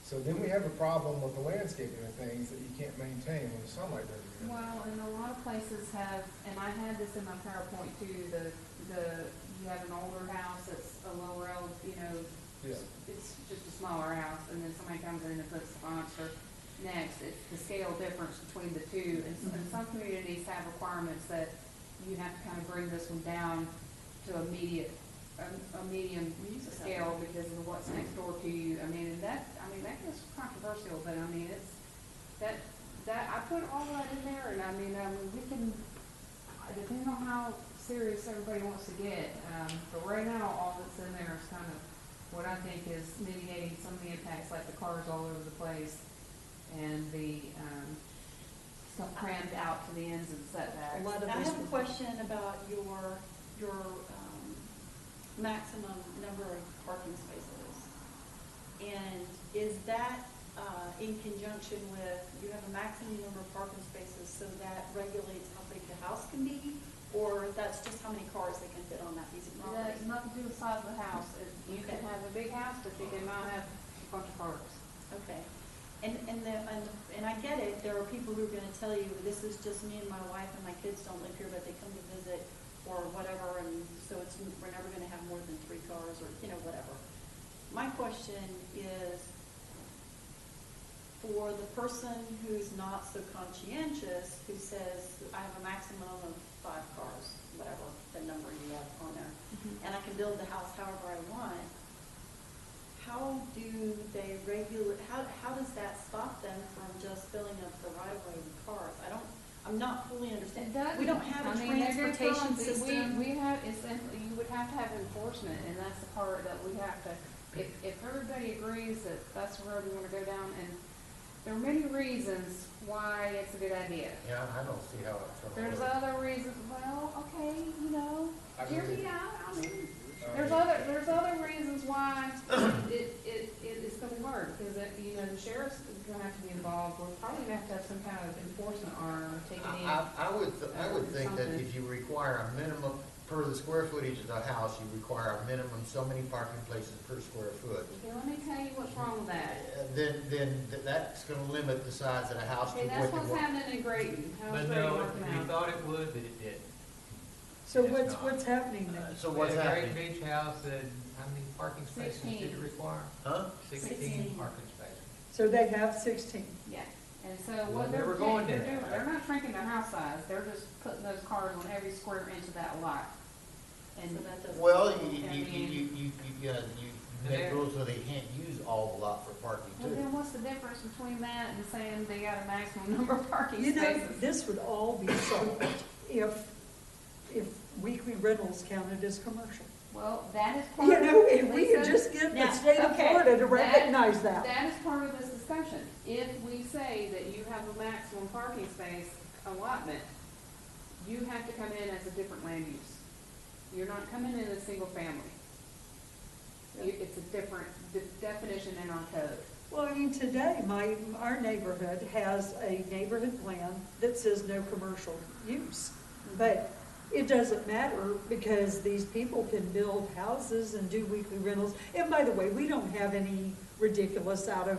So then we have a problem with the landscaping of things that you can't maintain when the sunlight doesn't get in. Well, and a lot of places have, and I had this in my PowerPoint too, you have an older house that's a lower, Yeah. it's just a smaller house, and then somebody comes in and puts the monster next, it's the scale difference between the two, and some communities have requirements that you have to kind of bring this one down to a medium scale because of what's next door to you. I mean, that gets controversial, but I mean, it's, that, I put all that in there, and I mean, we can, depending on how serious everybody wants to get, but right now, all that's in there is kind of what I think is mitigating some of the impacts, like the cars all over the place, and the, stuff crammed out to the ends of the setbacks. I have a question about your maximum number of parking spaces. And is that in conjunction with, you have a maximum number of parking spaces, so that regulates how big the house can be? Or that's just how many cars they can fit on that piece of property? That has nothing to do with the size of the house. You can have a big house, but you cannot have a bunch of cars. Okay. And I get it, there are people who are gonna tell you, this is just me and my wife and my kids don't live here, but they come to visit or whatever, and so we're never gonna have more than 3 cars or, whatever. My question is, for the person who's not so conscientious, who says, I have a maximum of 5 cars, whatever the number you have on there, and I can build the house however I want, how do they regulate, how does that stop them from just filling up the right of way with cars? I'm not fully understanding. We don't have a transportation system. We have, essentially, you would have to have enforcement, and that's the part that we have to, if everybody agrees that that's the road we want to go down, and there are many reasons why it's a good idea. Yeah, I don't see how it's gonna There's work. other reasons, well, okay, hear me out, I mean, there's other reasons why it's gonna work, because the sheriff's gonna have to be involved, we're probably gonna have to have some kind of enforcement arm taken in. I would think that something. if you require a minimum, per the square footage of the house, you require a minimum so many parking places per square foot. Okay, let me tell you what's wrong with that. Then that's gonna limit the size of the house to Okay, what that's you what's want. happening in Grayton. How's But Grayton no, working we out? thought it would, but it didn't. So It's not. what's happening then? So We what's had a happening? Great Beach House, and how many parking spaces did 16. it require? Huh? 16 parking spaces. So they have 16. Yeah, and so Well, what they they're were going doing, there. they're not shrinking their house size, they're just putting those cars on every square inch of that lot. And So that doesn't. Well, I mean- you make rules so they can't use all the lot for parking Well, too. then what's the difference between that and saying they got a maximum number of parking You know, spaces? this would all be solved if weekly rentals counted as commercial. Well, that is part You of. know, if we could Lisa, just get the Now, state of okay, Florida to recognize that. That is part of this discussion. If we say that you have a maximum parking space allotment, you have to come in as a different land use. You're not coming in as single family. It's a different definition in our code. Well, I mean, today, our neighborhood has a neighborhood plan that says no commercial use. But it doesn't matter because these people can build houses and do weekly rentals. And by the way, we don't have any ridiculous out of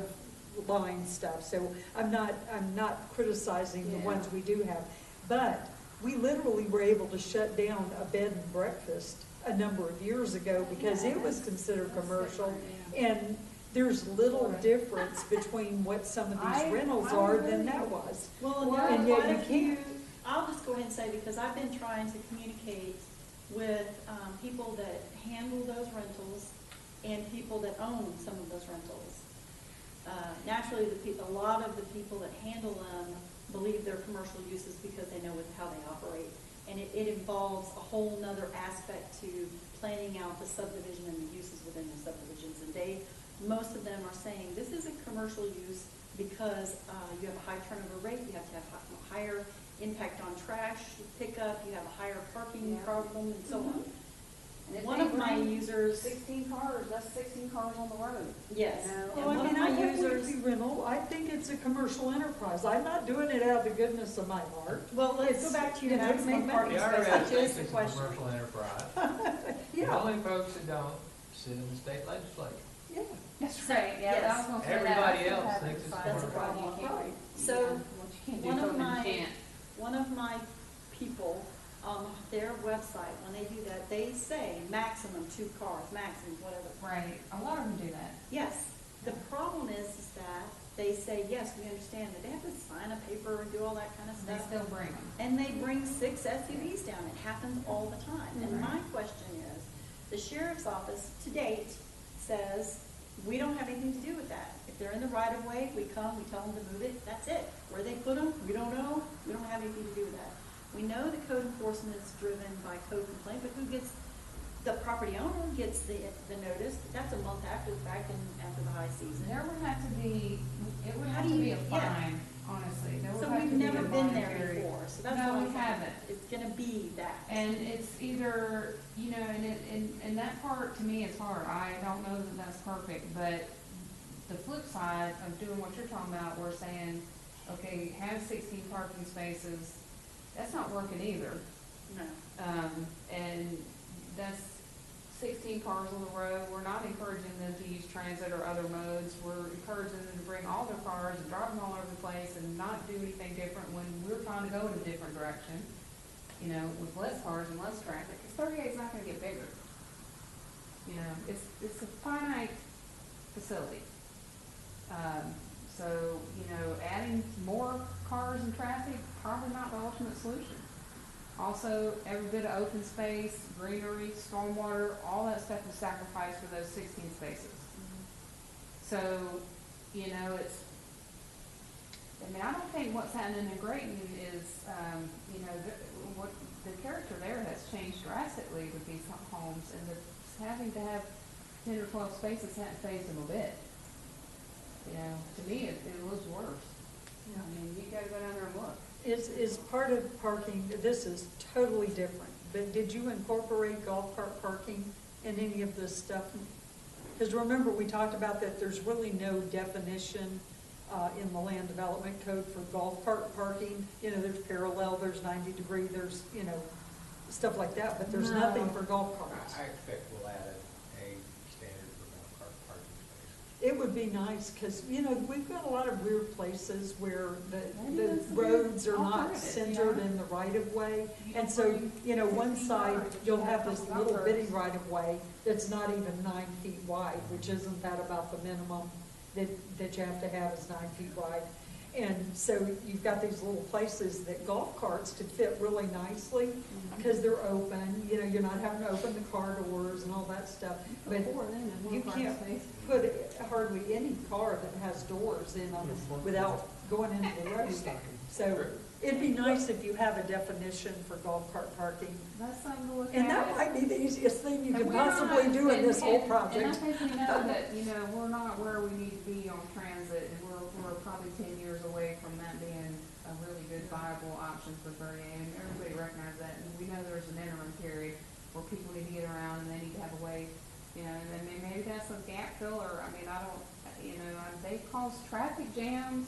line stuff, so I'm not criticizing the Yeah. ones we do have. But we literally were able to shut down a bed and breakfast a number of years ago because it was considered commercial. And there's little difference between what some of these rentals are than that was. Well, And no, yet quite you a few, can't. I'll just go ahead and say, because I've been trying to communicate with people that handle those rentals and people that own some of those rentals. Naturally, a lot of the people that handle them believe they're commercial uses because they know how they operate. And it involves a whole nother aspect to planning out the subdivision and the uses within the subdivisions. And most of them are saying, this is a commercial use because you have a high turnover rate, you have to have higher impact on trash pickup, you have a higher parking problem, and so on. And if One they of my bring users, 16 cars, that's 16 cars on the road. yes, You know, and Well, one I of mean, my I have users, weekly rental, I think it's a commercial enterprise. I'm not doing it out of the goodness of my heart. well, let's It's, go back to you your know, maximum make parking The money. space, IRS which is thinks the it's a question. commercial enterprise. The Yeah, only folks that don't sit in the state legislature. yeah. That's right, yeah, Yes. I was gonna say that. Everybody I still else have thinks to it's find That's a out problem. what you can't- Right. So, what you can't do, one of something you my- can't. One of my people on their website, when they do that, they say maximum 2 cars, maximum whatever. Right, a lot of them do that. Yes, the problem is that they say, yes, we understand that they have to sign a paper and do all that kind of They stuff. still bring them. And they bring 6 SUVs down, it happens all the time. And Mhm. my question is, the sheriff's office to date says, we don't have anything to do with that. If they're in the right of way, we come, we tell them to move it, that's it. Where they put them, we don't know, we don't have anything to do with that. We know the code enforcement is driven by code complaint, but who gets, the property owner gets the notice, that's a month after the fact and after the high season. There would have to be, it would How have do to be you- a yeah. fine, honestly. There would So have we've to be a never been there monetary- before, so that's No, why we haven't. it's gonna be that. And it's either, you know, and that part to me is hard. I don't know that that's perfect, but the flip side of doing what you're talking about, we're saying, okay, have 16 parking spaces, that's not working either. No. And that's 16 cars on the road. We're not encouraging them to use transit or other modes. We're encouraging them to bring all their cars and drive them all over the place and not do anything different when we're trying to go in a different direction, you know, with less cars and less traffic. Because 38 is not going to get bigger. You know, it's a finite facility. So, you know, adding more cars and traffic, probably not the ultimate solution. Also, every bit of open space, greenery, stormwater, all that stuff is sacrificed for those 16 spaces. So, you know, I mean, I don't think what's happening in Grayton is, you know, what the character there has changed drastically with these homes, and having to have 10 or 12 spaces hasn't phased them a bit. You know, to me, it looks worse. Yeah. I mean, you gotta go down there and look. Is part of parking, this is totally different, but did you incorporate golf cart parking in any of this stuff? Because remember, we talked about that there's really no definition in the land development code for golf cart parking. You know, there's parallel, there's 90 degree, there's, you know, stuff like that, but there's nothing for golf carts. I expect we'll add a standard for golf cart parking space. It would be nice, because, you know, we've got a lot of weird places where Maybe the that's a roads good are not alternative, centered yeah. in the right of way. You And don't so, bring you know, one 16 side, cars, but you'll you have have this couple little golf bitty carts. right of way that's not even 9 feet wide, which isn't that about the minimum that you have to have is 9 feet wide. And so you've got these little places that golf carts could fit really nicely because they're open, you know, you're not having to open the car doors and all that stuff. But Four of them in one you parking can't space. put hardly any car that has doors in them without going into the road. So it'd be nice if you have a definition for golf cart parking. That's something to look at. And that might be the easiest thing you And could we're possibly not- do in and- this whole and- project. And I think we know that, you know, we're not where we need to be on transit, and we're probably 10 years away from that being a really good viable option for 38, and everybody recognizes that, and we know there's an interim period where people need to get around and they need to have a way, you know, and then maybe that's a gap filler. I mean, I don't, you know, they cause traffic jams,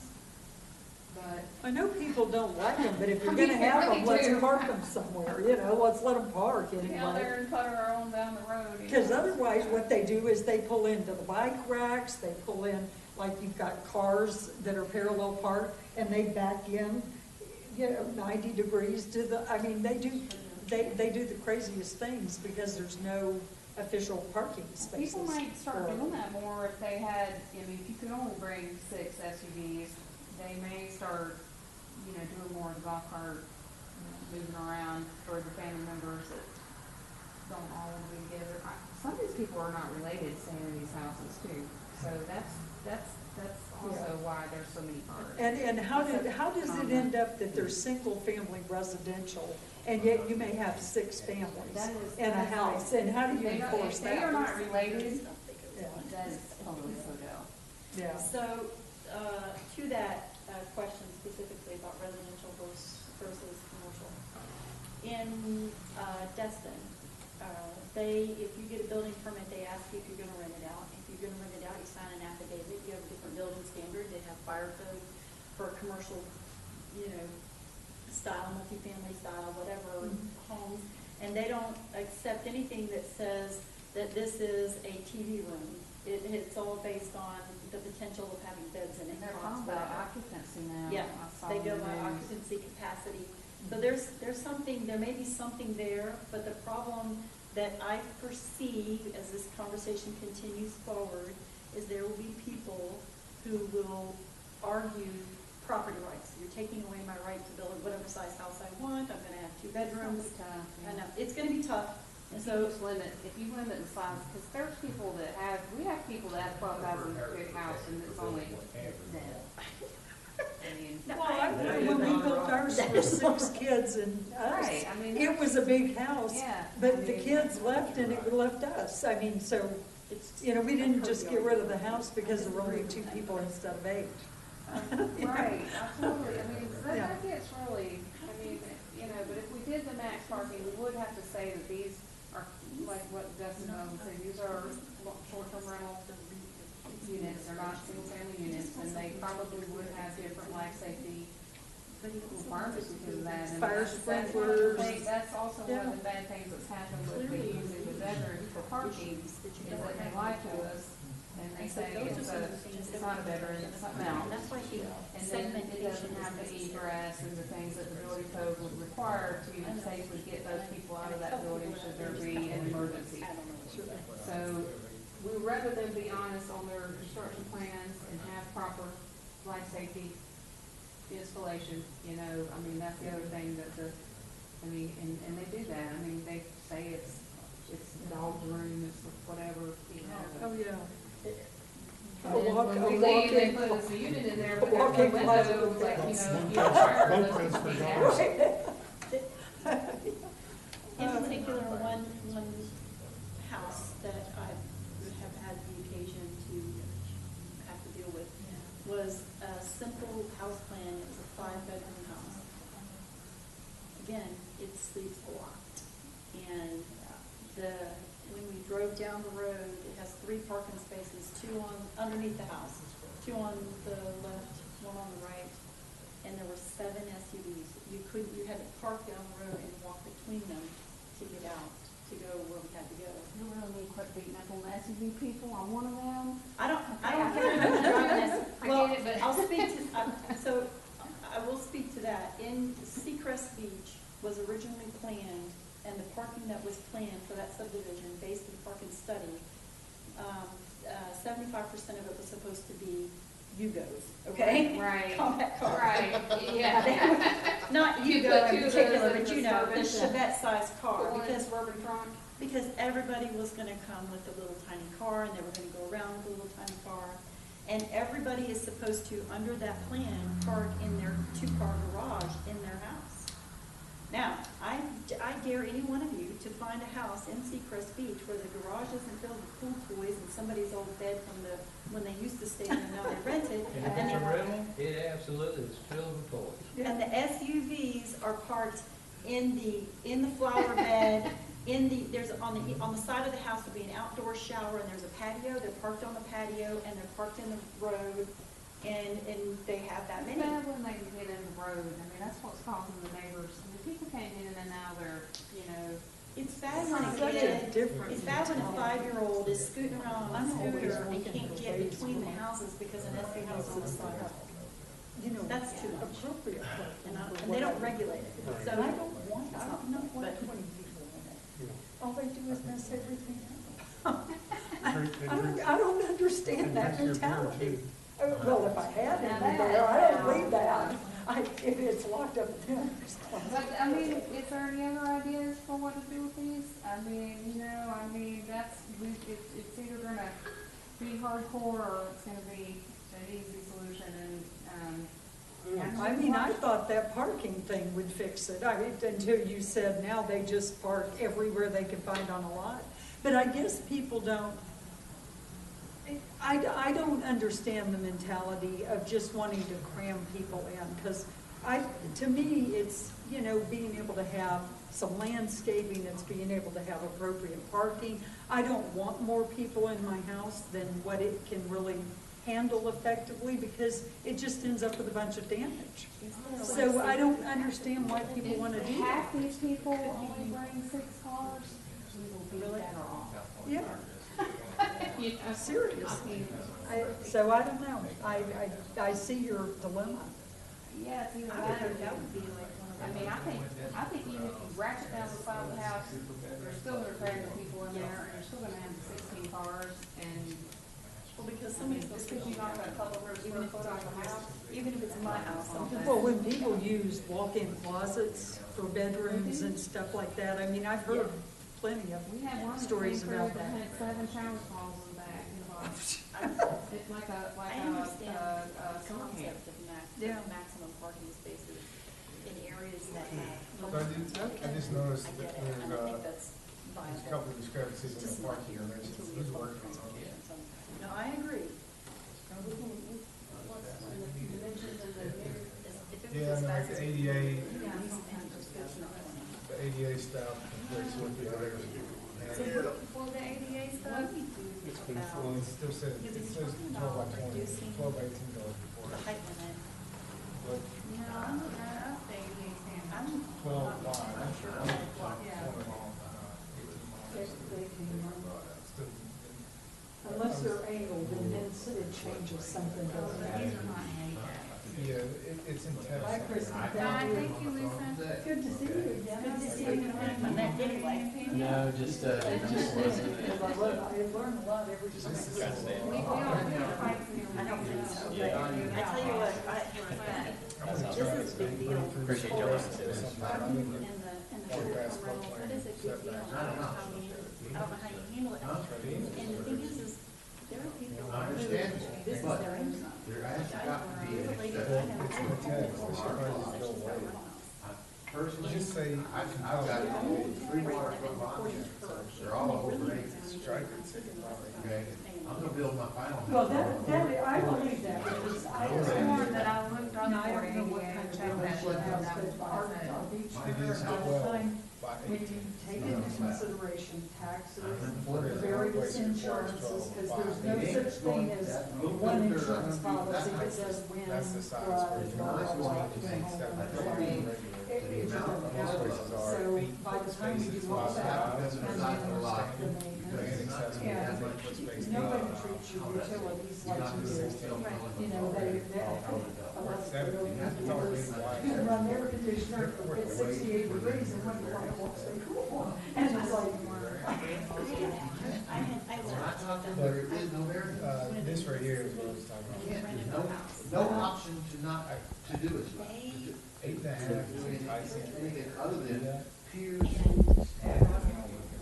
but I know people don't like them, but if you're I mean, gonna have they them, let's do. park them somewhere, you know, let's let them park get out anyway. there and putter our own down the road. you Because know. otherwise, what they do is they pull into the bike racks, they pull in, like you've got cars that are parallel parked, and they back in, you know, 90 degrees to the, I mean, they do the craziest things because there's no official parking spaces. People might start for them. doing that more if they had, I mean, if you could only bring 6 SUVs, they may start, you know, doing more of the golf cart, you know, moving around for the family members that don't all want to be together. Some of these people are not related staying in these houses too, so that's also why there's so many cars. And how does it end up that there's single-family residential, and yet you may have 6 families That is- in a that's house, right. and how do you They don't- enforce if that? they are not related, Yeah, that is totally so dumb. yeah. So, to that question specifically about residential versus commercial. In Destin, if you get a building permit, they ask you if you're gonna rent it out. If you're gonna rent it out, you sign an affidavit, you have a different building standard, they have fire code for commercial, you know, style, multifamily style, whatever, homes. And they don't accept anything that says that this is a TV room. It's all based on the potential of having beds in it. And they're cots, talking about whatever. occupancy now. Yeah, I saw they in go the by news. occupancy capacity. So there's something, there may be something there, but the problem that I perceive as this conversation continues forward is there will be people who will argue property rights. You're taking away my right to build whatever size house I want, I'm gonna have 2 bedrooms. It's gonna be tough, yeah. I know, it's gonna be tough, and If you so, just if you limit the size, because there's people that we have people that have 12,000 big house and it's only 10. I mean, Well, I remember when we built ours for 6 kids and us. Right, I mean, It was a big house, yeah. but the kids left and it left us. I mean, so, it's, you know, we didn't just get rid of the house because there were only 2 people instead of 8. Right, absolutely, I mean, Yeah. that gets really, I mean, you know, but if we did the max parking, we would have to say that these are, like what Dustin was saying, these are short-term rental units, they're not single-family units, and they probably would have different life safety requirements because of that. And Fire that's one of the sprinklers. things- That's also one Yeah. of the bad things that's happened with the using the veterans for parking, is that they lie to us, and they say it's not a veteran, it's something else. that's why the And then it segmentation doesn't have the is egress and the things that the building code would require to safely get those people out of that building should there be an emergency. So, we'd rather them be honest on their construction plans and have proper life safety installation, you know, I mean, that's the other thing that I mean, and they do that, I mean, they say it's dog's room, it's whatever, you know. Oh, yeah. And then when we leave, they put us a unit in there, but there's no walk-in closet window, with like, you beds. know, you require Bunk us beds to for be dogs. there. in particular, one house that I have had the occasion to have to deal with was a simple house plan. It was a 5-bedroom house. Again, it sleeps a lot. And when we drove down the road, it has 3 parking spaces, 2 underneath the house, 2 on the left, 1 on the right, and there were 7 SUVs. You had to park down the road and walk between them to get out, to go where we had to go. You really need to quit beating up on the SUV people, I'm one of them. I don't care about driving this. I Well, get it, but- I'll speak to, so I will speak to that. In Seacrest Beach was originally planned, and the parking that was planned for that subdivision, based on the parking study, 75% of it was supposed to be Yugos, okay? Right, Compact cars. right, yeah. Not You Yugo put in 2 of particular, those in but you the know, the suburban- Chevette-sized car, The one in the because suburban trunk. because everybody was gonna come with a little tiny car, and they were gonna go around with a little tiny car. And everybody is supposed to, under that plan, park in their 2-car garage in their house. Now, I dare any one of you to find a house in Seacrest Beach where the garage isn't filled with pool toys and somebody's old bed from when they used to stay there, now they rent it. And if and it's a they- rental, it absolutely is filled with toys. And the SUVs are parked in the flower bed, there's on the side of the house would be an outdoor shower, and there's a patio, they're parked on the patio, and they're parked in the road, and they have that It's many. bad when they get in the road, I mean, that's what's causing the neighbors, I mean, people can't get in and out of their, you know. It's bad when a Such a kid, difference. it's bad when a 5-year-old is scooting around on a scooter and can't get between the houses because an SU house on the side. You know, That's too much. appropriate parking. And they don't regulate it, so. And I don't want 20 But- people in it. You know, All they do is mess everything up. drink- I don't understand that drink your beer, mentality. too. Well, if I had Now it that- there, I don't leave that. If it's locked up in there, it's But, closed. I mean, is there any other ideas for what to do with these? I mean, you know, it's either gonna be hardcore or it's gonna be an easy solution and, I mean, I thought that parking thing would fix it. Until you said now they just park everywhere they can find on a lot. But I guess people don't, I don't understand the mentality of just wanting to cram people in, because to me, it's, you know, being able to have some landscaping, it's being able to have appropriate parking. I don't want more people in my house than what it can really handle effectively, because it just ends up with a bunch of damage. So I don't understand why people want to if do that. half these people only bring 6 cars, we will be Really? better off. Yeah, You know, serious. I mean, So I don't know. I see your dilemma. Yeah, it's either I that or would think that would be like one of the. I mean, I think even if you ratchet down the side of the house, you're still gonna cram the people in there, and you're still gonna have the 16 cars, and Well, because somebody's just supposed to because you knock a couple of even square if foot off the house. even if it's my house, sometimes. Well, when people use walk-in closets for bedrooms and stuff like that, I mean, I've heard plenty of We had one that stories came through about that that. had 7 shower stalls in the back in the box. It's like I understand a the concept of Yeah. maximum parking spaces in areas that have. I just noticed that And I there's, think that's there's a viable. couple of discrepancies in Just the not parking here dimensions. until we Who's get working on public it? transportation. No, I agree. Dimensions and the mirror. If it was Yeah, as and like fast the as- ADA, Yeah, these things are not the ADA stuff, conflicts with the others. So And for the ADA What stuff, do we do It's about conformed. it still says, Because it he's says talking 12 by about 20, reducing 12 by 18 dollars before. the height limit? But no, I'm looking at the ADA standard. I'm 12 wide. not sure. Yeah. 20 long, 18 miles. Still- Unless they're angled, and then it changes something, doesn't These it? are not handicapped. Yeah, it's in text. Bye, Kristen. Hi, thank you, Lisa. Good to see you again. Good to see you. Anyway. No, just wasn't. I learn a lot every time. We are fighting here. I don't think so. Yeah. I tell you what, this is a big deal. Appreciate you listening to us. Parking in the short-term rental, that is a good deal. I don't know how you handle it. And the thing is there are people. I understand, This is but their income. there has got to be an Lady, I exception. have- It's in the text, it should probably just go away. Personally, Just say, I've got 3 waterfront lots, they're all over acres, strike it, say it properly. okay? I'm gonna build my final house. Well, I believe that, because I was More that I looked up Now, I for don't know what ADA, kind of check that relation shit out, has, that was but our fine. beach It fair, is all the 12 time, by when 18. you take into consideration taxes, What the is it? various It requires insurances, 12 because by there's no 18. such thing as one insurance policy that says wind, That's the size flood, where you blah, blah, blah, want to make stuff like that. It doesn't matter. Spaces are So 8 by the time you spaces do all wide. that, Because and there's then not a lot. the maintenance, Yeah. nobody treats your utilities like you do. You know, unless they're gonna run the air conditioner at 68 degrees and when you're like, what's the cool? And it's like, We're not talking, there is no variance. This right here is what I was talking about. There's no option to not, to do it. 8.5 Do is enticing. anything other than peers.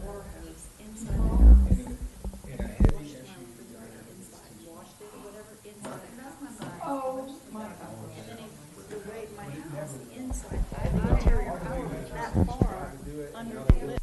Water hose inside the house. In a heavy SUV. Inside, washed it or whatever, inside. oh, my God. And then the way my house, inside, the interior, I went that far under the lid.